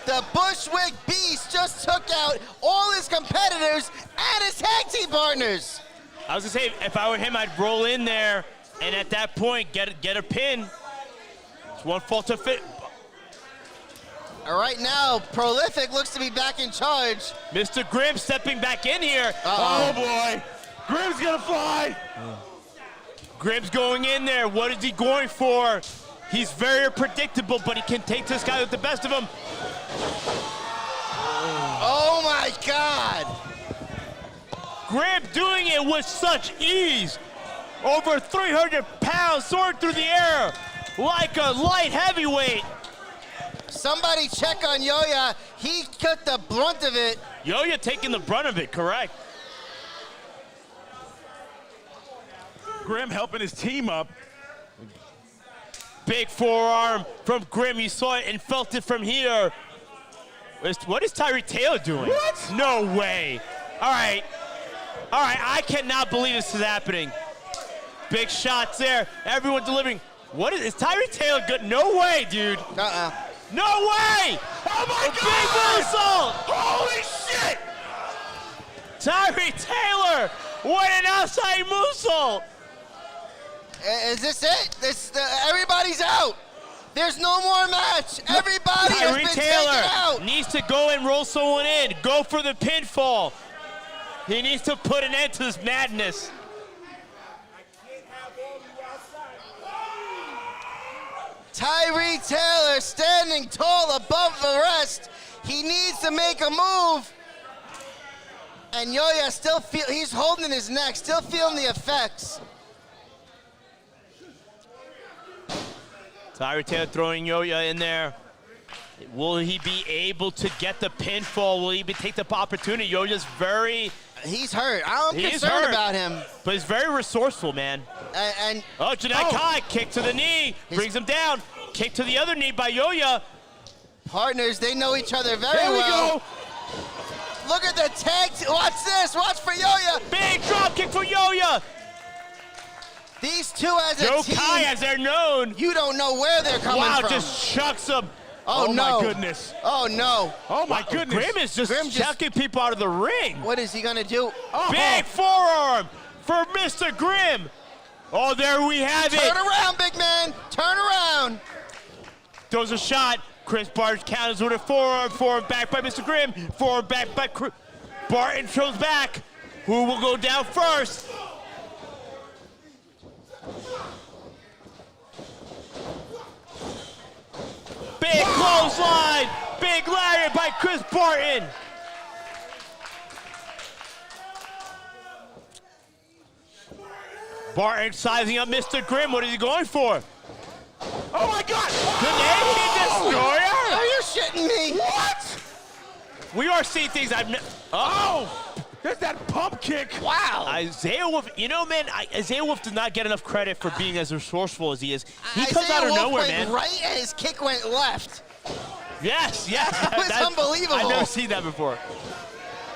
The Bushwick Beast just took out all his competitors and his tag team partners. I was gonna say, if I were him, I'd roll in there and at that point get a pin. It's one fall to fit. All right, now Prolific looks to be back in charge. Mr. Grimm stepping back in here. Oh boy, Grimm's gonna fly. Grimm's going in there. What is he going for? He's very predictable, but he can take this guy with the best of him. Oh my God! Grimm doing it with such ease. Over 300 pounds soaring through the air like a light heavyweight. Somebody check on Yoya. He took the brunt of it. Yoya taking the brunt of it, correct. Grim helping his team up. Big forearm from Grim. You saw it and felt it from here. What is Tyree Taylor doing? What? No way. All right. All right, I cannot believe this is happening. Big shots there. Everyone delivering. What is Tyree Taylor good? No way, dude. No way! Oh my God! Big moonsault! Holy shit! Tyree Taylor! What an outside moonsault! Is this it? Everybody's out. There's no more match. Everybody has Tyree been Taylor taken out. needs to go and roll someone in. Go for the pinfall. He needs to put an end to this madness. Tyree Taylor standing tall above the rest. He needs to make a move. And Yoya still he's holding his neck, still feeling the effects. Tyree Taylor throwing Yoya in there. Will he be able to get the pinfall? Will he take the opportunity? Yoya's very... He's hurt. I'm concerned about him. But he's very resourceful, man. Oh, Janai Kai, kick to the knee, brings him down. Kick to the other knee by Yoya. Partners, they know each other very There we well. go. Look at the tag. Watch this. Watch for Yoya. Big drop kick for Yoya. These two as a Joe team. Kai, as they're known. You don't know where they're coming from. Wow, just chucks them. Oh, no. my goodness. Oh, no. Oh, my goodness. Grim is just chucking people out of the ring. What is he going to do? Big forearm for Mr. Grim. Oh, there we have it. Turn around, big man. Turn around. Throws a shot. Chris Barton counters with a forearm. Forearm back by Mr. Grim. Forearm back by Barton throws back. Who will go down first? Big clothesline. Big lariat by Chris Barton. Barton sizing up Mr. Grim. What is he going for? Oh my God! Canadian Destroyer? Are you shitting me? What? We are seeing things I've never. Oh! There's that pump kick. Wow. Isaiah Wolf, you know, man, Isaiah Wolf did not get enough credit for being as resourceful as he is. He comes Isaiah out of Wolf nowhere, went man. right and his kick went left. Yes. That was unbelievable. I've never seen that before.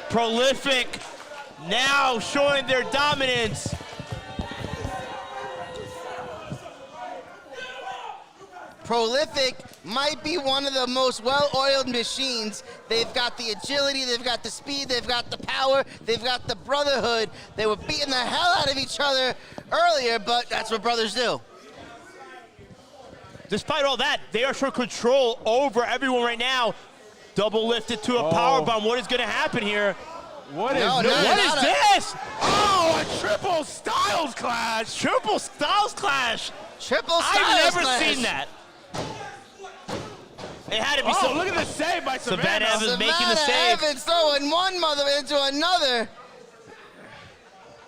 Prolific now showing their dominance. Prolific might be one of the most well-oiled machines. They've got the agility, they've got the speed, they've got the power, they've got the brotherhood. They were beating the hell out of each other earlier, but that's what brothers do. Despite all that, they are showing control over everyone right now. Double lifted to a powerbomb. What is going to happen here? What is this? Oh, a triple Styles Clash! Triple Styles Clash! Triple Styles I've never Clash. seen that. It had to be Oh, look at the save by Savannah. Evans making the save. Evans throwing one mother into another.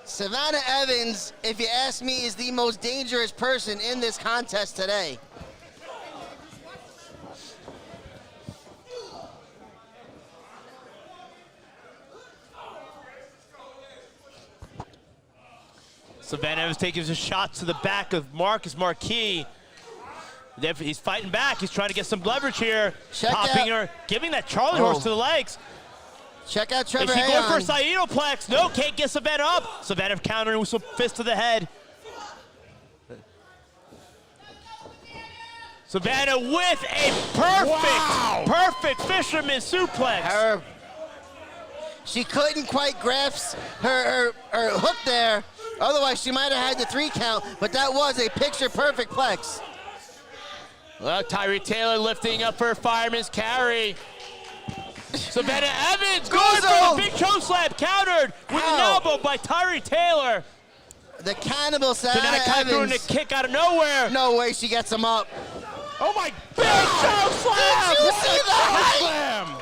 Savannah Evans, if you ask me, is the most dangerous person in this contest today. Savannah Evans taking a shot to the back of Marcus Marquis. He's fighting back. He's trying to get some leverage here. Popping her, giving that Charlie horse to the legs. Check out Trevor Is she going for a Ayon. Saidoplex? No, can't get Savannah up. Savannah countering with some fist to the head. Savannah with a perfect fisherman suplex. She couldn't quite grasp her hook there. Otherwise, she might have had the 3 count, but that was a picture-perfect plex. Well, Tyree Taylor lifting up her fireman's carry. Savannah Evans going for the big choke slam, countered with an elbow by Tyree Taylor. The cannibal Savannah Evans throwing a kick out of nowhere. No way she gets him up. Oh my! Big choke slam! Did you see the height?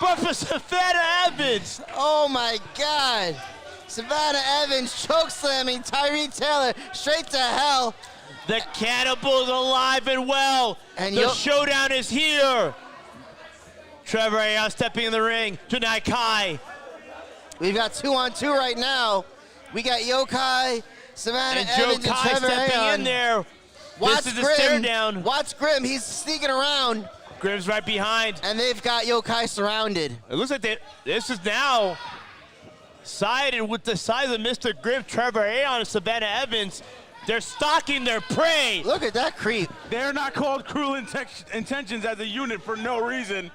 But for Savannah Evans. Oh my God. Savannah Evans choke slamming Tyree Taylor straight to hell. The Cannibal's alive and well. And the showdown is here. Trevor Aeon stepping in the ring. Janai Kai. We've got 2-on-2 right now. We got Yokai, Savannah And Joe Evans, and Kai Trevor stepping Aeon. in there. Watch This is a stare down. Watch Grim. He's sneaking around. Grim's right behind. And they've got Yokai surrounded. It looks like this is now sided with the size of Mr. Grim, Trevor Aeon, and Savannah Evans. They're stalking their prey. Look at that creep. They're not called Cruel Intentions as a unit for no reason.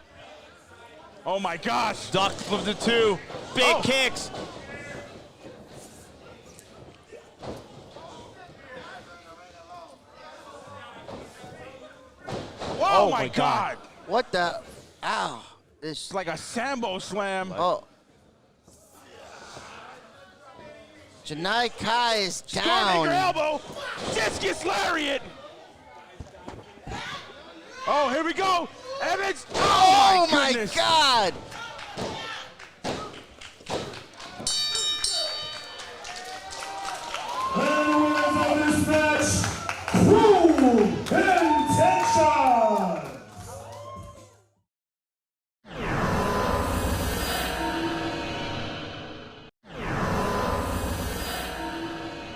Oh my gosh. Duck from the 2. Big kicks. Oh my God. What the? Ow. It's like a Sambo slam. Oh. Janai Kai is down. Stormaker elbow. Discus lariat. Oh, here we go. Evans. Oh, my my goodness. God. And the winners of this match, Cruel Intentions.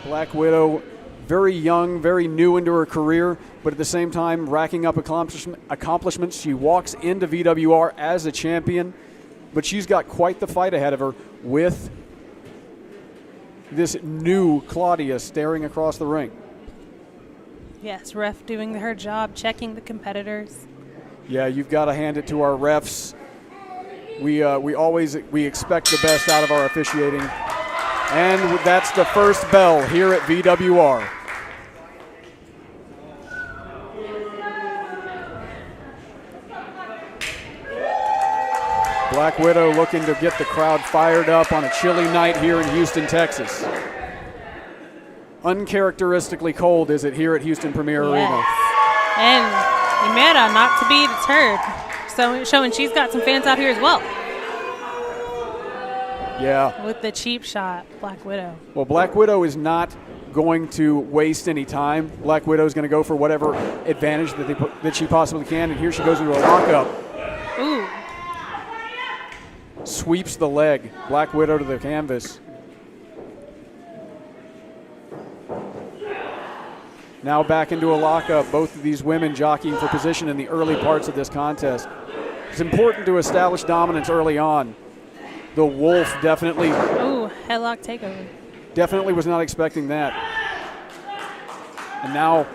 Black Widow, very young, very new into her career, but at the same time racking up accomplishments. She walks into VWR as a champion, but she's got quite the fight ahead of her with this new Claudia staring across the ring. Yes, ref doing her job, checking the competitors. Yeah, you've got to hand it to our refs. We expect the best out of our officiating. And that's the first bell here at VWR. Black Widow looking to get the crowd fired up on a chilly night here in Houston, Texas. Uncharacteristically cold is it here at Houston Premier Arena. And Miranda not to be deterred, so showing she's got some fans out here as well. Yeah. With the cheap shot, Black Widow. Well, Black Widow is not going to waste any time. Black Widow is going to go for whatever advantage that she possibly can, and here she goes into a lockup. Ooh. Sweeps the leg. Black Widow to the canvas. Now back into a lockup. Both of these women jockeying for position in the early parts of this contest. It's important to establish dominance early on. The Wolf definitely. Ooh, headlock takeover. Definitely was not expecting that. And now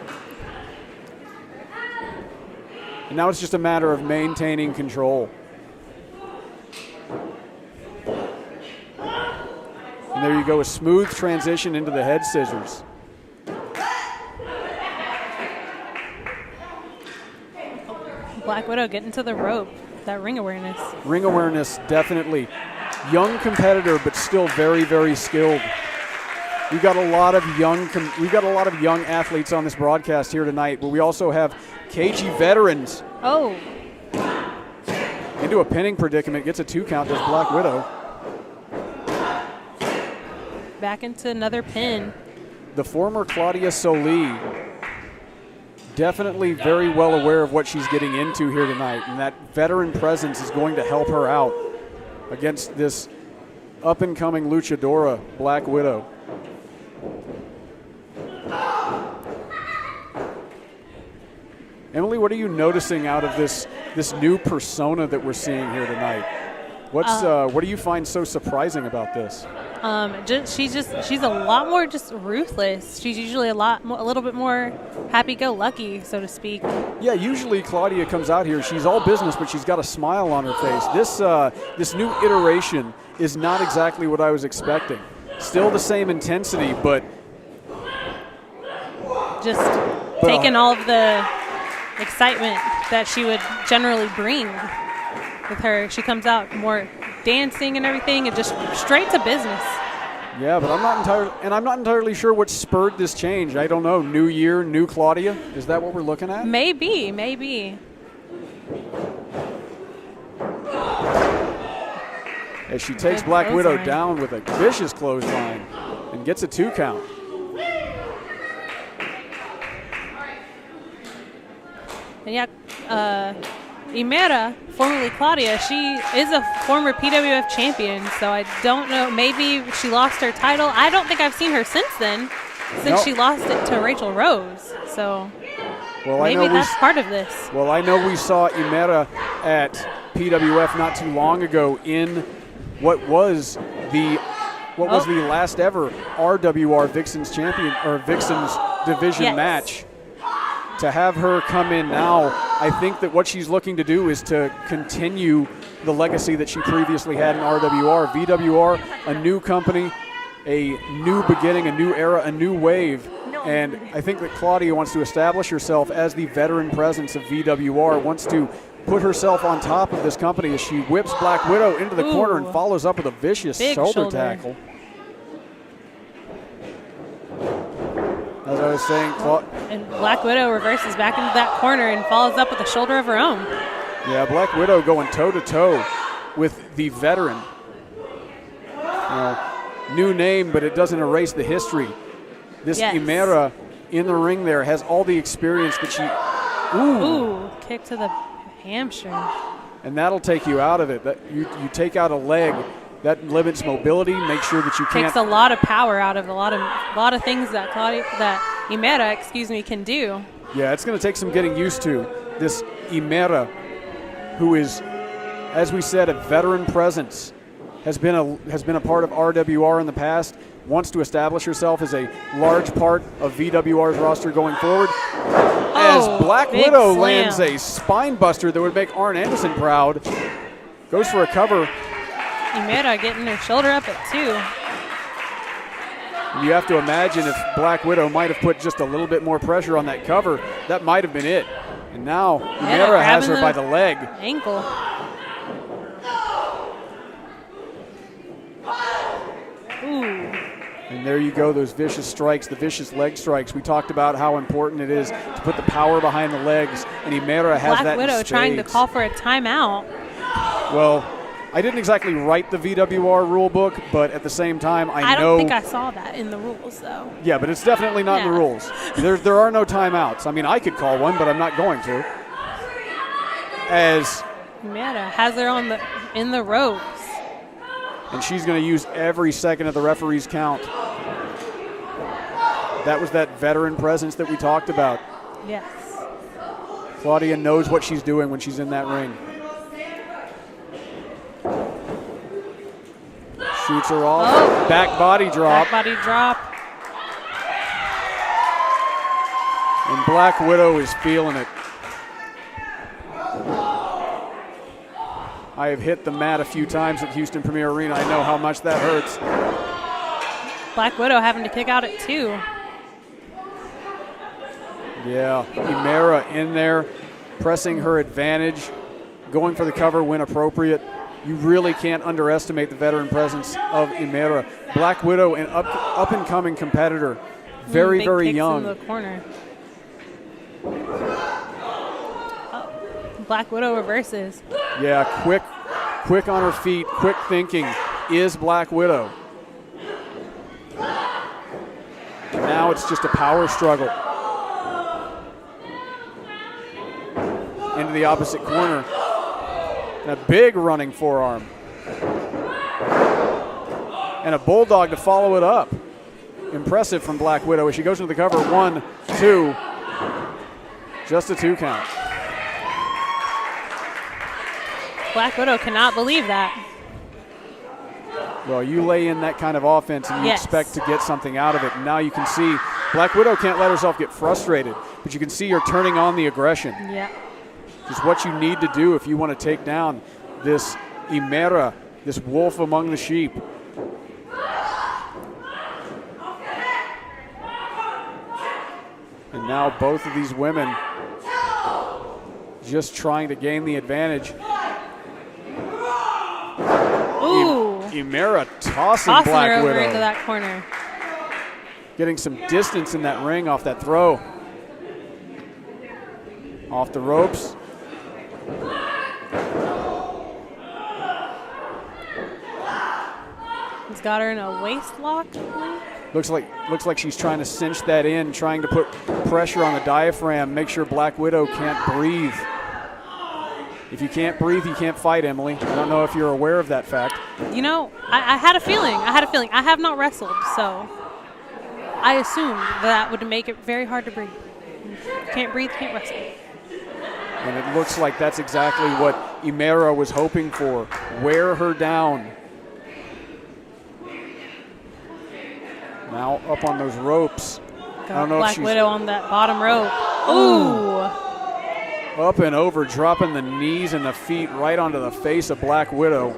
it's just a matter of maintaining control. And there you go, a smooth transition into the head scissors. Black Widow getting to the rope. That ring awareness. Ring awareness, definitely. Young competitor, but still very, very skilled. We've got a lot of young athletes on this broadcast here tonight, but we also have KG veterans. Oh. Into a pinning predicament, gets a 2 count, does Black Widow. Back into another pin. The former Claudia Soli, definitely very well aware of what she's getting into here tonight, and that veteran presence is going to help her out against this up-and-coming luchadora, Black Widow. Emily, what are you noticing out of this new persona that we're seeing here tonight? What do you find so surprising about this? She's a lot more just ruthless. She's usually a little bit more happy-go-lucky, so to speak. Yeah, usually Claudia comes out here, she's all business, but she's got a smile on her face. This new iteration is not exactly what I was expecting. Still the same intensity, but just taking all of the excitement that she would generally bring with her. She comes out more dancing and everything, and just straight to business. Yeah, but I'm not entirely sure what spurred this change. I don't know. New year, new Claudia. Is that what we're looking at? Maybe. As she takes Black Widow down with a vicious clothesline and gets a 2 count. And yeah, Imera, formerly Claudia, she is a former PWF champion, so I don't know. Maybe she lost her title. I don't think I've seen her since then, since she lost it to Raychell Rose. So maybe that's part of this. Well, I know we saw Imera at PWF not too long ago in what was the last ever RWR Vixens champion or Vixens division match. To have her come in now, I think that what she's looking to do is to continue the legacy that she previously had in RWR. VWR, a new company, a new beginning, a new era, a new wave. And I think that Claudia wants to establish herself as the veteran presence of VWR, wants to put herself on top of this company as she whips Black Widow into the corner and follows up with a vicious shoulder tackle. As I was saying, and Black Widow reverses back into that corner and follows up with a shoulder of her own. Yeah, Black Widow going toe-to-toe with the veteran. New name, but it doesn't erase the history. This Imera in the ring there has all the experience that she... Ooh, kick to the hamstring. And that'll take you out of it. You take out a leg, that limits mobility, make sure that you can't... Takes a lot of power out of a lot of things that Imera, can do. Yeah, it's going to take some getting used to. This Imera, who is, as we said, a veteran presence, has been a part of RWR in the past, wants to establish herself as a large part of VWR's roster going forward. As Black Widow lands a spine buster that would make Arn Anderson proud, goes for a cover. Imera getting her shoulder up at 2. You have to imagine if Black Widow might have put just a little bit more pressure on that cover, that might have been it. And now Imera has her by the leg. Ankle. Ooh. And there you go, those vicious strikes, the vicious leg strikes. We talked about how important it is to put the power behind the legs, and Imera has that in Black Widow trying to call for a timeout. Well, I didn't exactly write the VWR rule book, but at the same time, I know... don't think I saw that in the rules, though. Yeah, but it's definitely not in the rules. There are no timeouts. I mean, I could call one, but I'm not going to. As Miranda has her in the ropes. And she's going to use every second of the referee's count. That was that veteran presence that we talked about. Yes. Claudia knows what she's doing when she's in that ring. Shoots her off. Back body drop. Back body drop. And Black Widow is feeling it. I have hit the mat a few times at Houston Premier Arena. I know how much that hurts. Black Widow having to kick out at 2. Yeah, Imera in there, pressing her advantage, going for the cover when appropriate. You really can't underestimate the veteran presence of Imera. Black Widow, an up-and-coming competitor, very, big very kicks young. In the corner. Black Widow reverses. Yeah, quick on her feet, quick thinking is Black Widow. And now it's just a power struggle. Into the opposite corner. And a big running forearm. And a bulldog to follow it up. Impressive from Black Widow as she goes into the cover. 1, 2. Just a 2 count. Black Widow cannot believe that. Well, you lay in that kind of offense and you expect to get something out of it. And now you can see Black Widow can't let herself get frustrated, but you can see her turning on the aggression. Yeah. It's what you need to do if you want to take down this Imera, this wolf among the sheep. And now both of these women just trying to gain the advantage. Ooh. Imera tossing her Black over Widow. into that corner. Getting some distance in that ring off that throw. Off the ropes. He's got her in a waist lock, I believe. Looks like she's trying to cinch that in, trying to put pressure on the diaphragm, make sure Black Widow can't breathe. If you can't breathe, you can't fight, Emily. I don't know if you're aware of that fact. You know, I had a feeling. I have not wrestled, so I assumed that would make it very hard to breathe. Can't breathe, can't wrestle. And it looks like that's exactly what Imera was hoping for. Wear her down. Now up on those ropes. I don't know Black if she's Widow on that bottom rope. Ooh. Up and over, dropping the knees and the feet right onto the face of Black Widow.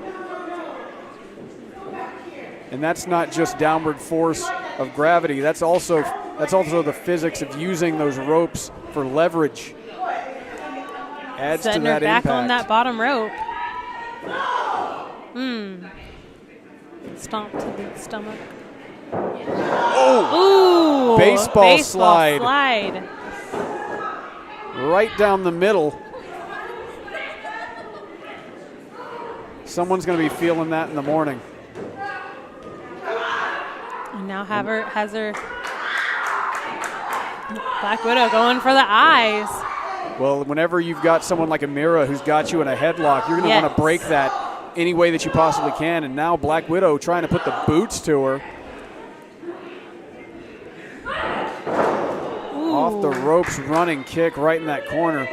And that's not just downward force of gravity. That's also the physics of using those ropes for leverage. Adds Setting to that her back impact. on that bottom rope. Stomp to the stomach. Oh! Ooh! Baseball slide. slide. Right down the middle. Someone's going to be feeling that in the morning. And now has her Black Widow going for the eyes. Well, whenever you've got someone like Imera who's got you in a headlock, you're going to want to break that any way that you possibly can. And now Black Widow trying to put the boots to her. Off the ropes, running kick right in that corner.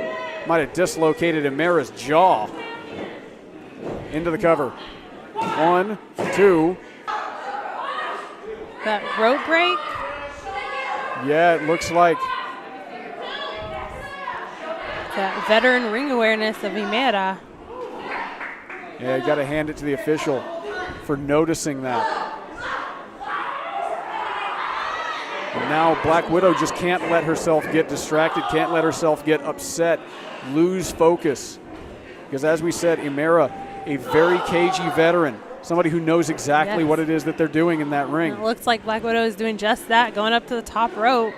Might have dislocated Imera's jaw. Into the cover. 1, 2. That rope break? Yeah, it looks like. That veteran ring awareness of Imera. Yeah, you got to hand it to the official for noticing that. And now Black Widow just can't let herself get distracted, can't let herself get upset, lose focus. Because as we said, Imera, a very cagey veteran, somebody who knows exactly what it is that they're doing in that ring. And it looks like Black Widow is doing just that, going up to the top rope.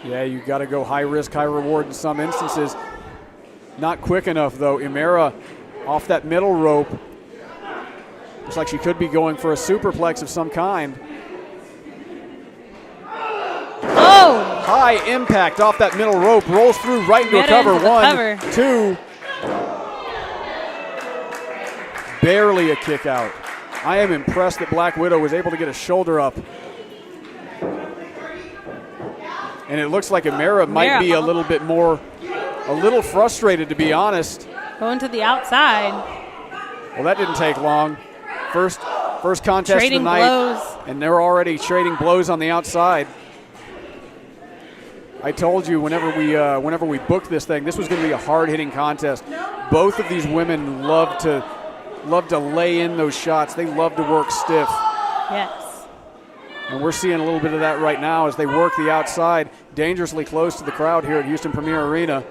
Yeah, you got to go high risk, high reward in some instances. Not quick enough, though. Imera off that middle rope. Looks like she could be going for a superplex of some kind. Oh! High impact off that middle rope. Rolls through right into a cover. Into the 1, cover. 2. Barely a kick out. I am impressed that Black Widow was able to get a shoulder up. And it looks like Imera might be a little bit more, a little frustrated, to be honest. Going to the outside. Well, that didn't take long. First contest Trading of the night, blows. and they're already trading blows on the outside. I told you whenever we booked this thing, this was going to be a hard-hitting contest. Both of these women love to lay in those shots. They love to work stiff. Yes. And we're seeing a little bit of that right now as they work the outside, dangerously close to the crowd here at Houston Premier Arena.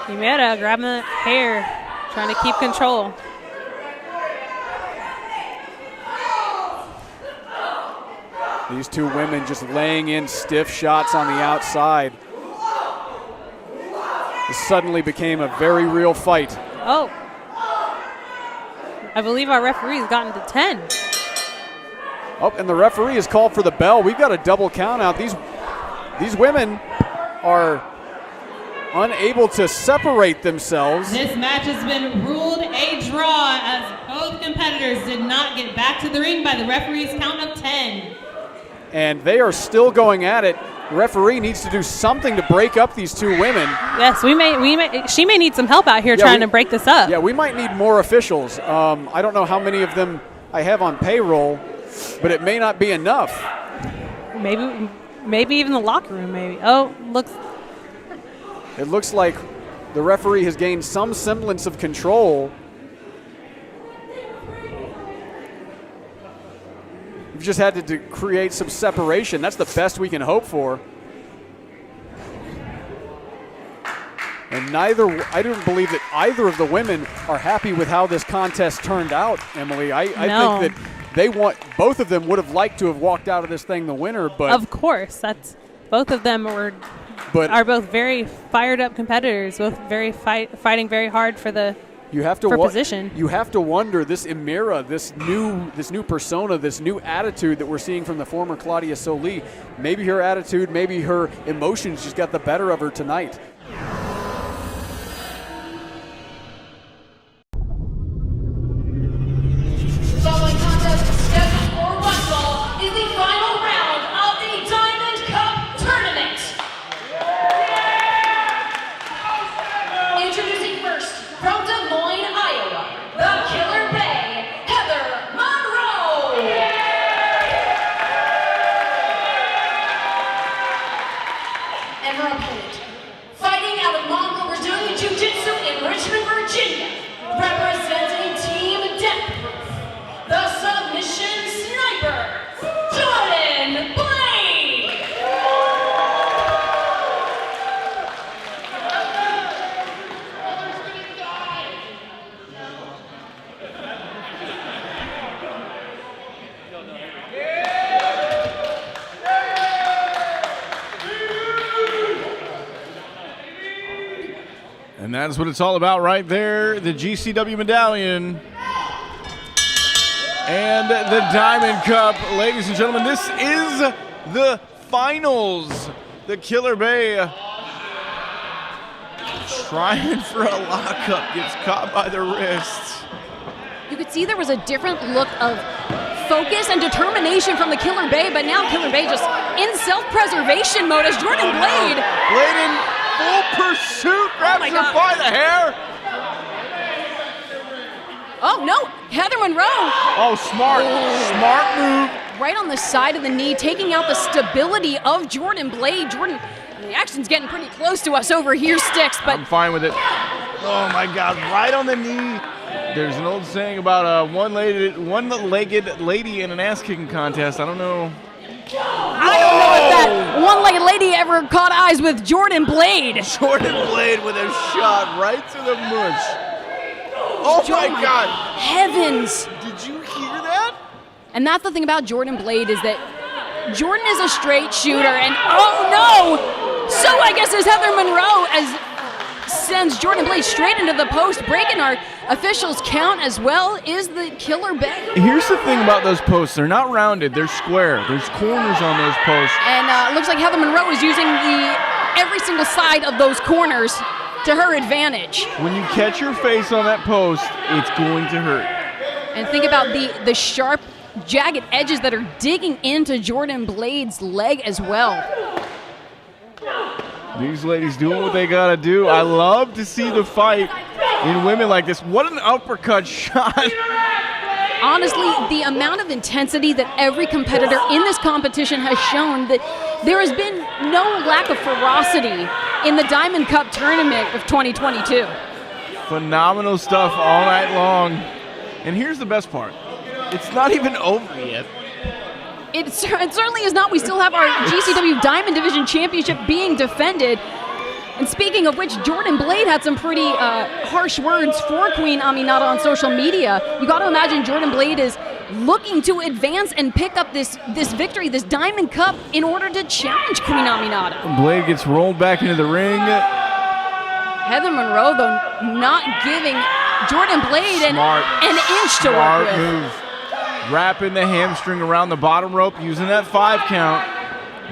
Imera grabbing the hair, trying to keep control. These two women just laying in stiff shots on the outside. This suddenly became a very real fight. Oh. I believe our referee's gotten to 10. Oh, and the referee has called for the bell. We've got a double count out. These women are unable to separate themselves. This match has been ruled a draw as both competitors did not get back to the ring by the referee's count of 10. And they are still going at it. The referee needs to do something to break up these two women. Yes, she may need some help out here trying to break this up. Yeah, we might need more officials. I don't know how many of them I have on payroll, but it may not be enough. Maybe even the locker room, maybe. Oh, It looks like the referee has gained some semblance of control. We've just had to create some separation. That's the best we can hope for. And I don't believe that either of the women are happy with how this contest turned out, Emily. I think that both of them would have liked to have walked out of this thing the winner, but of course, both of them are both very fired up competitors, both fighting very hard for the position. You have to wonder, this Imera, this new persona, this new attitude that we're seeing from the former Claudia Soli, maybe her attitude, maybe her emotions just got the better of her tonight. From Des Moines, Iowa, the Killer Bay, Heather Monroe. And her opponent, fighting out of Monroe Brazilian Jiu-Jitsu in Richmond, Virginia, representing Team Death Proof, the Submission Sniper, Jordan Blade. And that's what it's all about right there. The GCW medallion and the Diamond Cup. Ladies and gentlemen, this is the finals. The Killer Bay trying for a lockup, gets caught by the wrist. You could see there was a different look of focus and determination from the Killer Bay, but now Killer Bay just in self-preservation mode as Jordan Blade. Blade in full pursuit, grabs her by the hair. Oh no, Heather Monroe. Oh, smart move. Right on the side of the knee, taking out the stability of Jordan Blade. Jordan, the action's getting pretty close to us over here, Sticks, but I'm fine with it. Oh my God, right on the knee. There's an old saying about one-legged lady in an ass-kicking contest. I don't know. I don't know if that one-legged lady ever caught eyes with Jordan Blade. Jordan Blade with a shot right to the mush. Oh my God. Heavens. Did you hear that? And that's the thing about Jordan Blade is that Jordan is a straight shooter and oh no! So I guess it's Heather Monroe as sends Jordan Blade straight into the post, breaking our officials' count as well is the Killer Bay. Here's the thing about those posts. They're not rounded. They're square. There's corners on those posts. And it looks like Heather Monroe is using every single side of those corners to her advantage. When you catch your face on that post, it's going to hurt. And think about the sharp, jagged edges that are digging into Jordan Blade's leg as well. These ladies doing what they gotta do. I love to see the fight in women like this. What an uppercut shot. Honestly, the amount of intensity that every competitor in this competition has shown, that there has been no lack of ferocity in the Diamond Cup tournament of 2022. Phenomenal stuff all night long. And here's the best part. It's not even over yet. It certainly is not. We still have our GCW Diamond Division Championship being defended. And speaking of which, Jordan Blade had some pretty harsh words for Queen Aminata on social media. You got to imagine Jordan Blade is looking to advance and pick up this victory, this Diamond Cup, in order to challenge Queen Aminata. Blade gets rolled back into the ring. Heather Monroe, though, not giving Jordan Blade an inch to work with. Smart move. Wrapping the hamstring around the bottom rope, using that 5 count.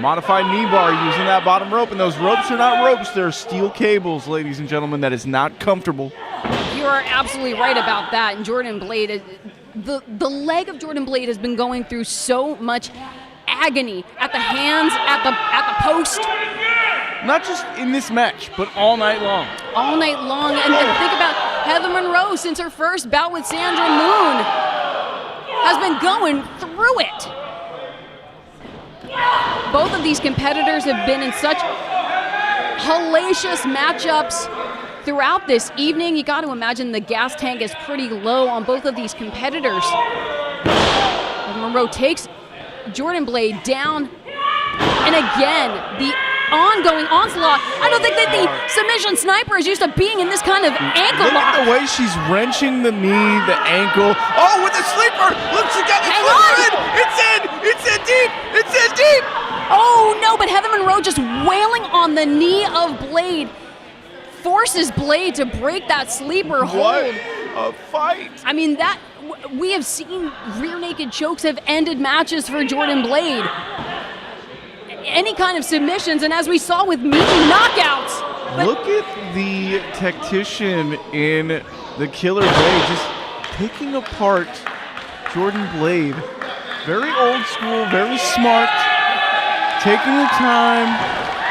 Modified knee bar, using that bottom rope. And those ropes are not ropes, they're steel cables, ladies and gentlemen. That is not comfortable. You are absolutely right about that. And Jordan Blade, the leg of Jordan Blade has been going through so much agony at the hands, at the post. Not just in this match, but all night long. All night long. And think about Heather Monroe since her first bout with Sandra Moon. Has been going through it. Both of these competitors have been in such hellacious matchups throughout this evening. You got to imagine the gas tank is pretty low on both of these competitors. And Monroe takes Jordan Blade down. And again, the ongoing onslaught. I don't think that the submission sniper is used to being in this kind of ankle lock. Look at the way she's wrenching the knee, the ankle. Oh, with the sleeper! Look, she got the Hang on! It's in! It's in deep! It's in deep! Oh no, but Heather Monroe just wailing on the knee of Blade. Forces Blade to break that sleeper hold. What a fight! I mean, that we have seen rear naked chokes have ended matches for Jordan Blade. Any kind of submissions, and as we saw with meaty knockouts. Look at the tactician in the Killer Bay just picking apart Jordan Blade. Very old school, very smart, taking the time,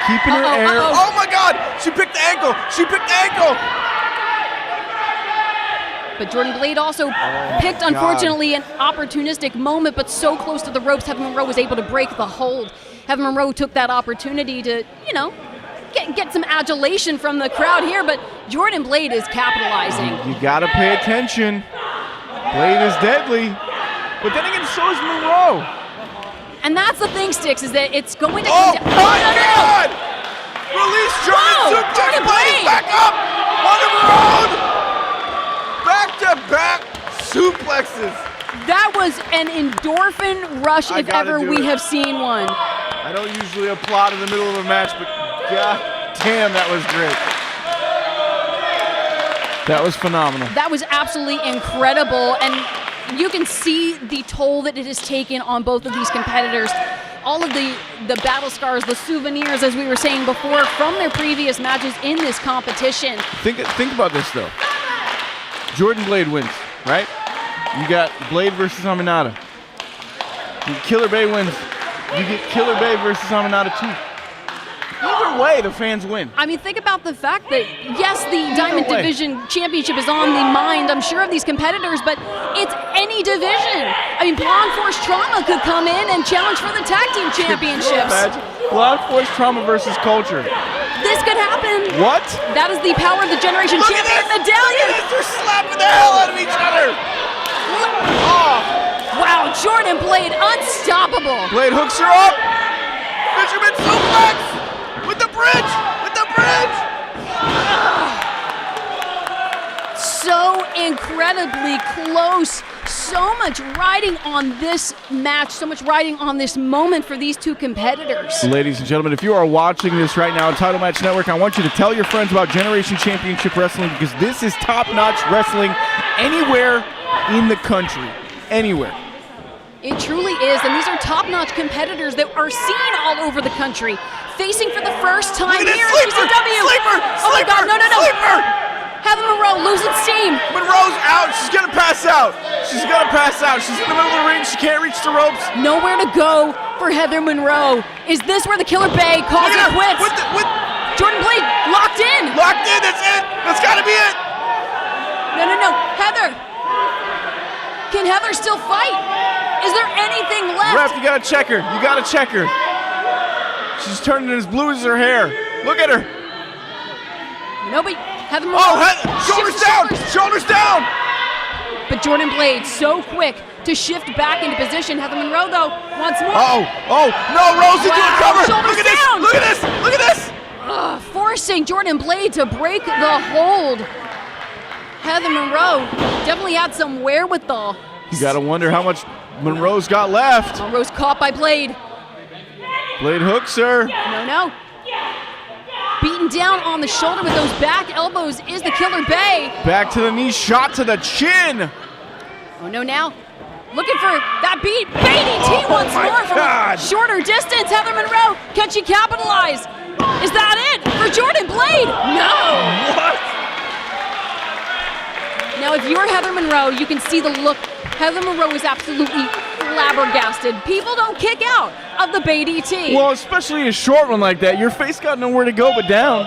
keeping her air. Oh my God! She picked the ankle! She picked the ankle! But Jordan Blade also picked, unfortunately, an opportunistic moment, but so close to the ropes, Heather Monroe was able to break the hold. Heather Monroe took that opportunity to, you know, get some adulation from the crowd here, but Jordan Blade is capitalizing. You gotta pay attention. Blade is deadly, but then again, so is Monroe. And that's the thing, Sticks, is that it's going to Oh, come down. my God! Release Jordan Suplex. Jordan Blade is back up on the road. Back-to-back suplexes. That was an endorphin rush if ever we have seen one. I don't usually applaud in the middle of a match, but god damn, that was great. That was phenomenal. That was absolutely incredible, and you can see the toll that it has taken on both of these competitors. All of the battle scars, the souvenirs, as we were saying before, from their previous matches in this competition. Think about this, though. Jordan Blade wins, right? You got Blade versus Aminata. Killer Bay wins. You get Killer Bay versus Aminata too. Either way, the fans win. I mean, think about the fact that, yes, the Diamond Division Championship is on the mind, I'm sure, of these competitors, but it's any division. I mean, Blonde Force Trauma could come in and challenge for the tag team championships. Blonde Force Trauma versus Culture. This could happen. What? That is the power of the Generation Champion medallion. They're slapping the hell out of each other. Wow, Jordan Blade, unstoppable. Blade hooks her up. Fisherman suplex with the bridge. So incredibly close. So much riding on this match, so much riding on this moment for these two competitors. Ladies and gentlemen, if you are watching this right now on Title Match Network, I want you to tell your friends about Generation Championship Wrestling, because this is top-notch wrestling anywhere in the country. Anywhere. It truly is, and these are top-notch competitors that are seen all over the country, facing for the first time here at GCW. Oh my God, no. Heather Monroe losing steam. Monroe's out. She's gonna pass out. She's in the middle of the ring. She can't reach the ropes. Nowhere to go for Heather Monroe. Is this where the Killer Bay calls it quits? Jordan Blade locked in. That's it. That's gotta be it. No. Heather. Can Heather still fight? Is there anything left? Ref, you gotta check her. She's turning as blue as her hair. Look at her. No, but Heather Monroe. Shoulders down. But Jordan Blade so quick to shift back into position. Heather Monroe, though, once more. No, Rose into a cover. Shoulders down. Look at this. Forcing Jordan Blade to break the hold. Heather Monroe definitely had some wherewithal. You gotta wonder how much Monroe's got left. Monroe's caught by Blade. Blade hooks her. No. Beaten down on the shoulder with those back elbows is the Killer Bay. Back to the knee, shot to the chin. Oh no, now looking for that beat. BDT once more from a shorter distance. Heather Monroe, can she capitalize? Is that it for Jordan Blade? No. What? Now, if you're Heather Monroe, you can see the look. Heather Monroe is absolutely flabbergasted. People don't kick out of the BDT. Well, especially a short one like that. Your face got nowhere to go but down.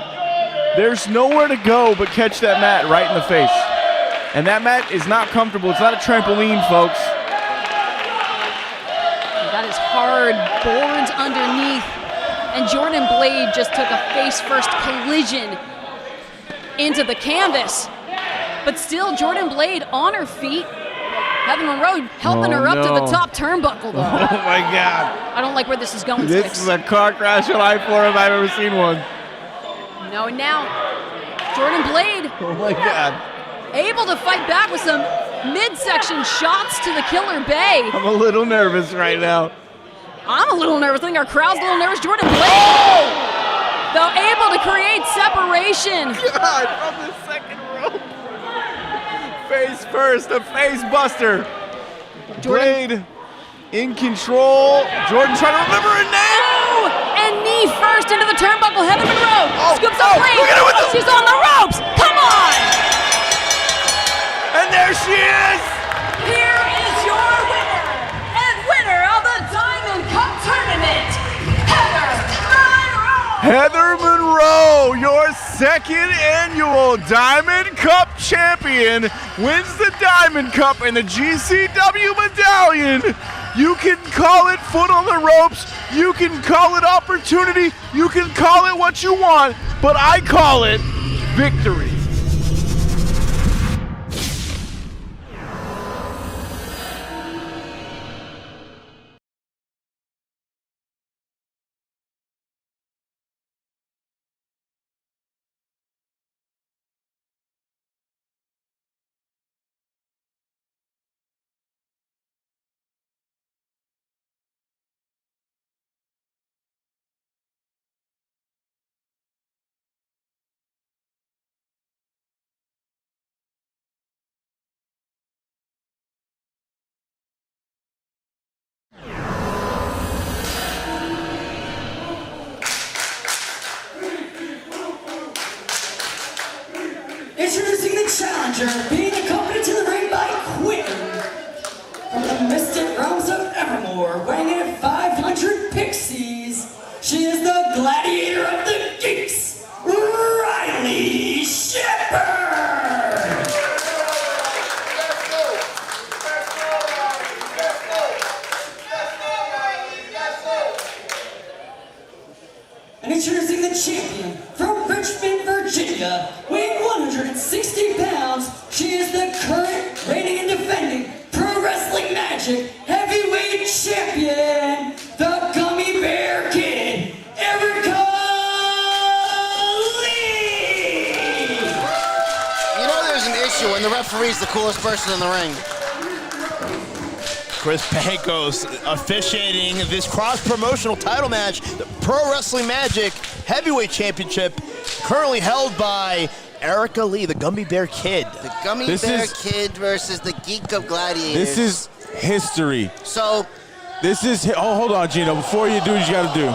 There's nowhere to go but catch that mat right in the face. And that mat is not comfortable. It's not a trampoline, folks. That is hard. Boards underneath. And Jordan Blade just took a face-first collision into the canvas. But still, Jordan Blade on her feet. Heather Monroe helping her up to the top turnbuckle, though. Oh, my God. I don't like where this is going, This Sticks. is a car crash on I-4 if I've ever seen one. No, and now Jordan Blade. Oh, my God. Able to fight back with some midsection shots to the Killer Bay. I'm a little nervous right now. I'm a little nervous. I think our crowd's a little nervous. Jordan Blade, though, able to create separation. God, from the second rope. Face first, a face buster. Blade in control. Jordan trying to remember her name. Oh, and knee first into the turnbuckle. Heather Monroe scoops up Blade. Look at her with the... She's on the ropes. Come on. And there she is. Here is your winner and winner of the Diamond Cup Tournament, Heather Monroe. Heather Monroe, your second annual Diamond Cup champion wins the Diamond Cup and the GCW medallion. You can call it foot on the ropes, you can call it opportunity, you can call it what you want, but I call it victory. Introducing the challenger, being accompanied to the ring by Quinn. From the mystic realms of Evermore, weighing in at 500 pixies, she is the gladiator of the geeks, Riley Shepard! And introducing the champion from Richmond, Virginia, weighing 160 pounds, she is the current reigning and defending Pro Wrestling Magic Heavyweight Champion, the Gummy Bear Kid, Erica Lee! You know there's an issue when the referee's the coolest person in the ring. Chris Pecos officiating this cross-promotional title match, the Pro Wrestling Magic Heavyweight Championship, currently held by Erica Lee, the Gummy Bear Kid. The Gummy Bear Kid versus the Geek of Gladiators. This is history. So, this is, oh, hold on, Gino. Before you do what you gotta do.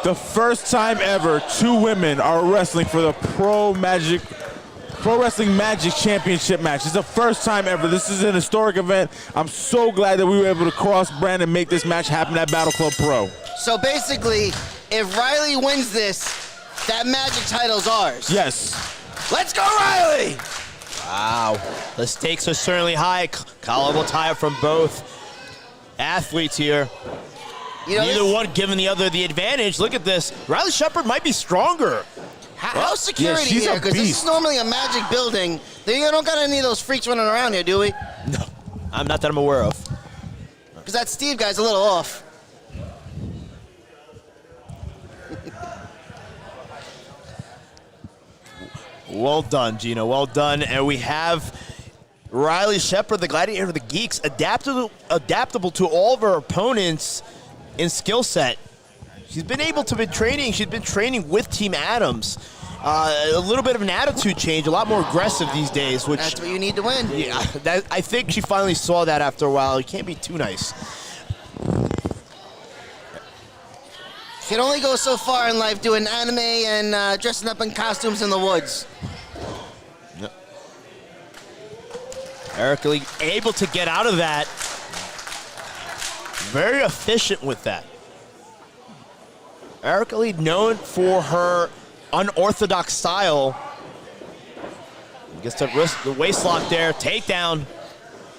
The first time ever 2 women are wrestling for the Pro Wrestling Magic Championship match. It's the first time ever. This is an historic event. I'm so glad that we were able to cross-brand and make this match happen at Battle Club Pro. So basically, if Riley wins this, that Magic title's ours. Yes. Let's go, Riley! Wow. The stakes are certainly high. Collable tie from both athletes here. You know, neither one giving the other the advantage. Look at this. Riley Shepard might be stronger. How's security here? Because this is normally a Magic building. You don't got any of those freaks running around here, do we? No, I'm not that I'm aware of. Because that Steve guy's a little off. Well done, Gino. Well done. And we have Riley Shepard, the Gladiator of the Geeks, adaptable to all of her opponents in skill set. She's been able to be training. She's been training with Team Adams. A little bit of an attitude change, a lot more aggressive these days. Which that's what you need to win. Yeah, I think she finally saw that after a while. You can't be too nice. You can only go so far in life doing anime and dressing up in costumes in the woods. Yep. Erica Lee able to get out of that. Very efficient with that. Erica Lee known for her unorthodox style. Gets the waist lock there, takedown.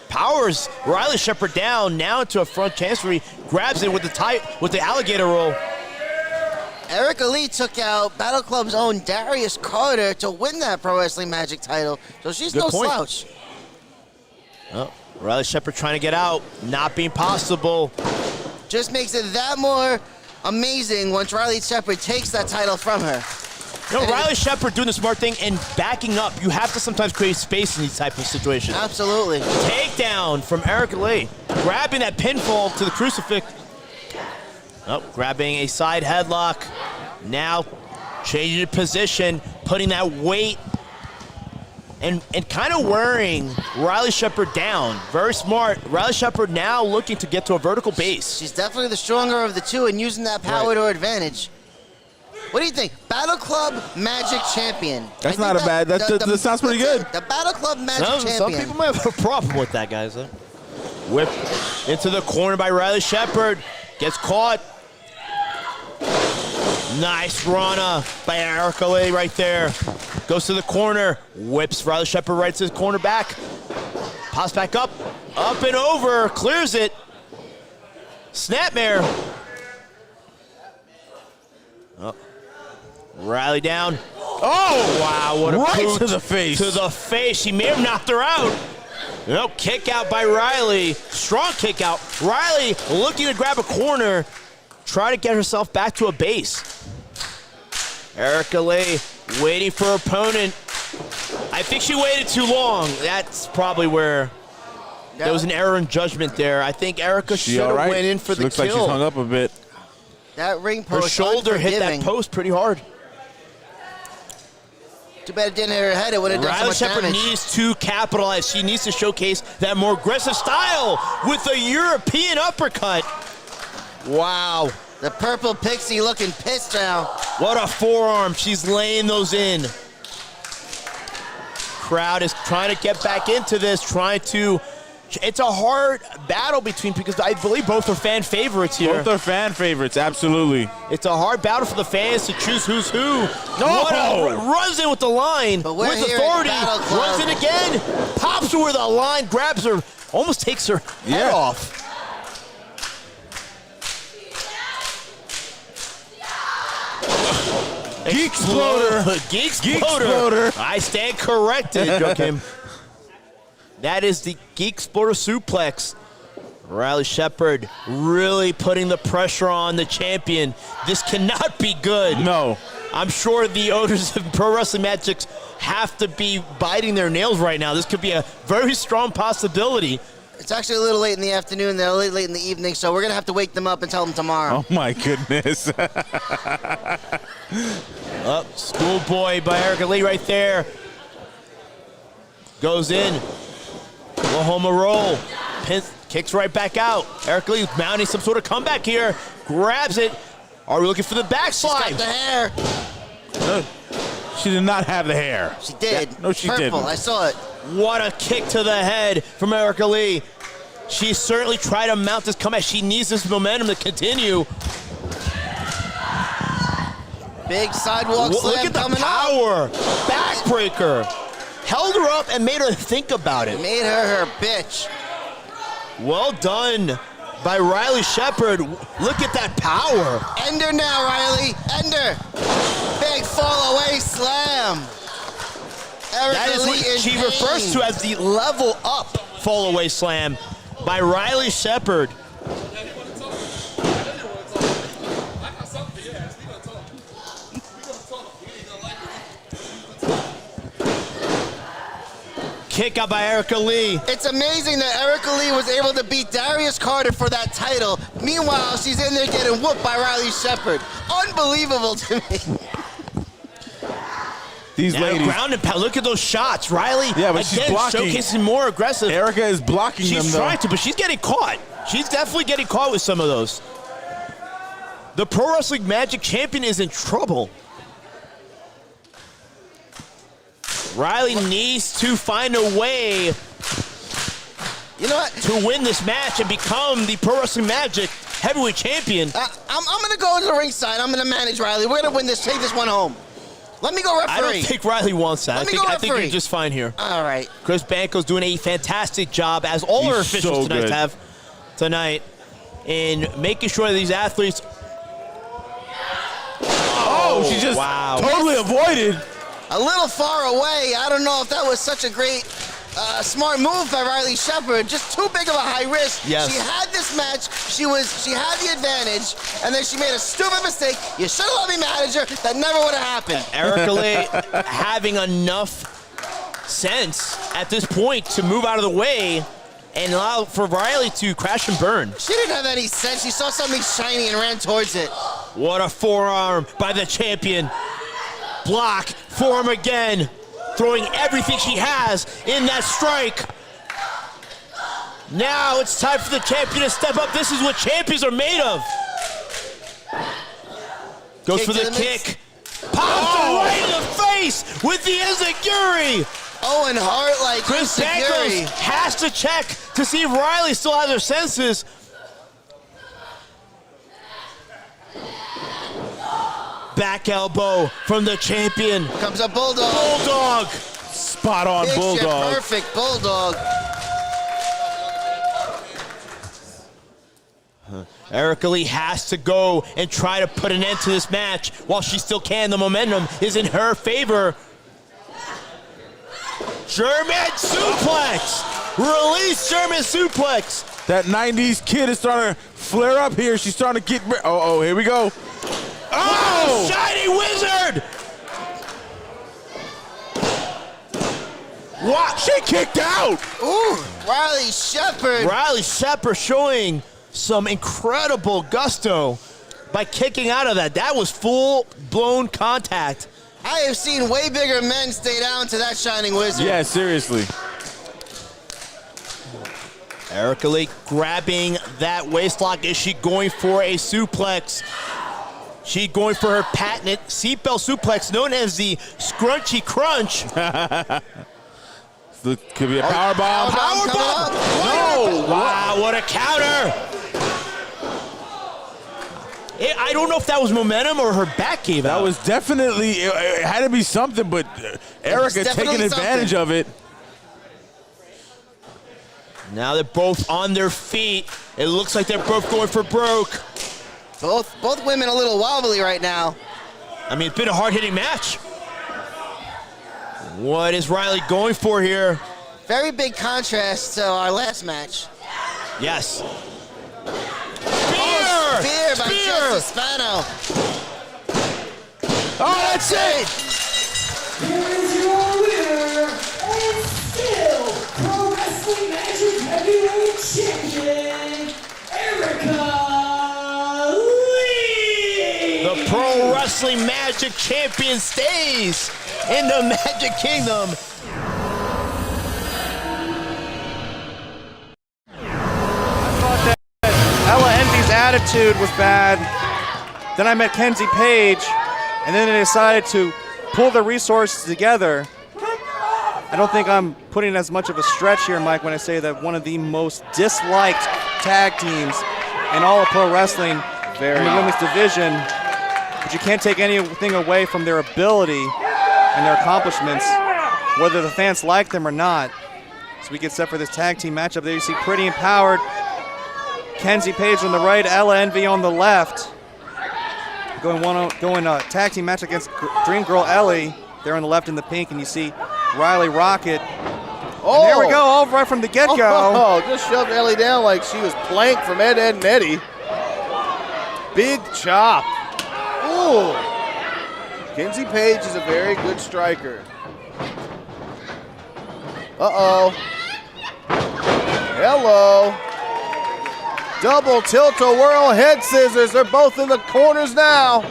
Powers Riley Shepard down, now into a front chancery, grabs it with the alligator roll. Erica Lee took out Battle Club's own Darius Carter to win that Pro Wrestling Magic title, so she's Good no point. slouch. Oh, Riley Shepard trying to get out, not being possible. Just makes it that more amazing once Riley Shepard takes that title from her. You know, Riley Shepard doing the smart thing and backing up. You have to sometimes create space in these type of situations. Absolutely. Takedown from Erica Lee. Grabbing that pinfall to the crucifix. Oh, grabbing a side headlock. Now changing position, putting that weight and kind of wearing Riley Shepard down. Very smart. Riley Shepard now looking to get to a vertical base. She's definitely the stronger of the two and using that power to her advantage. What do you think? Battle Club Magic Champion. That's not a bad, that sounds pretty good. The Battle Club Magic Champion. Some people might have a problem with that, guys. Whip into the corner by Riley Shepard. Gets caught. Nice run by Erica Lee right there. Goes to the corner, whips Riley Shepard right to the corner back. Pops back up and over, clears it. Snapmare. Oh. Riley down. Oh, wow, what a right boot to the face. To the face. She may have knocked her out. No, kick out by Riley. Strong kick out. Riley looking to grab a corner, try to get herself back to a base. Erica Lee waiting for her opponent. I think she waited too long. That's probably where there was an error in judgment there. I think Erica should have went in for the looks kill. Looks like she's hung up a bit. That ring post. Her shoulder hit that post pretty hard. Too bad it didn't hit her head. It would have done so Riley much Shepard damage. needs to capitalize. She needs to showcase that more aggressive style with a European uppercut. Wow. The purple pixie looking pissed now. What a forearm. She's laying those in. Crowd is trying to get back into this, trying to... It's a hard battle between, because I believe both are fan favorites here. Both are fan favorites, absolutely. It's a hard battle for the fans to choose who's who. Runs in with the line, with authority, runs in again, pops her with a line, grabs her, almost takes her head off. Geek Exploder. Geek Exploder. I stand corrected, Joakim. That is the Geek Exploder suplex. Riley Shepard really putting the pressure on the champion. This cannot be good. No. I'm sure the owners of Pro Wrestling Magics have to be biting their nails right now. This could be a very strong possibility. It's actually a little late in the afternoon, they're late in the evening, so we're going to have to wake them up and tell them tomorrow. Oh, my goodness. Schoolboy by Erica Lee right there. Goes in. Oklahoma roll. Kicks right back out. Erica Lee mounting some sort of comeback here. Grabs it. Are we looking for the backslide? She's got the hair. No, she did not have the hair. She did. No, she Purple. didn't. I saw it. What a kick to the head from Erica Lee. She certainly tried to mount this comeback. She needs this momentum to continue. Big sidewalk slam Look at the coming power. Backbreaker. Held her up and made her think about it. Made her bitch. Well done by Riley Shepard. Look at that power. End her now, Riley. End her. Big fall away slam. That is what she refers to as the level up fall away slam by Riley Shepard. Kick out by Erica Lee. It's amazing that Erica Lee was able to beat Darius Carter for that title. Meanwhile, she's in there getting whooped by Riley Shepard. Unbelievable to me. These now ladies. Ground and pound. Look at those shots. Riley, yeah, but again, she's blocking. Showcasing more aggressive. Erica is blocking them, though. She's trying to, but she's getting caught. She's definitely getting caught with some of those. The Pro Wrestling Magic champion is in trouble. Riley needs to find a way, you know what, to win this match and become the Pro Wrestling Magic heavyweight champion. I'm going to go to the ringside. I'm going to manage Riley. We're going to win this. Take this one home. Let me go referee. I don't think Riley wants that. I think you're just fine here. All right. Chris Banco's doing a fantastic job, as all our officials tonight have in making sure that these athletes. Oh, she just totally avoided. A little far away. I don't know if that was such a great, smart move by Riley Shepard. Just too big of a high risk. Yes. She had this match. She had the advantage, and then she made a stupid mistake. You should have let me manage her. That never would have happened. Erica Lee having enough sense at this point to move out of the way and allow for Riley to crash and burn. She didn't have any sense. She saw something shiny and ran towards it. What a forearm by the champion. Block, forearm again, throwing everything she has in that strike. Now it's time for the champion to step up. This is what champions are made of. Goes for the kick. Pops her right in the face with the enziguri. Owen Hart like Chris Banco's has to check to see if Riley still has her senses. back elbow from the champion. Comes a bulldog. Bulldog. Spot on Picture bulldog. perfect bulldog. Erica Lee has to go and try to put an end to this match while she still can. The momentum is in her favor. German suplex. Release German suplex. That 90s kid is starting to flare up here. She's starting to get. Oh, here we go. Oh! Shiny wizard! What? She kicked out. Ooh, Riley Shepard. Riley Shepard showing some incredible gusto by kicking out of that. That was full-blown contact. I have seen way bigger men stay down to that shining wizard. Yeah, seriously. Erica Lee grabbing that waistlock. Is she going for a suplex? She going for her patented seatbelt suplex known as the Scrunchy Crunch. Could be a power bomb. Power bomb! No! Wow, what a counter! I don't know if that was momentum or her back gave out. That was definitely, it had to be something, but Erica taking advantage of it. Now they're both on their feet. It looks like they're both going for broke. Both women a little wobbly right now. I mean, it's been a hard-hitting match. What is Riley going for here? Very big contrast to our last match. Yes. Spear by Justice Spano. Oh, that's it! Here is your winner, and still Pro Wrestling Magic Heavyweight Champion, Erica Lee! The Pro Wrestling Magic Champion stays in the Magic Kingdom. Ella Envy's attitude was bad. Then I met Kenzie Page, and then they decided to pull the resources together. I don't think I'm putting as much of a stretch here, Mike, when I say that one of the most disliked tag teams in all of pro wrestling in the women's division, but you can't take anything away from their ability and their accomplishments, whether the fans like them or not. So we get set for this tag team matchup. There you see Pretty Empowered, Kenzie Page on the right, Ella Envy on the left. Going tag team match against Dream Girl Ellie. There on the left in the pink, and you see Riley Rocket. Oh, and there we go, all right from the get-go. Oh, just shoved Ellie down like she was planked from Ed, and Eddie. Big chop. Ooh. Kenzie Page is a very good striker. Uh-oh. Hello. Double tilt-a-whirl head scissors. They're both in the corners now.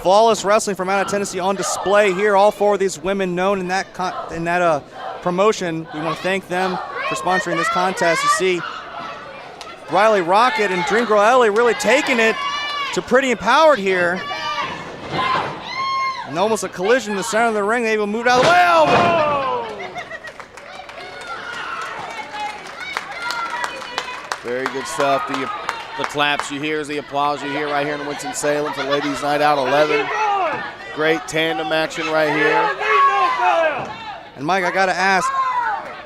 Flawless wrestling from out of Tennessee on display here. All four of these women known in that promotion. We want to thank them for sponsoring this contest. You see Riley Rocket and Dream Girl Ellie really taking it to Pretty Empowered here. And almost a collision in the center of the ring. They even moved out of the way. Oh! Very good stuff. The claps you hear is the applause you hear right here in Winston-Salem for Ladies Night Out 11. Great tandem action right here. And Mike, I got to ask,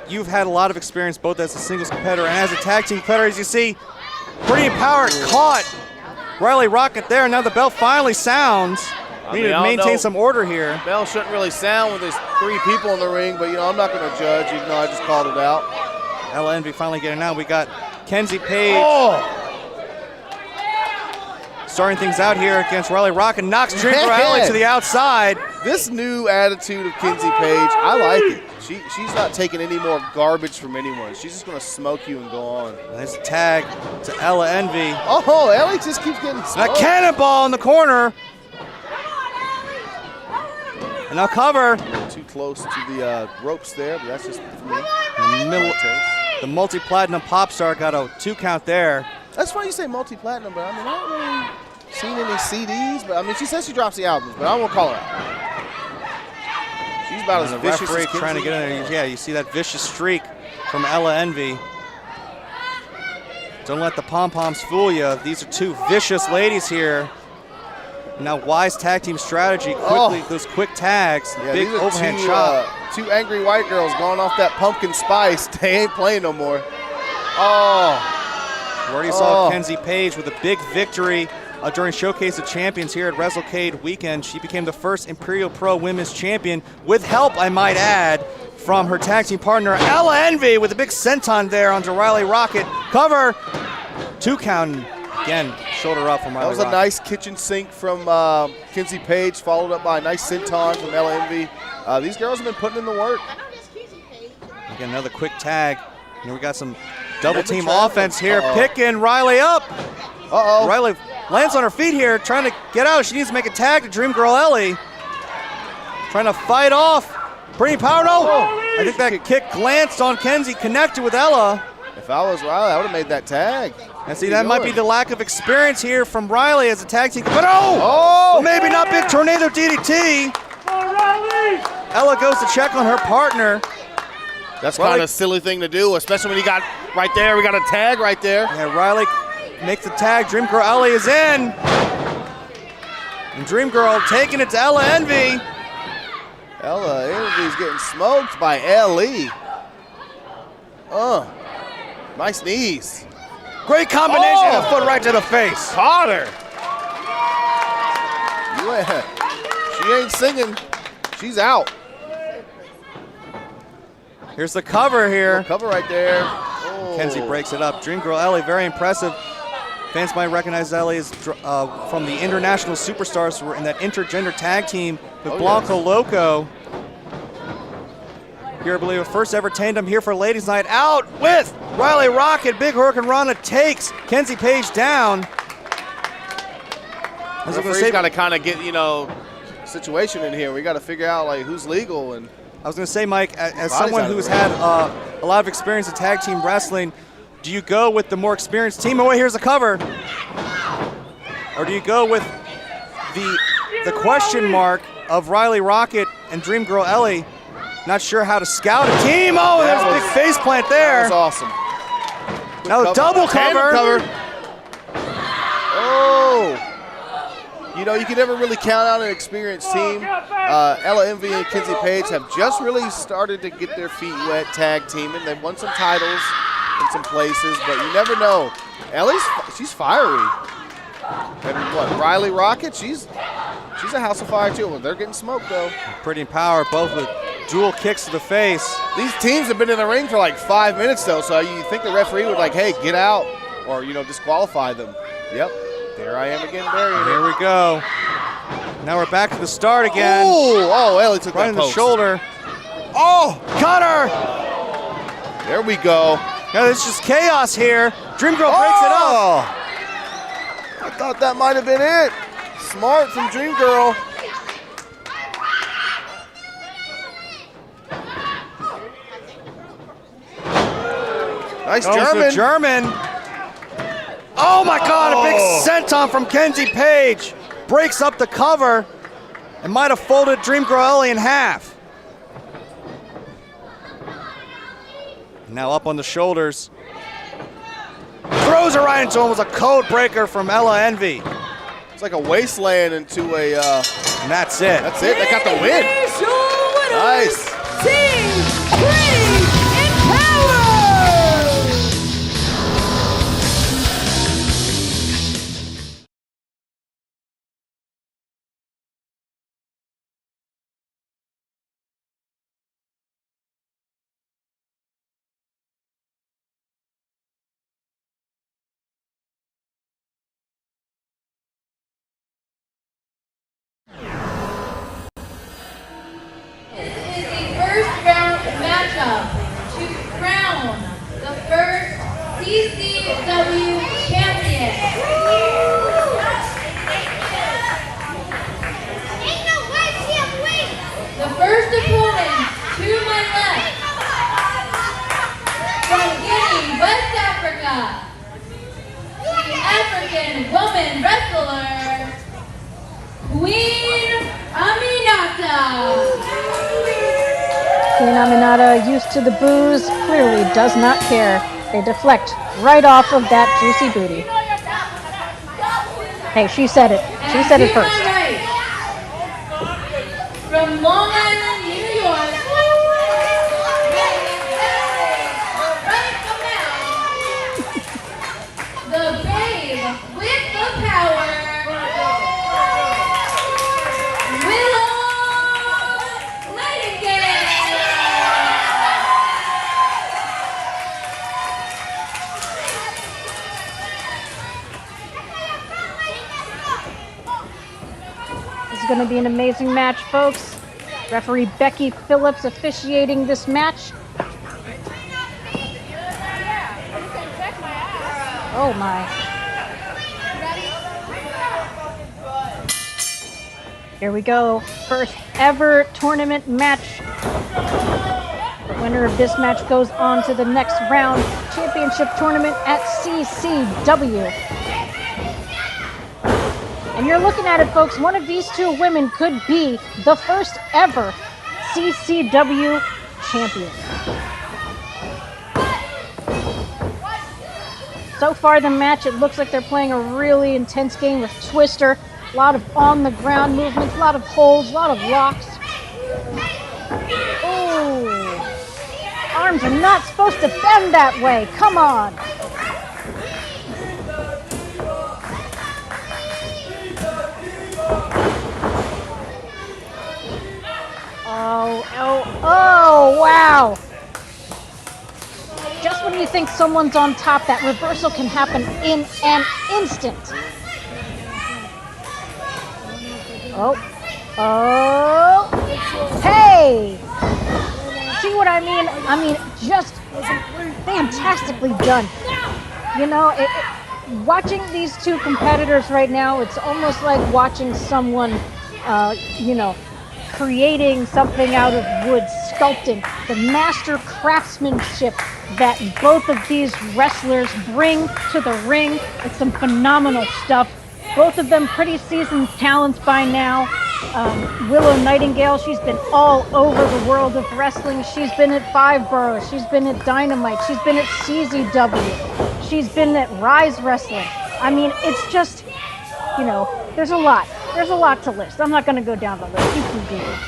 you've had a lot of experience both as a singles competitor and as a tag team competitor. As you see, Pretty Empowered caught Riley Rocket there. Now the bell finally sounds. We need to maintain some order here. Bell shouldn't really sound when there's three people in the ring, but I'm not going to judge, even though I just called it out. Ella Envy finally getting out. We got Kenzie Page. Oh! Starting things out here against Riley Rocket. Knocks Dream Girl Ellie to the outside. This new attitude of Kenzie Page, I like it. She's not taking any more garbage from anyone. She's just going to smoke you and go on. Nice tag to Ella Envy. Oh, Ellie just keeps getting smoked. A cannonball in the corner. And now cover. Too close to the ropes there, but that's just for me. The multi-platinum pop star got a 2 count there. That's why you say multi-platinum, but I mean, I haven't really seen any CDs, but I mean, she says she drops the albums, but I won't call her out. She's about as vicious as Kenzie. Trying to get in there. Yeah, you see that vicious streak from Ella Envy. Don't let the pom-poms fool you. These are two vicious ladies here. Now, wise tag team strategy, quickly, those quick tags, Yeah, big these are overhand chop. two angry white girls going off that pumpkin spice. They ain't playing no more. Oh. We already saw Kenzie Page with a big victory during Showcase of Champions here at WrestleCade weekend. She became the first Imperial Pro Women's Champion with help, I might add, from her tag team partner, Ella Envy, with a big senton there onto Riley Rocket. Cover, 2 count. Again, shoulder up from Riley That was a Rocket. nice kitchen sink from Kenzie Page, followed up by a nice senton from Ella Envy. These girls have been putting in the work. Again, another quick tag. And we got some double team offense here. Picking Riley up. Riley lands on her feet here, trying to get out. She needs to make a tag to Dream Girl Ellie. Trying to fight off. Pretty power. No. I think that kick glanced on Kenzie, connected with Ella. If I was Riley, I would have made that tag. And see, that might be the lack of experience here from Riley as a tag team. But well, maybe not big tornado DDT. Ella goes to check on her partner. That's kind of a silly thing to do, especially when you got right there. We got a tag right there. Yeah, Riley makes the tag. Dream Girl Ellie is in. And Dream Girl taking it to Ella Envy. Ella Envy's getting smoked by Ellie. Nice knees. Great combination of foot right to the face. Caught her. She ain't singing. She's out. Here's the cover here. Cover right there. Kenzie breaks it up. Dream Girl Ellie, very impressive. Fans might recognize Ellie as from the International Superstars who were in that intergender tag team with Blanco Loco. Here, I believe, a first ever tandem here for Ladies Night Out with Riley Rocket. Big Hurricane Rana takes Kenzie Page down. The referee's got to kind of get, situation in here. We got to figure out like who's legal. And I was going to say, Mike, as someone who's had a lot of experience in tag team wrestling, do you go with the more experienced team? Oh, wait, here's the cover. Or do you go with the question mark of Riley Rocket and Dream Girl Ellie? Not sure how to scout a team. Oh, there's a big face plant there. That was awesome. Now a double cover. You can never really count out an experienced team. Ella Envy and Kenzie Page have just really started to get their feet wet tag teaming. They've won some titles in some places, but you never know. She's fiery. And Riley Rocket, she's a house of fire too. Well, they're getting smoked though. Pretty in power, both with dual kicks to the face. These teams have been in the ring for like 5 minutes though, so you think the referee would hey, get out or disqualify them. Yep. There I am again, burying Here we go. Now we're back to the start again. Ellie took right that in the post. shoulder. Cutter! There we go. Now there's just chaos here. Dream Girl breaks it up. I thought that might have been it. Smart from Dream Girl. Nice German. Oh my God, a big senton from Kenzie Page. Breaks up the cover and might have folded Dream Girl Ellie in half. Now up on the shoulders. Throws her right into him. Was a code breaker from Ella Envy. It's like a wasteland into a... and that's it. That's it. They got the win. Nice. Team 3 in power! CCW champion. The first opponent to my left, from Guinea, West Africa, the African woman wrestler, Queen Aminata. Queen Aminata, used to the booze, clearly does not care. They deflect right off of that juicy booty. Hey, she said it. She said it first. from Long Island, New York. Right from now, the babe with the power, Going to be an amazing match, folks. Referee Becky Phillips officiating this match. Oh my. Here we go. First ever tournament match. The winner of this match goes on to the next round. Championship tournament at CCW. And you're looking at it, folks, one of these two women could be the first ever CCW champion. So far the match, it looks like they're playing a really intense game with Twister. A lot of on-the-ground movements, a lot of holds, a lot of locks. Ooh. Arms are not supposed to bend that way. Come on. Oh, wow. Just when you think someone's on top, that reversal can happen in an instant. Oh, hey! See what I mean? I mean, just fantastically done. You know, watching these two competitors right now, it's almost like watching someone, you know, creating something out of wood, sculpting. The master craftsmanship that both of these wrestlers bring to the ring. It's some phenomenal stuff. Both of them pretty seasoned talents by now. Willow Nightingale, she's been all over the world of wrestling. She's been at Five Boroughs. She's been at Dynamite. She's been at CZW. She's been at Rise Wrestling. I mean, it's just, you know, there's a lot. There's a lot to list. I'm not going to go down the list. You can do it.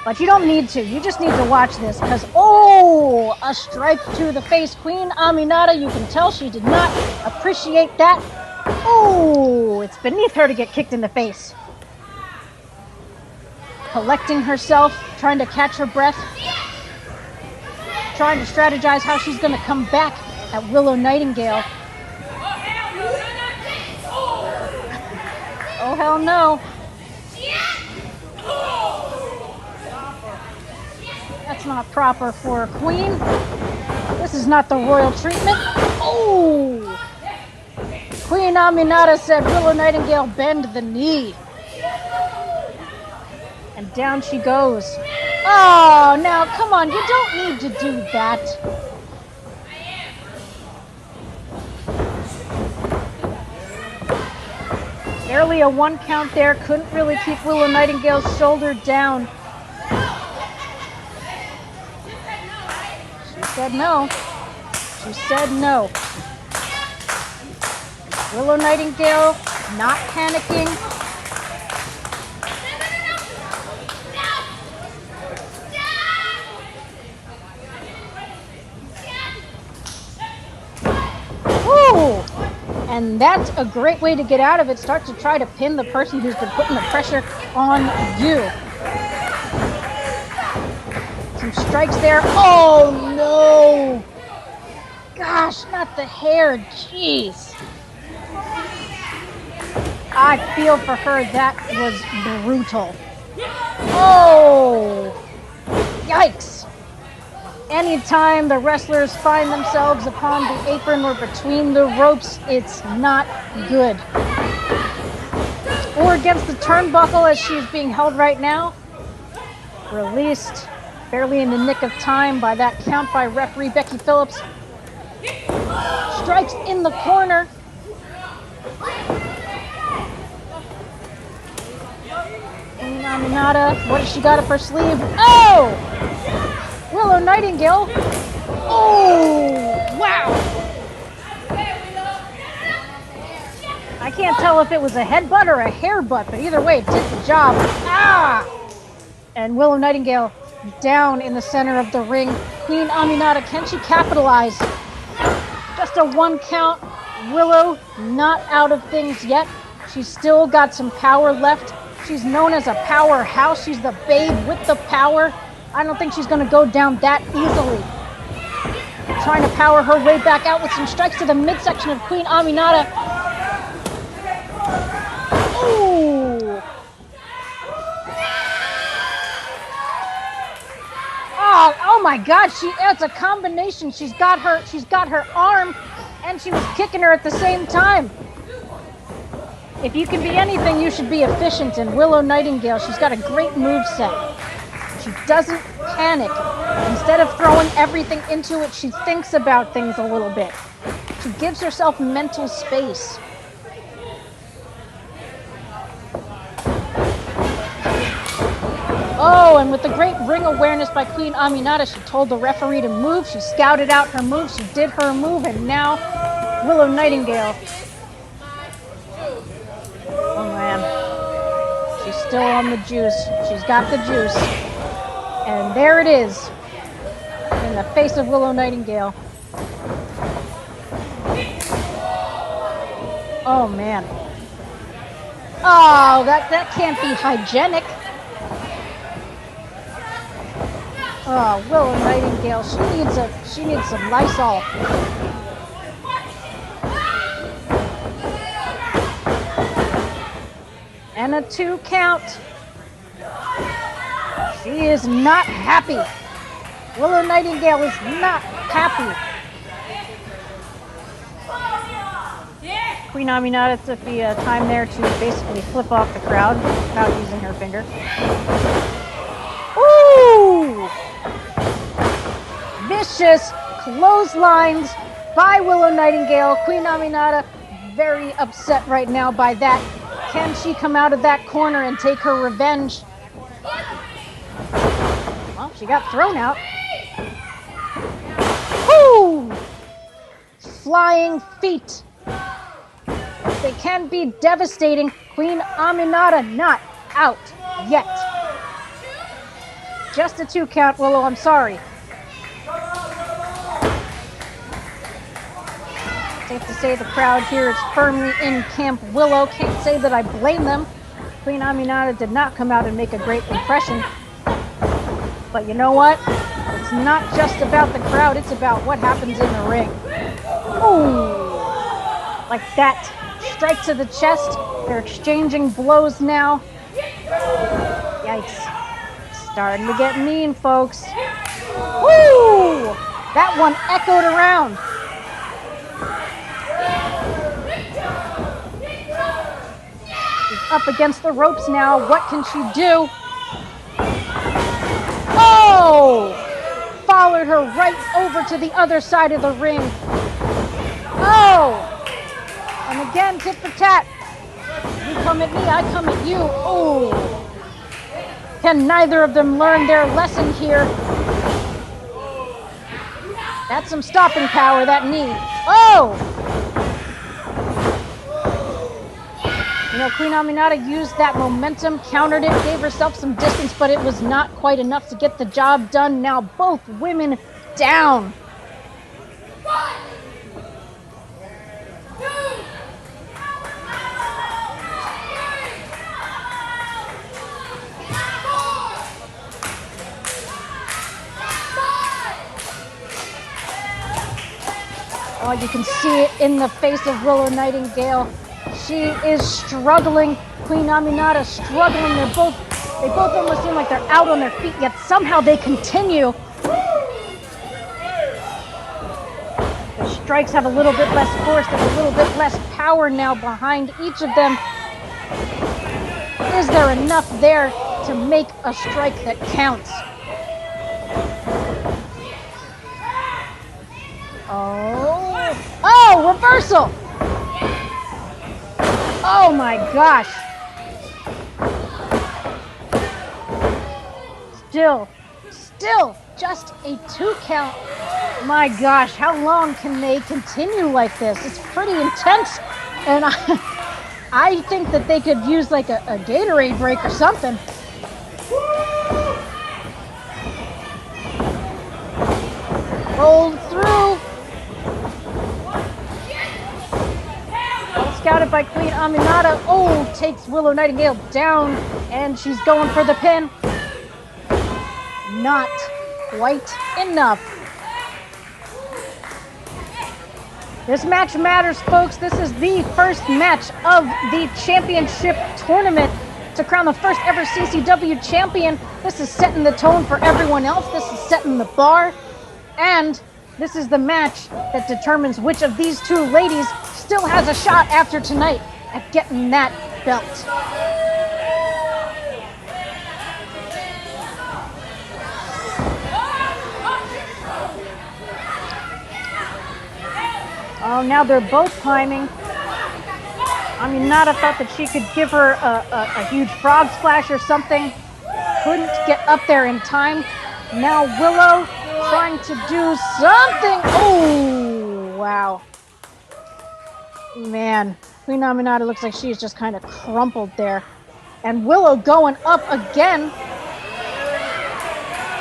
But you don't need to. You just need to watch this because, oh, a strike to the face. Queen Aminata, you can tell she did not appreciate that. Oh, it's beneath her to get kicked in the face. Collecting herself, trying to catch her breath. Trying to strategize how she's going to come back at Willow Nightingale. Oh, hell no. That's not proper for a queen. This is not the royal treatment. Oh! Queen Aminata said, Willow Nightingale, bend the knee. And down she goes. Oh, now, come on. You don't need to do that. Barely a 1 count there. Couldn't really keep Willow Nightingale's shoulder down. She said no. She said no. Willow Nightingale not panicking. Woo! And that's a great way to get out of it. Start to try to pin the person who's been putting the pressure on you. Some strikes there. Oh no! Gosh, not the hair. Jeez. I feel for her. That was brutal. Oh! Yikes! Anytime the wrestlers find themselves upon the apron or between the ropes, it's not good. Or against the turnbuckle as she's being held right now. Released barely in the nick of time by that count by referee Becky Phillips. Strikes in the corner. Queen Aminata, what has she got up her sleeve? Oh! Willow Nightingale. Oh, wow. I can't tell if it was a headbutt or a hairbutt, but either way, it did the job. Ah! And Willow Nightingale down in the center of the ring. Queen Aminata, can she capitalize? Just a 1 count. Willow not out of things yet. She's still got some power left. She's known as a powerhouse. She's the babe with the power. I don't think she's going to go down that easily. Trying to power her way back out with some strikes to the midsection of Queen Aminata. Ooh. Oh my God! It's a combination. She's got her arm, and she was kicking her at the same time. If you can be anything, you should be efficient. And Willow Nightingale, she's got a great moveset. She doesn't panic. Instead of throwing everything into it, she thinks about things a little bit. She gives herself mental space. Oh, and with the great ring awareness by Queen Aminata, she told the referee to move. She scouted out her move. She did her move, and now Willow Nightingale. Oh, man. She's still on the juice. She's got the juice. And there it is, in the face of Willow Nightingale. Oh, man. Oh, that can't be hygienic. Oh, Willow Nightingale, she needs some Lysol. And a 2 count. She is not happy. Willow Nightingale is not happy. Queen Aminata took the time there to basically flip off the crowd without using her finger. Ooh! Vicious clotheslines by Willow Nightingale. Queen Aminata very upset right now by that. Can she come out of that corner and take her revenge? Well, she got thrown out. Woo! Flying feet. They can be devastating. Queen Aminata not out yet. Just a 2 count, Willow, I'm sorry. Safe to say the crowd here is firmly in Camp Willow. Can't say that I blame them. Queen Aminata did not come out and make a great impression. But you know what? It's not just about the crowd, it's about what happens in the ring. Ooh! Like that. Strike to the chest. They're exchanging blows now. Yikes. Starting to get mean, folks. Woo! That one echoed around. She's up against the ropes now. What can she do? Oh! Followed her right over to the other side of the ring. Oh! And again, tit for tat. You come at me, I come at you. Oh! Can neither of them learn their lesson here? That's some stopping power, that knee. Oh! You know, Queen Aminata used that momentum, countered it, gave herself some distance, but it was not quite enough to get the job done. Now both women down. 1, 2, 3. Oh, you can see it in the face of Willow Nightingale. She is struggling. Queen Aminata struggling. They both almost seem like they're out on their feet, yet somehow they continue. The strikes have a little bit less force. There's a little bit less power now behind each of them. Is there enough there to make a strike that counts? Oh, reversal! Oh my gosh. Still just a 2 count. My gosh, how long can they continue like this? It's pretty intense. And I think that they could use like a Gatorade break or something. Rolled through. Well scouted by Queen Aminata. Oh, takes Willow Nightingale down, and she's going for the pin. Not quite enough. This match matters, folks. This is the first match of the championship tournament to crown the first ever CCW champion. This is setting the tone for everyone else. This is setting the bar. And this is the match that determines which of these two ladies still has a shot after tonight at getting that belt. Oh, now they're both climbing. Aminata thought that she could give her a huge frog splash or something. Couldn't get up there in time. Now Willow trying to do something. Oh, wow. Man, Queen Aminata looks like she's just kind of crumpled there. And Willow going up again.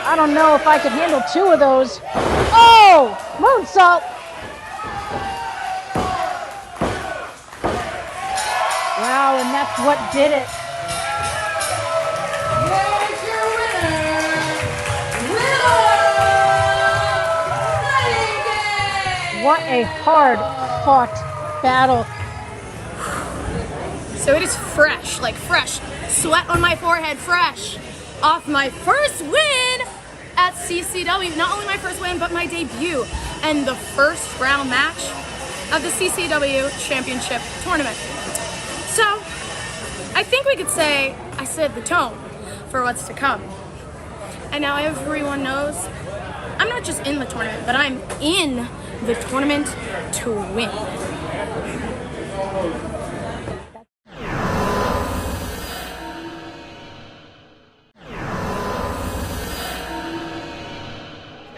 I don't know if I could handle two of those. Oh, moonsault. Wow, and that's what did it. Here's your winner, Willow! What a hard-fought battle. So it is fresh, like fresh. Sweat on my forehead, fresh. Off my first win at CCW. Not only my first win, but my debut. And the first round match of the CCW Championship Tournament. So, I think we could say I set the tone for what's to come. And now everyone knows I'm not just in the tournament, but I'm in the tournament to win.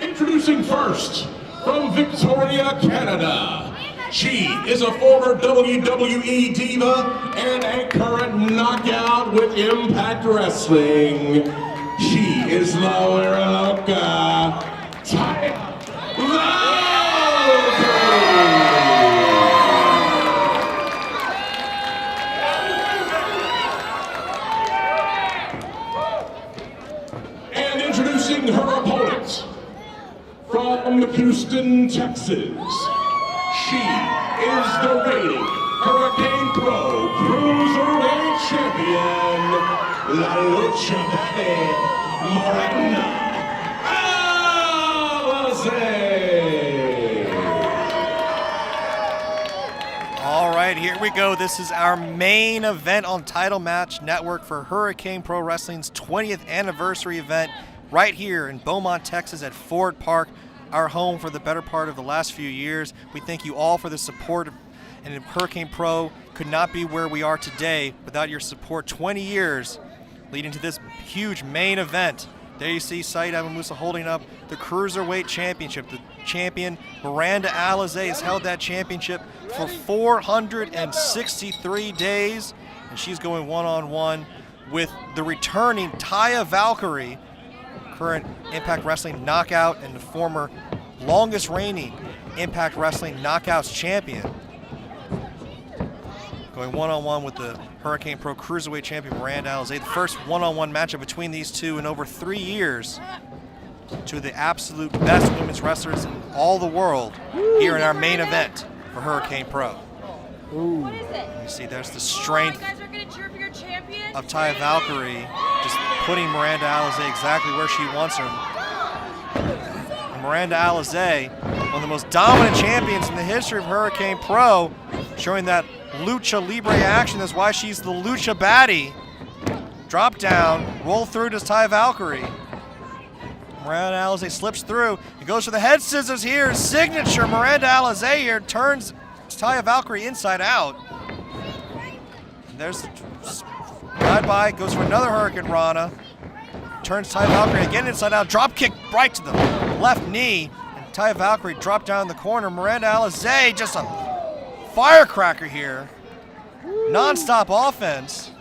Introducing first, from Victoria, Canada. She is a former WWE diva and a current knockout with Impact Wrestling. She is La Loca, Taya Valkyrie. And introducing her opponent, from Houston, Texas. She is the reigning Hurricane Pro Cruiserweight Champion, La Lucha Baby, Miranda Alize. All right, here we go. This is our main event on Title Match Network for Hurricane Pro Wrestling's 20th anniversary event right here in Beaumont, Texas at Ford Park, our home for the better part of the last few years. We thank you all for the support, and Hurricane Pro could not be where we are today without your support. 20 years leading to this huge main event. There you see Saeed Abu-Musa holding up the Cruiserweight Championship. The champion, Miranda Alize, has held that championship for 463 days, and she's going one-on-one with the returning Taya Valkyrie, current Impact Wrestling Knockout and the former longest reigning Impact Wrestling Knockouts champion. Going one-on-one with the Hurricane Pro Cruiserweight champion Miranda Alize. The first one-on-one matchup between these two in over 3 years. Two of the absolute best women's wrestlers in all the world here in our main event for Hurricane Pro. Ooh. You see there's the strength of Taya Valkyrie, just putting Miranda Alize exactly where she wants her. And Miranda Alize, one of the most dominant champions in the history of Hurricane Pro, showing that lucha libre action. That's why she's the lucha baddie. Drop down, roll through to Taya Valkyrie. Miranda Alize slips through. He goes for the head scissors here. Signature Miranda Alize here turns Taya Valkyrie inside out. And there's the ride by, goes for another Hurricane Rana. Turns Taya Valkyrie again inside out. Drop kick right to the left knee. And Taya Valkyrie dropped down in the corner. Miranda Alize just a firecracker here. Non-stop offense.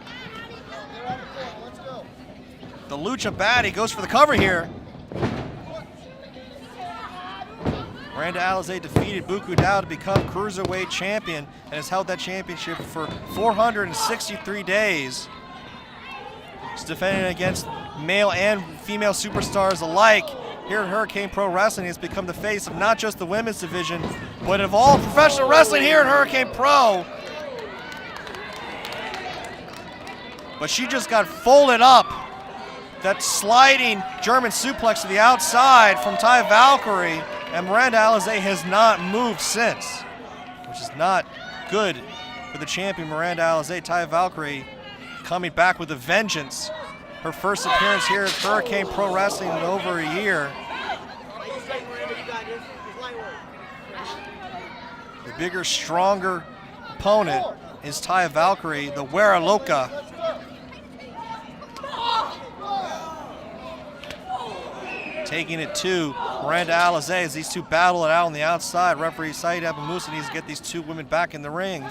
The lucha baddie goes for the cover here. Miranda Alize defeated Buku Dao to become Cruiserweight champion and has held that championship for 463 days. She's defending against male and female superstars alike. Here at Hurricane Pro Wrestling, has become the face of not just the women's division, but of all professional wrestling here at Hurricane Pro. But she just got folded up. That sliding German suplex to the outside from Taya Valkyrie, and Miranda Alize has not moved since, which is not good for the champion Miranda Alize. Taya Valkyrie coming back with a vengeance. Her first appearance here at Hurricane Pro Wrestling in over a year. The bigger, stronger opponent is Taya Valkyrie, the Wera Loca. Taking it to Miranda Alize as these two battle it out on the outside. Referee Saeed Abamusa needs to get these two women back in the ring.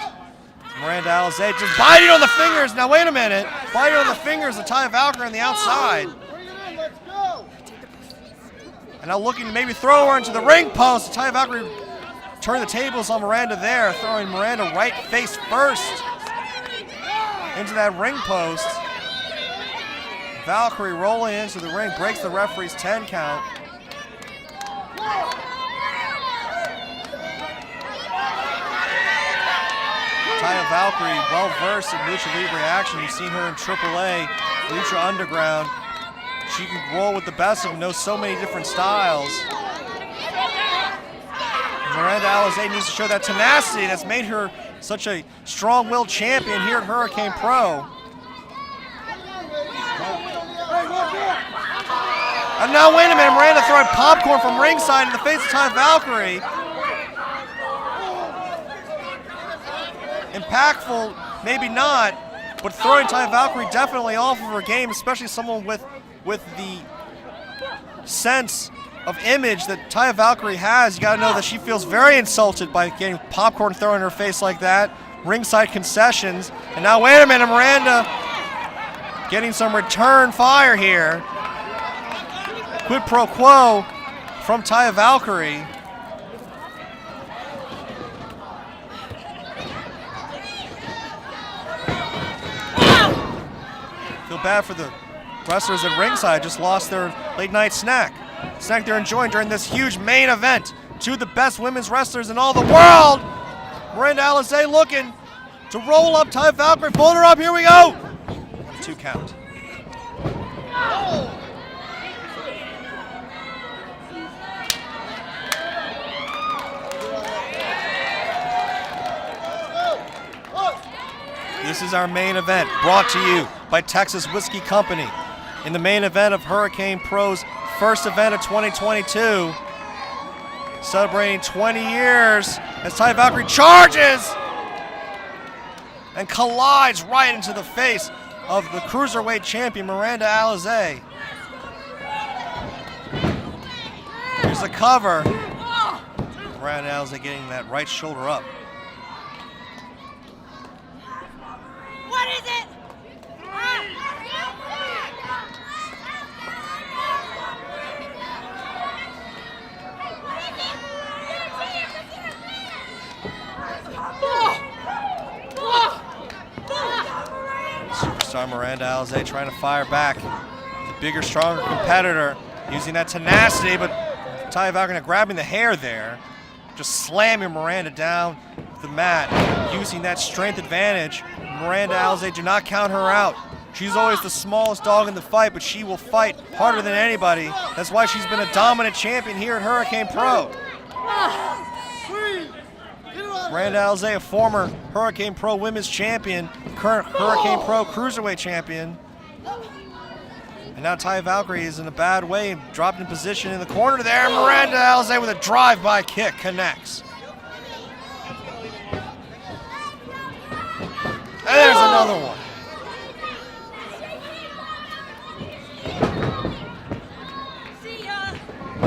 Miranda Alize just biting on the fingers. Now wait a minute. Biting on the fingers of Taya Valkyrie on the outside. And now looking to maybe throw her into the ring post. Taya Valkyrie turned the tables on Miranda there, throwing Miranda right face first into that ring post. Valkyrie rolling into the ring, breaks the referee's 10 count. Taya Valkyrie, well versed in Lucha Libre action. You've seen her in AAA, Lucha Underground. She can roll with the best of them, knows so many different styles. Miranda Alize needs to show that tenacity that's made her such a strong-willed champion here at Hurricane Pro. And now, wait a minute, Miranda throwing popcorn from ringside in the face of Taya Valkyrie. Impactful, maybe not, but throwing Taya Valkyrie definitely off of her game, especially someone with the sense of image that Taya Valkyrie has. You gotta know that she feels very insulted by getting popcorn thrown in her face like that. Ringside concessions. And now, wait a minute, Miranda getting some return fire here. Quid pro quo from Taya Valkyrie. Feel bad for the wrestlers at ringside, just lost their late night snack. Snack they're enjoying during this huge main event. Two of the best women's wrestlers in all the world. Miranda Alize looking to roll up Taya Valkyrie, pulling her up, here we go. 2 count. This is our main event, brought to you by Texas Whiskey Company. In the main event of Hurricane Pro's first event of 2022, celebrating 20 years as Taya Valkyrie charges and collides right into the face of the Cruiserweight champion, Miranda Alize. Here's the cover. Miranda Alize getting that right shoulder up. What is it? Superstar Miranda Alize trying to fire back. The bigger, stronger competitor using that tenacity, but Taya Valkyrie grabbing the hair there, just slamming Miranda down the mat, using that strength advantage. Miranda Alize, do not count her out. She's always the smallest dog in the fight, but she will fight harder than anybody. That's why she's been a dominant champion here at Hurricane Pro. Miranda Alize, a former Hurricane Pro Women's Champion, current Hurricane Pro Cruiserweight Champion. And now Taya Valkyrie is in a bad way, dropped in position in the corner there. Miranda Alize with a drive-by kick connects. And there's another one.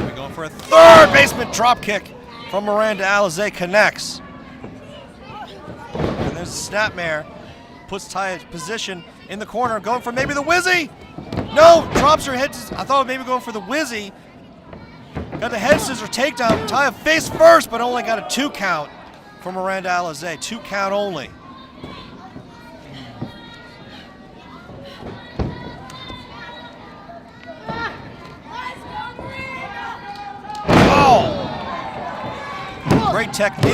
We're going for a third basement drop kick from Miranda Alize, connects. And there's a snapmare, puts Taya's position in the corner, going for maybe the Wizzy. No, drops her head. I thought maybe going for the Wizzy. Got the head scissor takedown. Taya face first, but only got a 2 count for Miranda Alize. 2 count only. Oh! Great technique.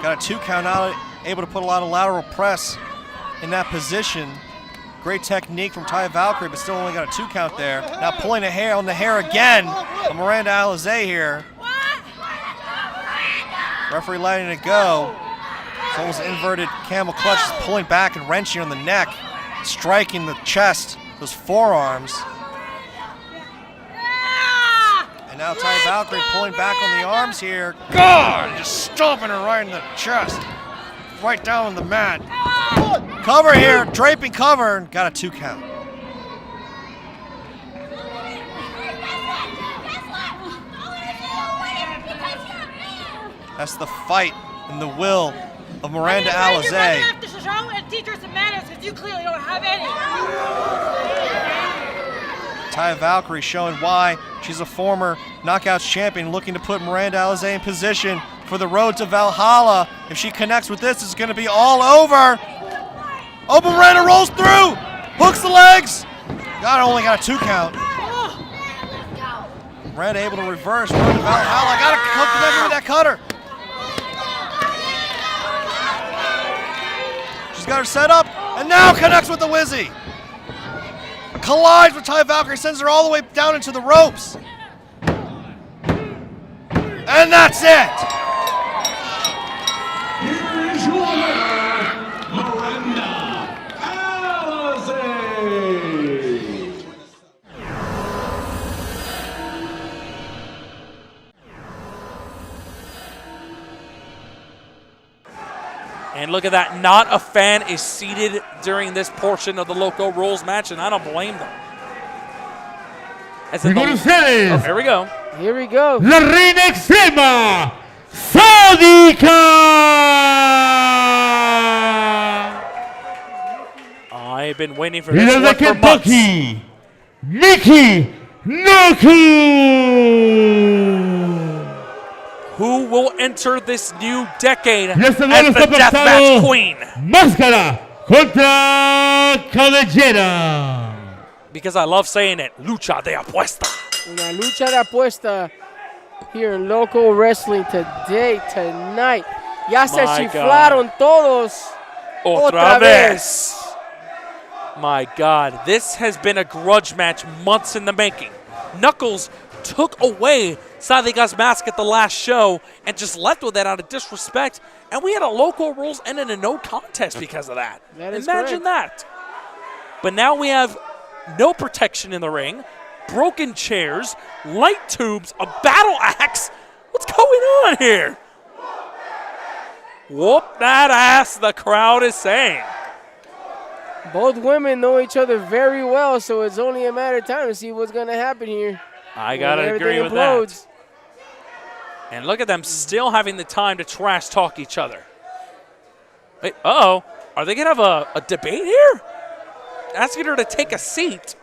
Got a 2 count out, able to put a lot of lateral press in that position. Great technique from Taya Valkyrie, but still only got a 2 count there. Now pulling the hair on the hair again. Miranda Alize here. Referee letting it go. It's almost an inverted camel clutch, just pulling back and wrenching on the neck, striking the chest, those forearms. And now Taya Valkyrie pulling back on the arms here. God, just stomping her right in the chest. Right down on the mat. Cover here, draping cover, and got a 2 count. That's the fight and the will of Miranda Alize. You have to show and teach her some manners because you clearly don't have any. Taya Valkyrie showing why she's a former Knockouts champion, looking to put Miranda Alize in position for the road to Valhalla. If she connects with this, it's going to be all over. Oh, Miranda rolls through, hooks the legs. Only got a 2 count. Miranda able to reverse, road to Valhalla. Got to hook the leg with that cutter. She's got her set up, and now connects with the Wizzy. Collides with Taya Valkyrie, sends her all the way down into the ropes. And that's it. Here's your winner, Miranda Alize. And look at that, not a fan is seated during this portion of the Loco Rules match, and I don't blame them. Con ustedes. Oh, here we go. Here we go. La reina extrema, Sadika. I've been waiting for Y this desde one for months. Kentucky, Nikki Naku. Who will enter this new decade as Este the duelo está Deathmatch pactado. Queen? Máscara contra cabellera. Because I love saying it, lucha de apuesta. Una lucha de apuesta here in local wrestling today, tonight. Ya se My chiflaron todos. Otra vez. My God, this has been a grudge match months in the making. Knuckles took away Sadika's mask at the last show and just left with that out of disrespect. And we had a Local Rules and a no contest because of that. That is Imagine correct. that. But now we have no protection in the ring, broken chairs, light tubes, a battle axe. What's going on here? Whoop that ass, the crowd is saying. Both women know each other very well, so it's only a matter of time to see what's going to happen here. I got to When agree with everything that. implodes. And look at them still having the time to trash talk each other. Wait, uh-oh. Are they going to have a debate here? Asking her to take a seat.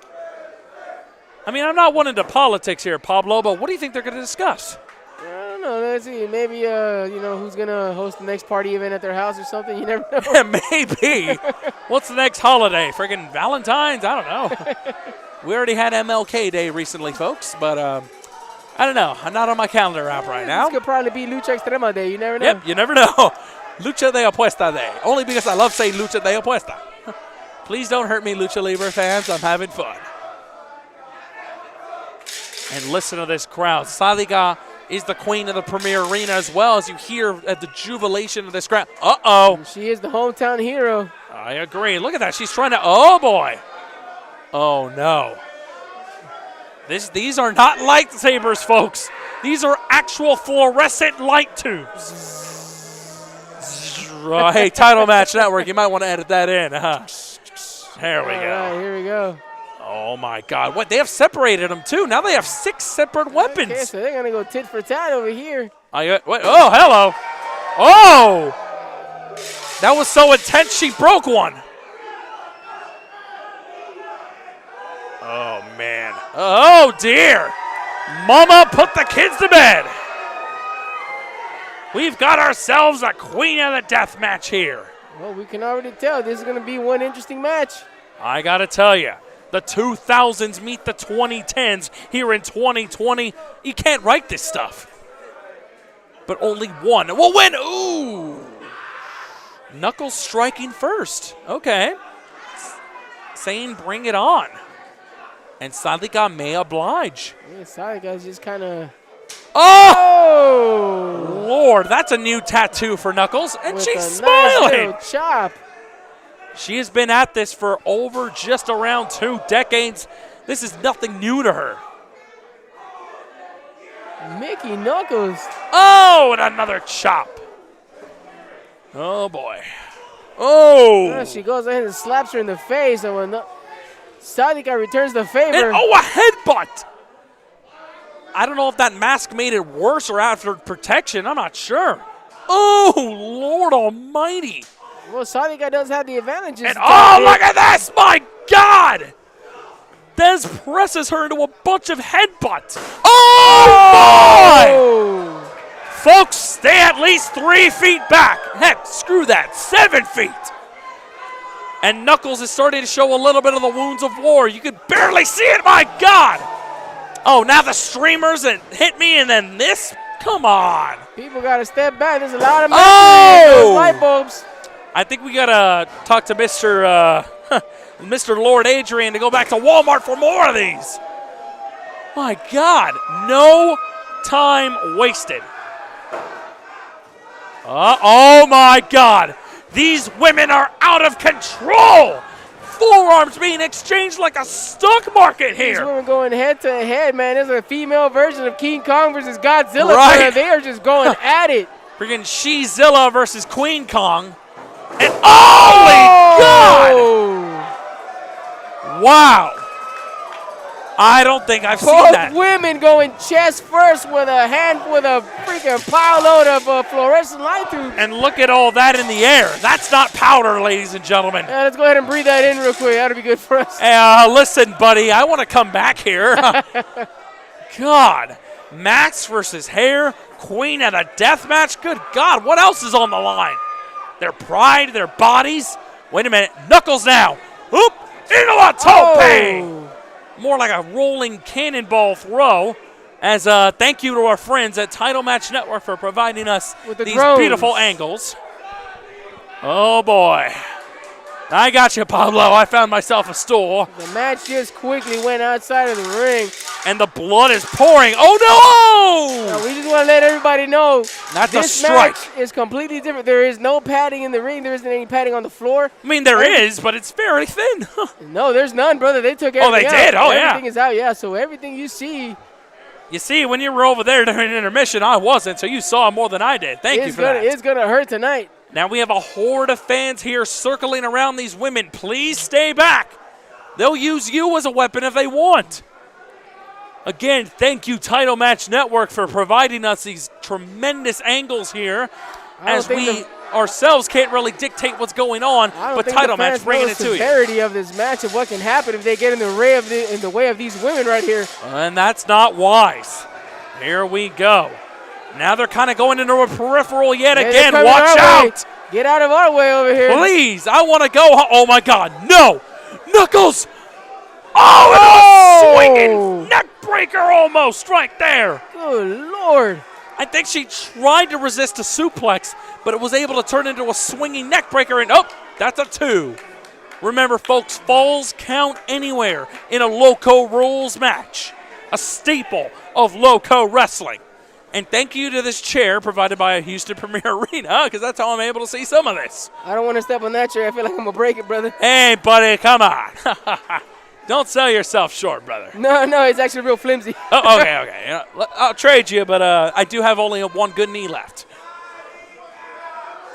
I mean, I'm not one into politics here, Pablo, but what do you think they're going to discuss? I don't know. Let's see. Maybe, who's going to host the next party event at their house or something. You never know. Maybe. What's the next holiday? Friggin' Valentine's? I don't know. We already had MLK Day recently, folks, but I don't know. I'm not on my calendar app right now. This could probably be Lucha Extrema Day. You never know. Yep, you never know. Lucha de Apuesta Day. Only because I love saying Lucha de Apuesta. Please don't hurt me, Lucha Libre fans. I'm having fun. And listen to this crowd. Sadika is the queen of the Premier Arena as well, as you hear at the jubilation of this crowd. Uh-oh. She is the hometown hero. I agree. Look at that. She's trying to, oh, boy. Oh, no. These are not lightsabers, folks. These are actual fluorescent light tubes. Hey, Title Match Network, you might want to edit that in. There we go. All right, here we go. Oh, my God. What? They have separated them, too. Now they have 6 separate weapons. Okay, so they're going to go tit for tat over here. Wait, oh, hello. Oh. That was so intense, she broke one. Oh, man. Oh, dear. Mama, put the kids to bed. We've got ourselves a Queen of the Death match here. Well, we can already tell this is going to be one interesting match. I got to tell you, the 2000s meet the 2010s here in 2020. You can't write this stuff. But only one will win. Ooh. Knuckles striking first. Okay. Saying bring it on. And Sadika may oblige. Yeah, Sadika's just kind of... Oh! Lord, that's a new tattoo for Knuckles. And with she's a smiling. Nice chop. She has been at this for over just around 2 decades. This is nothing new to her. Mickey Knuckles. Oh, and another chop. Oh, boy. Oh. She goes ahead and slaps her in the face. And when Sadika returns the favor. And, a headbutt. I don't know if that mask made it worse or after protection. I'm not sure. Oh, Lord almighty. Well, Sadika does have the advantages. And look at this. My God. Dez presses her into a bunch of headbutts. Oh, my! Folks, stay at least 3 feet back. Heck, screw that, 7 feet. And Knuckles is starting to show a little bit of the wounds of war. You can barely see it, my God. Oh, now the streamers that hit me and then this? Come on. People got to step back. There's a lot of light bulbs. I think we got to talk to Mr. Lord Adrian to go back to Walmart for more of these. My God, no time wasted. Oh my God, these women are out of control. Forearms being exchanged like a stock market here. These women going head to head, man. There's a female version of King Kong versus Godzilla. Right. They are just going at it. Freaking She-Zilla versus Queen Kong. And holy God! Wow. I don't think I've seen that. Both women going chest first with a freaking pile load of fluorescent light tubes. And look at all that in the air. That's not powder, ladies and gentlemen. Yeah, let's go ahead and breathe that in real quick. That'll be good for us. Listen, buddy, I want to come back here. God. Max versus Hair, Queen at a death match. Good God, what else is on the line? Their pride, their bodies. Wait a minute. Knuckles now. Oop! Into a tope! More like a rolling cannonball throw. As thank you to our friends at Title Match Network for providing us these drones. Beautiful angles. Oh boy. I got you, Pablo. I found myself a stool. The match just quickly went outside of the ring. And the blood is pouring. Oh no! We just want to let everybody know that's this a strike. Match is completely different. There is no padding in the ring. There isn't any padding on the floor. I mean, there is, but it's very thin. No, there's none, brother. They took everything out. They did? Oh, yeah. Everything is out, yeah. So everything you see. You see, when you were over there during intermission, I wasn't, so you saw more than I did. Thank you for that. It's going to hurt tonight. Now we have a horde of fans here circling around these women. Please stay back. They'll use you as a weapon if they want. Again, thank you, Title Match Network, for providing us these tremendous angles here, as we ourselves can't really dictate what's going on, but Title Match bringing it to you. The severity of this match and what can happen if they get in the way of these women right here. And that's not wise. Here we go. Now they're kind of going into a peripheral yet again. Watch out. Get out of our way over here. Please, I want to go. Oh, my God. No. Knuckles. Oh, and a swinging neck breaker almost right there. Good Lord. I think she tried to resist a suplex, but it was able to turn into a swinging neck breaker. And, that's a 2. Remember, folks, falls count anywhere in a Loco Rules match. A staple of Loco Wrestling. And thank you to this chair provided by Houston Premier Arena, because that's how I'm able to see some of this. I don't want to step on that chair. I feel like I'm going to break it, brother. Hey, buddy, come on. Don't sell yourself short, brother. No, it's actually real flimsy. Oh, okay. I'll trade you, but I do have only one good knee left.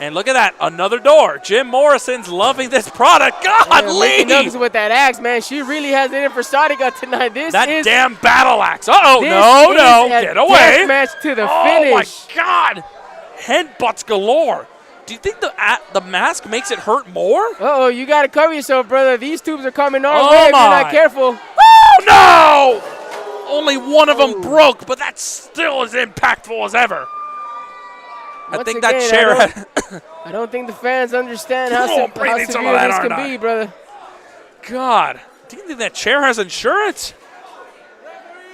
And look at that, another door. Jim Morrison's loving this product. God, Laynie! With that axe, man, she really has it in for Sadika tonight. That damn battle axe. No, get away. Match to the Oh, finish. my God. Headbutts galore. Do you think the mask makes it hurt more? You got to cover yourself, brother. These tubes are coming our way if you're not careful. Oh, no! Only one of them broke, but that's still as impactful as ever. I think that chair. I don't think the fans understand how severe this can be, brother. God, do you think that chair has insurance?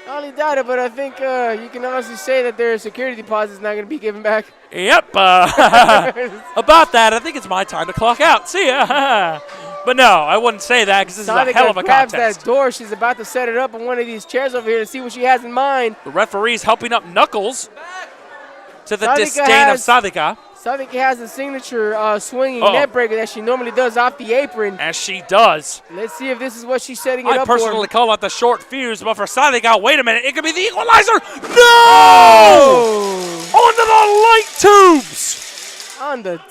I only doubt it, but I think you can honestly say that their security deposit is not going to be given back. Yep. About that, I think it's my time to clock out. See ya. But no, I wouldn't say that because this is a hell of a grabs contest. that door. She's about to set it up on one of these chairs over here to see what she has in mind. The referee's helping up Knuckles to the disdain of Sadika. Sadika has a signature swinging net breaker that she normally does off the apron. As she does. Let's see if this is what she's setting it up for. I personally call out the short fuse, but for Sadika, wait a minute, it could be the equalizer. No! Onto the light tubes. On the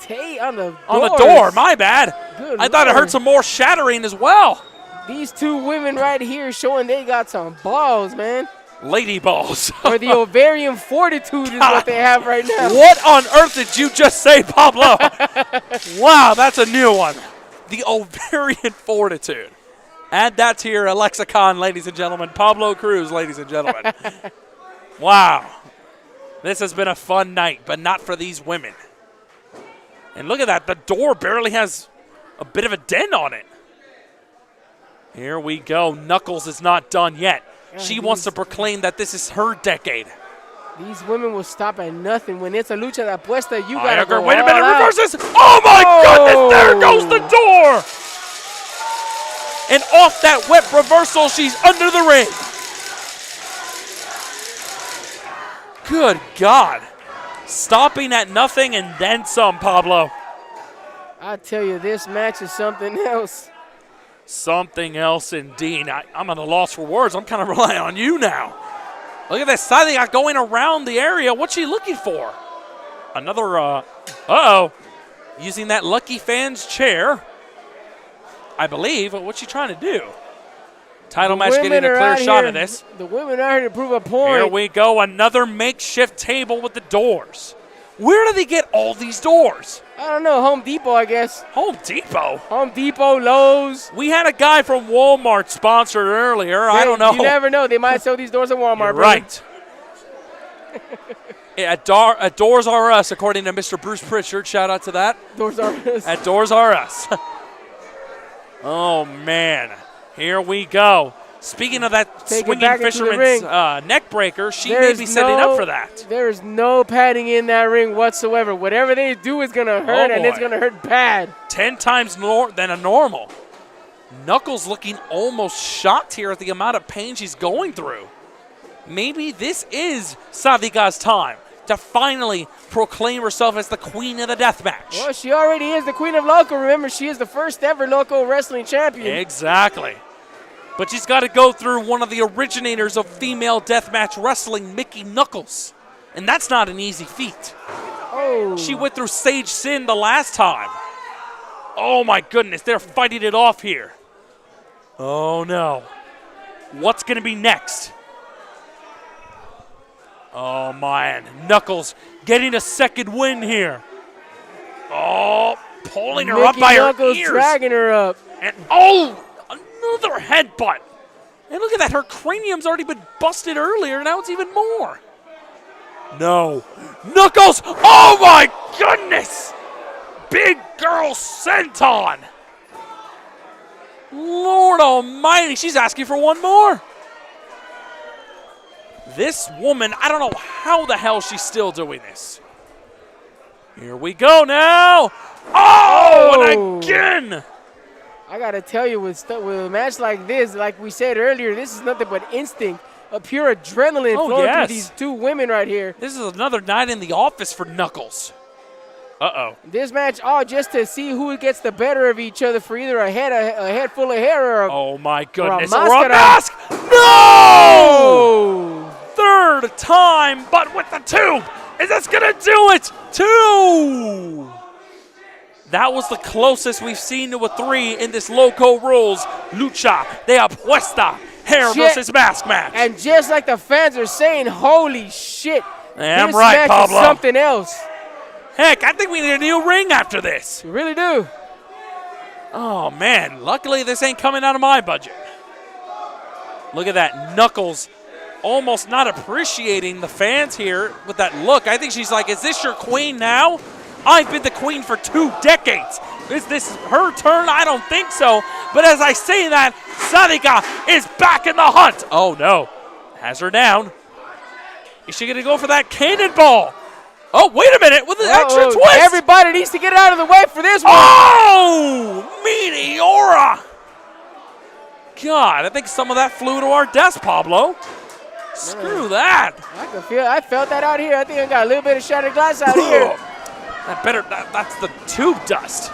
door, my bad. Good I thought I heard some more shattering as well. These two women right here showing they got some balls, man. Lady balls. Or the ovarian fortitude is what they have right now. What on earth did you just say, Pablo? Wow, that's a new one. The ovarian fortitude. Add that to your lexicon, ladies and gentlemen. Pablo Cruz, ladies and gentlemen. Wow. This has been a fun night, but not for these women. And look at that. The door barely has a bit of a dent on it. Here we go. Knuckles is not done yet. She wants to proclaim that this is her decade. These women will stop at nothing. When it's a lucha de apuesta, you got to go wait a all minute, out. reverses. Oh, my goodness, there goes the door. And off that whip reversal, she's under the ring. Good God. Stopping at nothing and then some, Pablo. I tell you, this match is something else. Something else indeed. I'm at a loss for words. I'm kind of relying on you now. Look at this. Sadika going around the area. What's she looking for? Another, using that Lucky Fans chair, I believe. What's she trying to do? Title match getting a clear shot of this. The women are here to prove a point. Here we go. Another makeshift table with the doors. Where do they get all these doors? I don't know. Home Depot, I guess. Home Depot? Home Depot, Lowe's. We had a guy from Walmart sponsored earlier. I don't know. You never know. They might sell these doors at Walmart, You're right. At Doors R Us, according to Mr. Bruce Pritchard. Shout out to that. Doors R Us. At Doors R Us. Oh, man. Here we go. Speaking of that swinging fisherman's neck breaker, she may be setting up for that. There's no padding in that ring whatsoever. Whatever they do is going to hurt, and it's going to hurt bad. 10 times more than a normal. Knuckles looking almost shocked here at the amount of pain she's going through. Maybe this is Sadika's time to finally proclaim herself as the queen of the deathmatch. Well, she already is the queen of local. Remember, she is the first ever local wrestling champion. Exactly. But she's got to go through one of the originators of female deathmatch wrestling, Mickey Knuckles. And that's not an easy feat. Oh. She went through Sage Sin the last time. Oh, my goodness. They're fighting it off here. Oh, no. What's going to be next? Oh, man. Knuckles getting a second win here. Oh, pulling her up by Knuckles her ears. Dragging her up. And, oh! Another headbutt. And look at that. Her cranium's already been busted earlier. Now it's even more. No. Knuckles. Oh, my goodness. Big girl senton. Lord almighty. She's asking for one more. This woman, I don't know how the hell she's still doing this. Here we go now. Oh, and again. I got to tell you, with a match like this, like we said earlier, this is nothing but instinct, a pure adrenaline flowing through these two women right here. This is another night in the office for Knuckles. Uh-oh. This match, just to see who gets the better of each other for either a head full of hair or a, oh, my goodness. or a mask. No! Third time, but with the tube. Is this going to do it? 2! That was the closest we've seen to a 3 in this Loco Rules Lucha de Apuesta hair versus mask match. And just like the fans are saying, holy shit. Damn this right, match Pablo. is something else. Heck, I think we need a new ring after this. We really do. Oh, man. Luckily, this ain't coming out of my budget. Look at that. Knuckles almost not appreciating the fans here with that look. I think she's like, is this your queen now? I've been the queen for 2 decades. Is this her turn? I don't think so. But as I say that, Sadika is back in the hunt. Oh, no. Has her down. Is she going to go for that cannonball? Oh, wait a minute. With an extra twist. Everybody needs to get out of the way for this one. Oh, Meteora. God, I think some of that flew to our desk, Pablo. Screw that. I felt that out here. I think I got a little bit of shattered glass out here. That's the tube dust.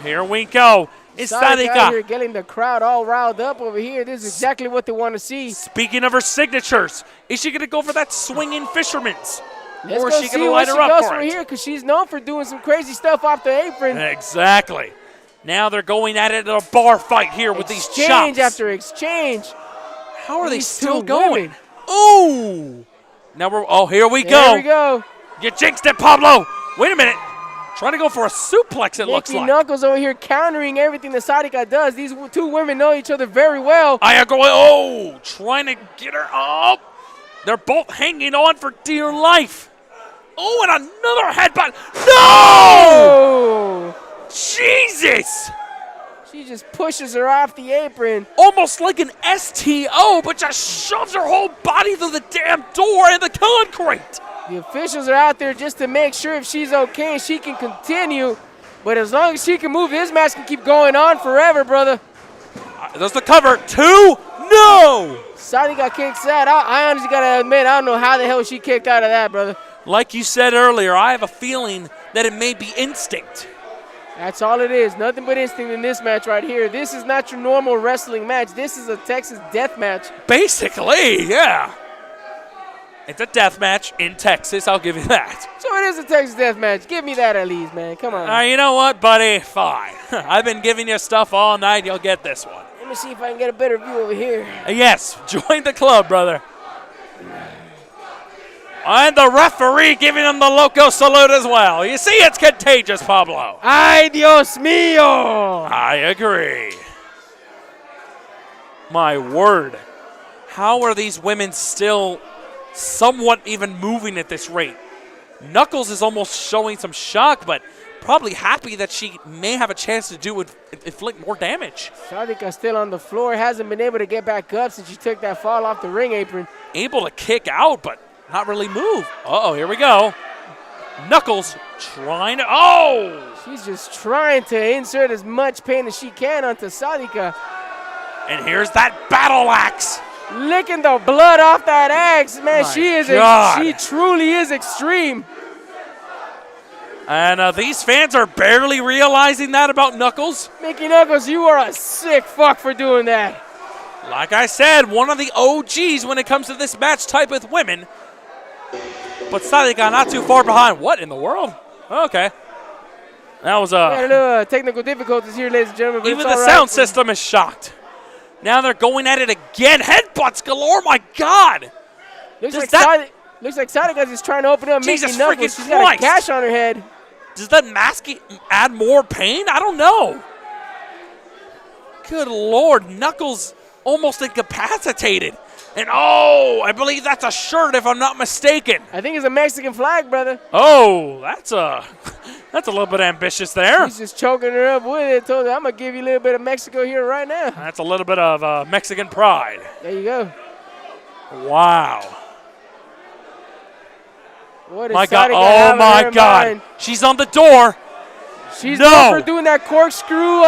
Here we go. It's Sadika. Here getting the crowd all riled up over here. This is exactly what they want to see. Speaking of her signatures, is she going to go for that swinging fisherman's? Or is she going to light her up for it? Here, because she's known for doing some crazy stuff off the apron. Exactly. Now they're going at it in a bar fight here with these chops. Exchange after exchange. How are they still going? Ooh. Now here we go. There we go. You jinxed it, Pablo. Wait a minute. Trying to go for a suplex, it looks like. Knuckles over here countering everything that Sadika does. These 2 women know each other very well. Trying to get her up. They're both hanging on for dear life. Oh, and another headbutt. No! Jesus! She just pushes her off the apron. Almost like an STO, but just shoves her whole body through the damn door and the concrete. The officials are out there just to make sure if she's okay and she can continue. But as long as she can move, this match can keep going on forever, brother. There's the cover. 2. No! Sadika kicks out. I honestly got to admit, I don't know how the hell she kicked out of that, brother. Like you said earlier, I have a feeling that it may be instinct. That's all it is. Nothing but instinct in this match right here. This is not your normal wrestling match. This is a Texas death match. Basically, yeah. It's a death match in Texas, I'll give you that. So it is a Texas death match. Give me that Alize, man. Come on. You know what, buddy? Fine. I've been giving you stuff all night. You'll get this one. Let me see if I can get a better view over here. Yes, join the club, brother. And the referee giving him the loco salute as well. You see, it's contagious, Pablo. Ay, Dios mío. I agree. My word. How are these women still somewhat even moving at this rate? Knuckles is almost showing some shock, but probably happy that she may have a chance to inflict more damage. Sadika's still on the floor. Hasn't been able to get back up since she took that fall off the ring apron. Able to kick out, but not really move. Here we go. Knuckles trying to, She's just trying to insert as much pain as she can onto Sadika. And here's that battle axe. Licking the blood off that axe, man. She truly is extreme. And these fans are barely realizing that about Knuckles. Mickey Knuckles, you are a sick fuck for doing that. Like I said, one of the OGs when it comes to this match type with women. But Sadika not too far behind. What in the world? Okay. That was little technical difficulties here, ladies and gentlemen. But even the sound system is shocked. Now they're going at it again. Headbutts galore, my God. Looks like Sadika's just trying to open up Mickey Knuckles. She's got a gash on her head. Does that mask add more pain? I don't know. Good Lord, Knuckles almost incapacitated. And I believe that's a shirt if I'm not mistaken. I think it's a Mexican flag, brother. That's a little bit ambitious there. He's just choking her up with it. Told her, I'm going to give you a little bit of Mexico here right now. That's a little bit of Mexican pride. There you go. Wow. What is my God. Oh, my God. Mind? She's on the door. She's known for doing that corkscrew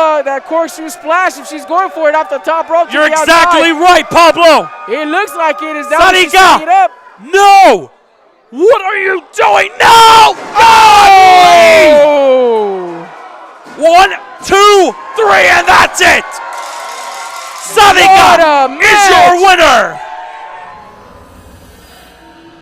splash if she's going for it off the top rope. You're exactly right, Pablo. It looks like it is. Sadika. No. What are you doing? No. Oh. 1, 2, 3, and that's it. Sadika is your winner.